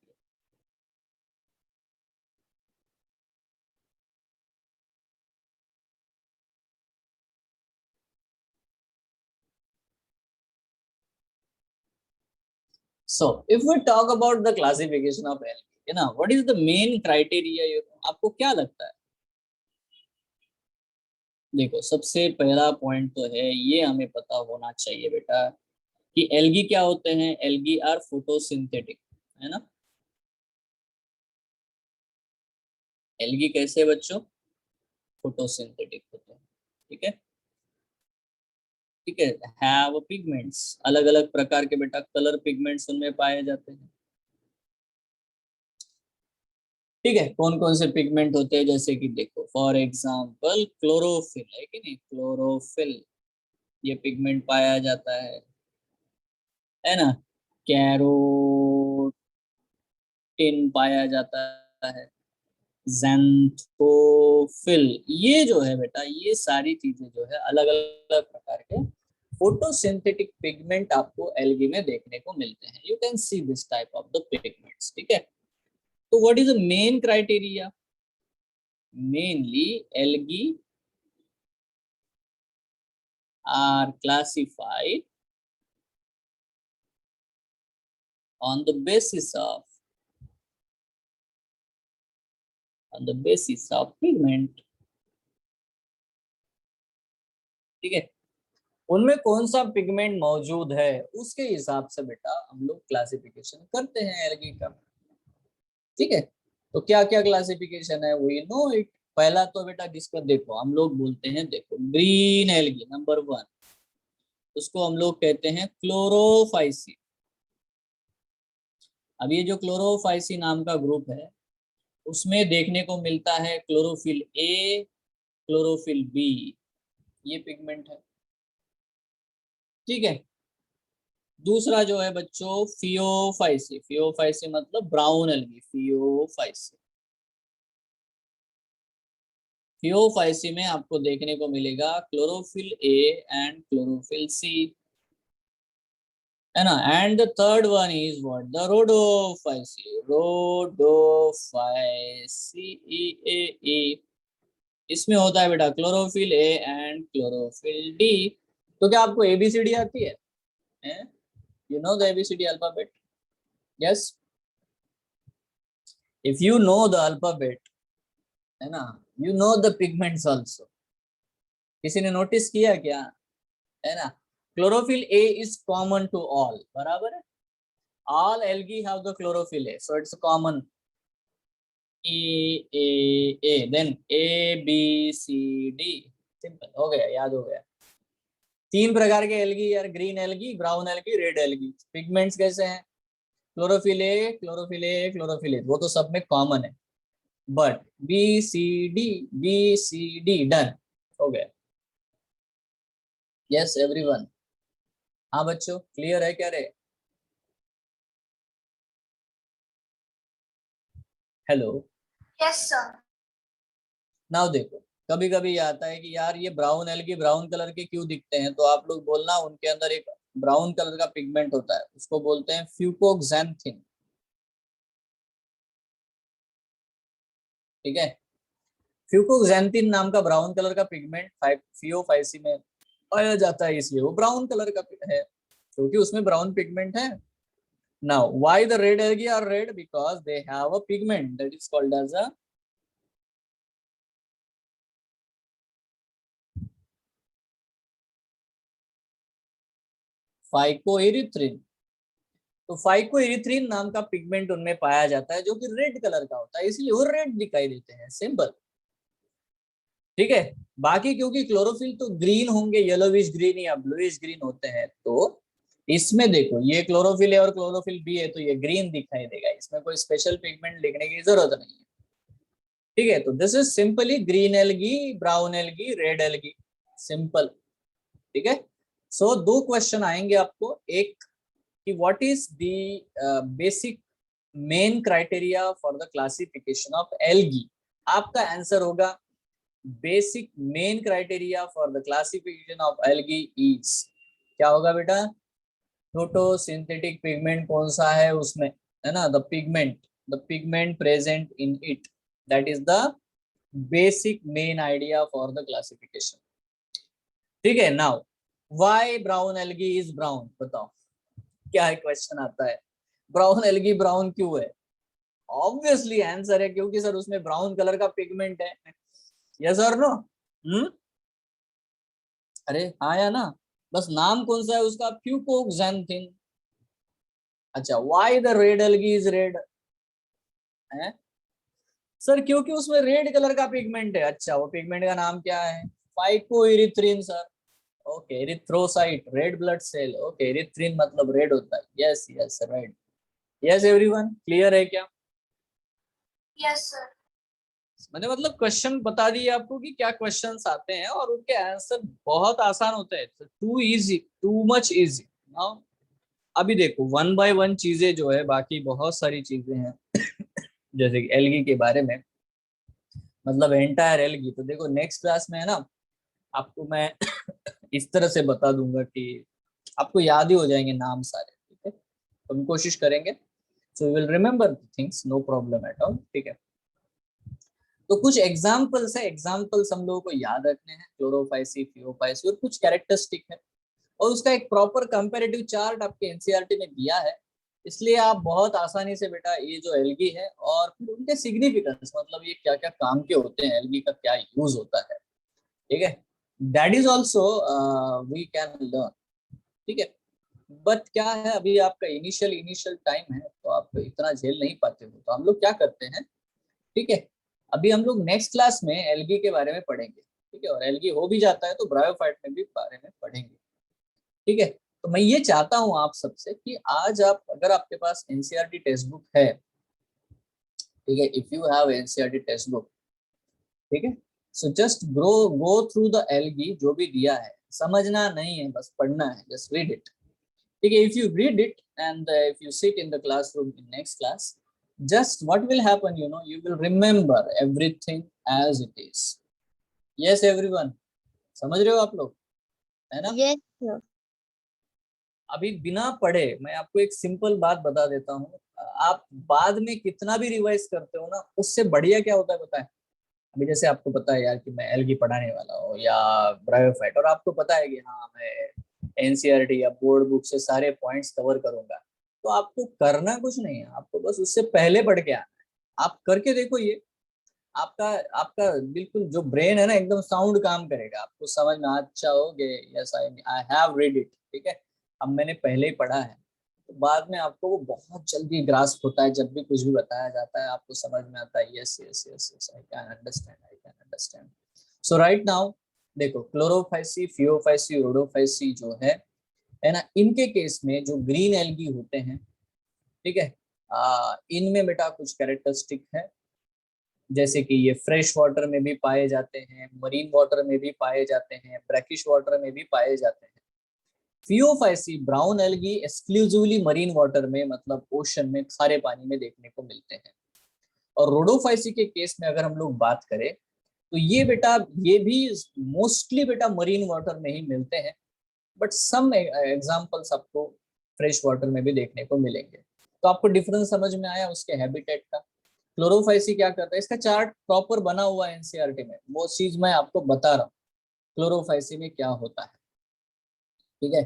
So if we talk about the classification of algae, ना, what is the main criteria? आपको क्या लगता है? देखो, सबसे पहला पॉइंट तो है, ये हमें पता होना चाहिए बेटा कि एल्गी क्या होते हैं. एल्गी आर फोटोसिंथेटिक, है ना. एल्गी कैसे बच्चों? फोटोसिंथेटिक होते हैं. ठीक है, ठीक है. हैव पिगमेंट्स, अलग अलग प्रकार के बेटा कलर पिगमेंट्स उनमें पाए जाते हैं. ठीक है, कौन कौन से पिगमेंट होते हैं? जैसे कि देखो, फॉर एग्जांपल क्लोरोफिल, है कि नहीं? क्लोरोफिल, ये पिगमेंट पाया जाता है ना. कैरोटिन पाया जाता है. ज़ैंथोफिल, ये जो है बेटा, ये सारी चीजें जो है अलग अलग प्रकार के फोटोसिंथेटिक पिगमेंट आपको एल्गी में देखने को मिलते हैं. You can see this type of the pigments. ठीक है, तो what is the main criteria? Mainly algae are classified on the basis of pigment. ठीक है, उनमें कौन सा पिगमेंट मौजूद है उसके हिसाब से बेटा हम लोग क्लासिफिकेशन करते हैं एल्गी का. ठीक है, तो क्या क्या क्लासिफिकेशन है, वी नो इट. पहला तो बेटा जिसको देखो हम लोग बोलते हैं, देखो ग्रीन एल्गी नंबर 1, उसको हम लोग कहते हैं क्लोरोफाइसी. अब ये जो क्लोरोफाइसी नाम का ग्रुप है, उसमें देखने को मिलता है क्लोरोफिल ए, क्लोरोफिल बी, ये पिगमेंट है. ठीक है, दूसरा जो है बच्चों फियोफाइसी. फियोफाइसी मतलब ब्राउन एल्गी. फियोफाइसी, फियोफाइसी में आपको देखने को मिलेगा chlorophyll A and chlorophyll C, है ना. And the third one is what? The rhodophyceae. Rhodophyceae, इसमें होता है बेटा chlorophyll A and chlorophyll D. तो क्या आपको एबीसीडी आती है? You know the ABCD alphabet? Yes, if you know the alphabet, है ना, you know the pigments also. किसी ने नोटिस किया क्या? है ना, chlorophyll A is common to all, बराबर है. All algae have the chlorophyll A, so it's common. A, then A B C D, simple हो गया, याद हो गया. 3 प्रकार के एल्गी यार, green algae, brown algae, red algae. Pigments कैसे हैं? Chlorophyll A, chlorophyll A, chlorophyll A, वो तो सब में कॉमन है. But B C D, B C D, done हो गया. Yes everyone? हाँ बच्चों, क्लियर है क्या रे? हेलो. Yes, sir. नाउ देखो, कभी कभी आता है कि यार ये ब्राउन एल्गी ब्राउन कलर के क्यों दिखते हैं, तो आप लोग बोलना उनके अंदर एक ब्राउन कलर का पिगमेंट होता है, उसको बोलते हैं फ्यूकोक्सैंथिन. ठीक है, फ्यूकोक्सैंथिन नाम का ब्राउन कलर का पिगमेंट फियोफाइसी में पाया जाता है, इसलिए वो ब्राउन कलर का है, क्योंकि उसमें ब्राउन पिगमेंट है. Now, why the red algae are red? Because they have a pigment that is called as a फाइकोइरिथ्रिन. तो फाइकोइरिथ्रिन नाम का पिगमेंट उनमें पाया जाता है, जो कि रेड कलर का होता है, इसलिए वो रेड दिखाई देते हैं. सिंपल. ठीक है, बाकी क्योंकि क्लोरोफिल तो ग्रीन होंगे, येलोविश ग्रीन या ब्लूइश ग्रीन होते हैं, तो इसमें देखो ये क्लोरोफिल है और क्लोरोफिल बी है, तो ये ग्रीन दिखाई देगा. इसमें कोई स्पेशल पिगमेंट लिखने की जरूरत नहीं है. ठीक है, तो this is simply green algae, brown algae, red algae, simple. ठीक है, सो 2 क्वेश्चन आएंगे आपको. एक कि what is the basic main criteria for the classification of algae. आपका आंसर होगा basic main criteria for the classification of algae is, क्या होगा बेटा? फोटोसिंथेटिक पिगमेंट कौन सा है उसमें, है ना? The pigment present in it, that is the basic main idea for the classification. ठीक है, now why brown algae is brown, बताओ क्या है? क्वेश्चन आता है ब्राउन एल्गी ब्राउन क्यों है? ऑब्वियसली आंसर है क्योंकि सर उसमें ब्राउन कलर का पिगमेंट है। यस और नो? अरे हाँ या ना? बस नाम कौन सा है उसका? फ्यूकोक्सैंथिन। अच्छा, why the red algae is red है सर? क्योंकि उसमें रेड कलर का पिगमेंट है। अच्छा, वो पिगमेंट का नाम क्या है? Phycoerythrin sir. Okay, erythrocyte, red blood cell. Okay, erythrin मतलब रेड होता है। Yes yes right. Yes everyone, clear है क्या? Yes, sir. मैंने मतलब क्वेश्चन बता दिए आपको कि क्या क्वेश्चंस आते हैं और उनके आंसर बहुत आसान होते हैं। Too easy, too much easy. Now अभी देखो वन बाय वन चीजें जो है, बाकी बहुत सारी चीजें हैं जैसे कि एल्गी के बारे में, मतलब एंटायर एल्गी। तो देखो नेक्स्ट क्लास में है ना, आपको मैं इस तरह से बता दूंगा कि आपको याद ही हो जाएंगे नाम सारे। ठीक है, तो हम कोशिश करेंगे, so you will remember things, no problem at all. ठीक है, तो कुछ एग्जाम्पल्स है, एग्जाम्पल्स हम लोगों को याद रखने हैं, क्लोरोफाइसी, फियोफाइसी, और कुछ कैरेक्टरिस्टिक है, और उसका एक प्रॉपर कंपैरेटिव चार्ट आपके एनसीईआरटी में दिया है। इसलिए आप बहुत आसानी से बेटा ये जो एल्गी है और फिर उनके सिग्निफिकेंस, मतलब ये क्या क्या काम के होते हैं, एल्गी का क्या यूज होता है, ठीक है, that is also we can learn. ठीक है, बट क्या है, अभी आपका इनिशियल टाइम है तो आप इतना झेल नहीं पाते हो, तो हम लोग क्या करते हैं, ठीक है, अभी हम लोग नेक्स्ट क्लास में एल्गी के बारे में पढ़ेंगे। ठीक है, और एल्गी हो भी जाता है तो ब्रायोफाइट में भी बारे में पढ़ेंगे। ठीक है, तो मैं ये चाहता हूं आप सबसे कि आज आप, अगर आपके पास एनसीईआरटी टेक्स्ट बुक है, ठीक है, if you have NCERT text book, ठीक है, so just go through the algae जो भी दिया है, समझना नहीं है, बस पढ़ना है, जस्ट रीड इट। ठीक है, if you read it and if you sit in the classroom in next class, just what will happen, you will remember everything as it is. Yes everyone, समझ रहे हो आप लोग, है ना? Yes, sir. अभी बिना पढ़े मैं आपको एक सिंपल बात बता देता हूँ, आप बाद में कितना भी रिवाइज करते हो ना, उससे बढ़िया क्या होता है पता है? अभी जैसे आपको पता है यार कि मैं एल्गी पढ़ाने वाला हूँ या ब्रायोफाइट, और आपको पता है कि हाँ मैं एनसीईआरटी या बोर्ड बुक से सारे पॉइंट्स कवर करूंगा, तो आपको करना कुछ नहीं है, आपको बस उससे पहले पढ़ के आना है। आप करके देखो, ये आपका आपका बिल्कुल जो ब्रेन है ना, एकदम साउंड काम करेगा, आपको समझ में अच्छा हो गए, yes I have read it. ठीक है, अब मैंने पहले ही पढ़ा है, तो बाद में आपको वो बहुत जल्दी ग्रास्प होता है, जब भी कुछ भी बताया जाता है आपको समझ में आता है, yes yes yes yes I can understand, I can understand. So right now देखो, क्लोरोफाइसी, फियोफाइसी, रोडोफाइसी जो है ना, इनके केस में जो ग्रीन एल्गी होते हैं, ठीक है, इनमें बेटा कुछ कैरेक्टरिस्टिक है, जैसे कि ये फ्रेश वाटर में भी पाए जाते हैं, मरीन वाटर में भी पाए जाते हैं, ब्रैकिश वाटर में भी पाए जाते हैं। Phaeophyceae, brown algae exclusively marine water में, मतलब ओशन में, खारे पानी में देखने को मिलते हैं। और रोडोफाइसी के केस में अगर हम लोग बात करें, तो ये बेटा, ये भी मोस्टली बेटा मरीन वाटर में ही मिलते हैं, बट सम एग्जांपल्स आपको फ्रेश वाटर में भी देखने को मिलेंगे। तो आपको डिफरेंस समझ में आया उसके हैबिटेट का? क्लोरोफाइसी क्या करता है, इसका चार्ट प्रॉपर बना हुआ है एनसीईआरटी में, वो चीज मैं आपको बता रहा हूँ क्लोरोफाइसी में क्या होता है। ठीक है,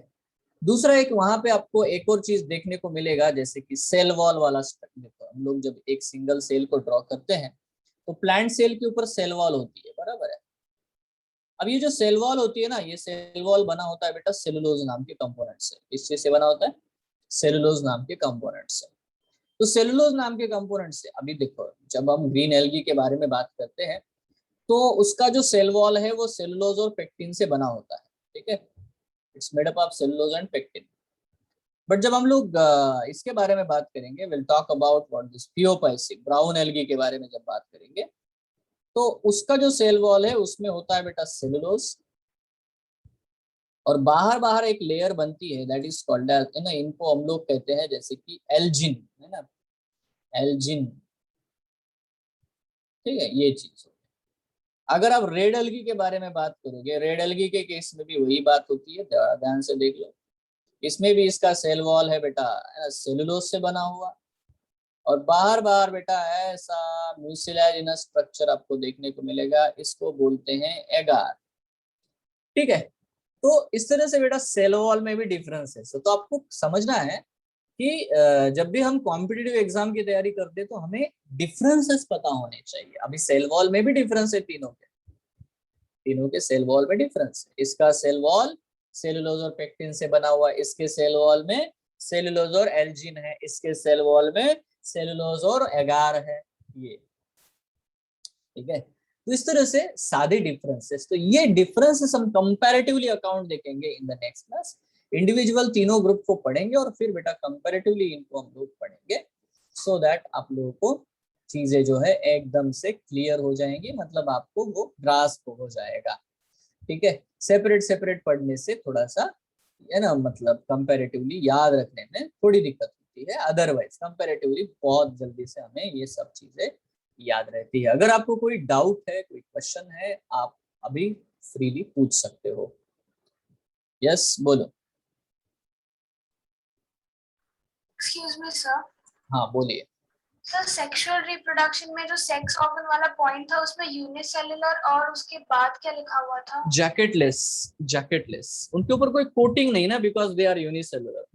दूसरा एक वहां पे आपको एक और चीज देखने को मिलेगा, जैसे कि सेल वॉल वाला स्ट्रक्चर। देखो हम लोग जब एक सिंगल सेल को ड्रॉ करते हैं, तो प्लांट सेल के ऊपर सेल वॉल होती है, बराबर है? अब ये जो सेल वॉल होती है ना, ये सेल वॉल बना होता है बेटा सेलुलोज नाम के कंपोनेंट से। इस चीज से बना होता है, सेलुलोज नाम के कंपोनेंट से। तो सेलुलोज नाम के कंपोनेंट से, अभी देखो जब हम ग्रीन एल्गी के बारे में बात करते हैं, तो उसका जो सेल वॉल है वो सेलुलोज और पेक्टिन से बना होता है। ठीक है, it's made up of cellulose and pectin. But जब हम लोग इसके बारे में बात करेंगे, will talk about what this phaeophyceae, brown algae के बारे में जब बात करेंगे, तो उसका जो सेल वॉल है उसमें होता है बेटा सेलुलोज, और बाहर बाहर एक लेयर बनती है, दैट इज कॉल्ड एज, है ना, इनको हम लोग कहते हैं जैसे कि एल्जिन, है ना, एल्जिन। ठीक है, ये चीज अगर आप रेड एल्गी के बारे में बात करोगे, रेड एल्गी के केस में भी वही बात होती है, ध्यान से देख लो। इसमें भी इसका सेल वॉल है बेटा, सेलुलोज से बना हुआ, और बाहर बाहर बेटा ऐसा म्यूसिलेजिनस स्ट्रक्चर आपको देखने को मिलेगा, इसको बोलते हैं एगार। ठीक है, तो इस तरह से बेटा सेल वॉल में भी डिफरेंस है। तो आपको समझना है कि जब भी हम कॉम्पिटिटिव एग्जाम की तैयारी करते हैं तो हमें डिफरेंसेस पता होने चाहिए। अभी सेल वॉल में भी डिफरेंस है, तीनों के सेल वॉल में डिफरेंस है। इसका सेल वॉल सेलुलोज और पेक्टिन से बना हुआ, इसके सेल वॉल में सेलुलोज और एल्जिन है, इसके सेल वॉल में सेलुलोज और एगार है, ये। ठीक है, तो इस तरह से सादे डिफरेंसेस, तो ये डिफरेंसेस हम कंपैरेटिवली अकाउंट देखेंगे in the next class. Individual तीनों ग्रुप को पढ़ेंगे और फिर बेटा कंपैरेटिवली इनको हम लोग पढ़ेंगे, सो दैट आप लोगों को चीजें जो है एकदम से क्लियर हो जाएंगी, मतलब आपको वो ग्रास्प हो जाएगा। ठीक है, सेपरेट सेपरेट पढ़ने से थोड़ा सा है ना, मतलब कंपैरेटिवली याद रखने में थोड़ी दिक्कत होती है, अदरवाइज कंपैरेटिवली बहुत जल्दी से हमें ये सब चीजें याद रहती है। अगर आपको कोई डाउट है, कोई क्वेश्चन है, आप अभी फ्रीली पूछ सकते हो। यस, बोलो। Excuse me sir. हाँ बोलिए। सर सेक्सुअल रिप्रोडक्शन में जो सेक्स ऑर्गन वाला पॉइंट था उसमें यूनिसेलुलर और उसके बाद क्या लिखा हुआ था? जैकेटलेस, जैकेटलेस, उनके ऊपर कोई कोटिंग नहीं ना, because they are unicellular.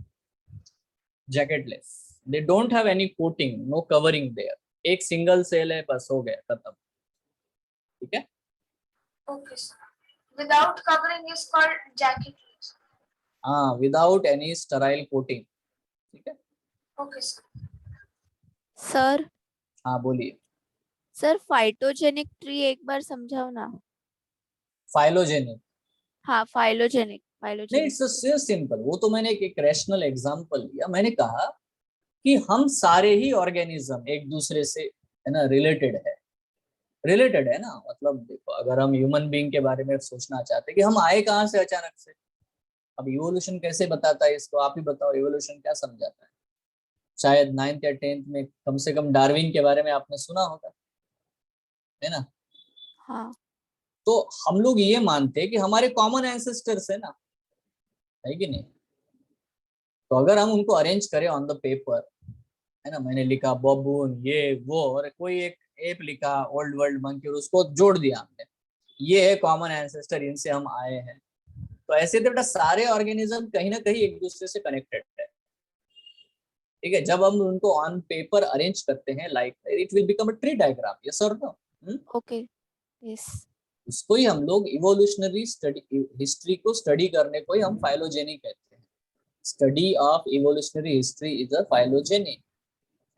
Jacketless, they don't have any coating, no covering there, एक सिंगल सेल है, बस हो गया, खत्म। ठीक है, okay sir. Without covering is called jacketless. हाँ, विदाउट एनी स्टराइल कोटिंग। ठीक है, ओके सर। सर हाँ बोलिए। सर फाइटोजेनिक ट्री एक बार समझाओ ना। फाइलोजेनिक, हाँ फाइलोजेनिक, नहीं, phylogenic it's tree. So simple. वो तो मैंने एक रैशनल एग्जांपल लिया, मैंने कहा कि हम सारे ही ऑर्गेनिज्म एक दूसरे से है ना रिलेटेड है, रिलेटेड है ना। मतलब देखो, अगर हम ह्यूमन बीइंग के बारे में सोचना चाहते हैं कि हम आए कहाँ से अचानक से, अब इवोल्यूशन कैसे बताता है इसको, आप ही बताओ, इवोल्यूशन क्या समझाता है? शायद 9th या 10th में कम से कम डार्विन के बारे में आपने सुना होगा, है ना। हाँ तो हम लोग ये मानते हैं कि हमारे कॉमन एंसेस्टर्स है ना, है कि नहीं। तो अगर हम उनको अरेंज करें ऑन द पेपर, है ना, मैंने लिखा बॉबून ये वो, और कोई एक एप लिखा ओल्ड वर्ल्ड मंकी, और उसको जोड़ दिया हमने, ये है कॉमन एंसेस्टर, इनसे हम आए हैं। तो ऐसे तो बेटा सारे ऑर्गेनिज्म कहीं ना कहीं एक दूसरे से कनेक्टेड है। ठीक है, जब हम उनको ऑन पेपर अरेंज करते हैं, like it will become a tree diagram, yes और नो। Okay yes. उसको ही हम लोग इवोल्यूशनरी स्टडी, हिस्ट्री को स्टडी करने को ही हम फाइलोजेनी कहते हैं। Study of evolutionary history is a phylogeny,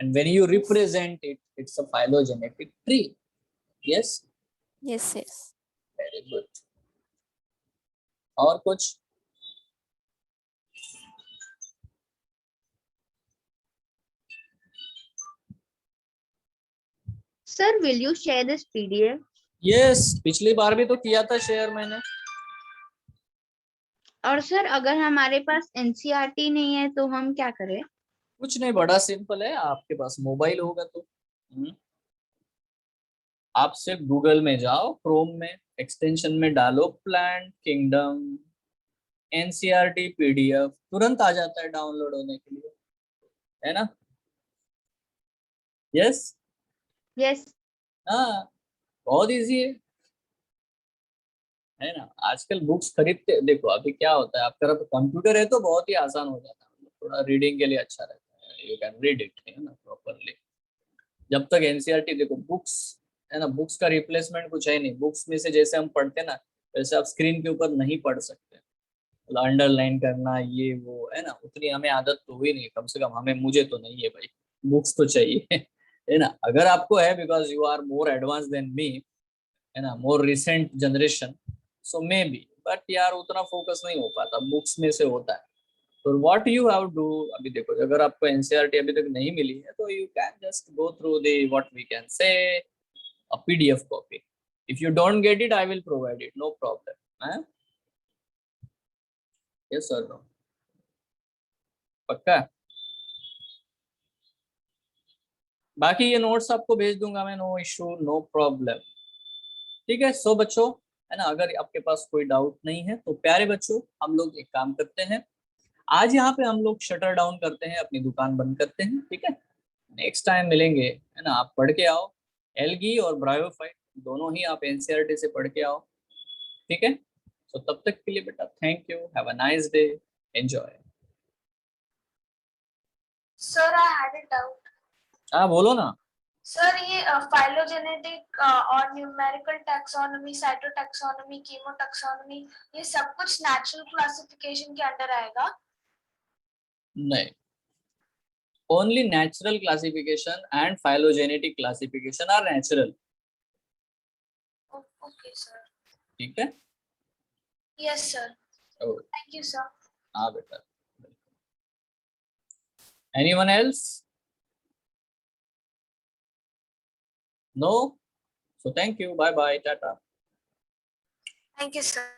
and when you represent it, it's a phylogenetic tree. Yes, yes yes. very good. और कुछ? Sir, will you share this PDF? Yes, पिछली बार भी तो किया था शेयर मैंने। और सर अगर हमारे पास एनसीईआरटी नहीं है तो हम क्या करें? कुछ नहीं, बड़ा सिंपल है, आपके पास मोबाइल होगा तो आप सिर्फ गूगल में जाओ, क्रोम में एक्सटेंशन में डालो प्लांट किंगडम एनसीईआरटी पीडीएफ, तुरंत आ जाता है डाउनलोड होने के लिए, है ना। Yes, yes. हाँ, बहुत इजी है ना। आजकल बुक्स खरीदते, देखो अभी क्या होता है, आपका कंप्यूटर है तो बहुत ही आसान हो जाता है, थोड़ा रीडिंग के लिए अच्छा रहता है, यू कैन रीड इट, है ना, प्रॉपरली। जब तक एनसीईआरटी, देखो बुक्स है ना, बुक्स का रिप्लेसमेंट कुछ है नहीं। बुक्स में से जैसे हम पढ़ते ना, वैसे आप स्क्रीन के ऊपर नहीं पढ़ सकते, मतलब अंडरलाइन करना ये वो, है ना, उतनी हमें आदत तो हुई नहीं, कम से कम हमें, मुझे तो नहीं है भाई, बुक्स तो चाहिए है ना। अगर आपको है, because you are more advance than me, है ना, more recent generation, so maybe, but यार उतना फोकस नहीं हो पाता, बुक्स में से होता है। तो व्हाट यू हैव डू, अभी देखो अगर आपको एनसीईआरटी अभी तक नहीं मिली है तो you can just go through the what we can say a PDF copy. If you don't get it, I will provide it, no problem. Yes sir, no, पक्का। बाकी ये नोट्स आपको भेज दूंगा मैं, नो इशू, नो प्रॉब्लम। ठीक है। सो बच्चों, है ना, अगर आपके पास कोई डाउट नहीं है तो प्यारे बच्चों हम लोग एक काम करते हैं, आज यहाँ पे हम लोग शटर डाउन करते हैं, अपनी दुकान बंद करते हैं। ठीक है, नेक्स्ट टाइम मिलेंगे, है ना, आप पढ़ के आओ, एल्गी और ब्रायोफाइट दोनों ही आप एनसीईआरटी से पढ़ के आओ। ठीक है, तो तब तक के लिए बेटा thank you, have a nice day, enjoy. Sir I had a doubt. हाँ बोलो ना। सर ये फाइलोजेनेटिक और न्यूमेरिकल टैक्सोनॉमी, साइटोटैक्सोनॉमी, कीमोटैक्सोनॉमी, ये सब कुछ नेचुरल क्लासिफिकेशन के अंडर आएगा? नहीं, only natural classification and phylogenetic classification are natural. Okay sir. ठीक है, yes sir, thank you sir. हाँ बेटा। Anyone else? No? So thank you, bye bye, tata. Thank you sir.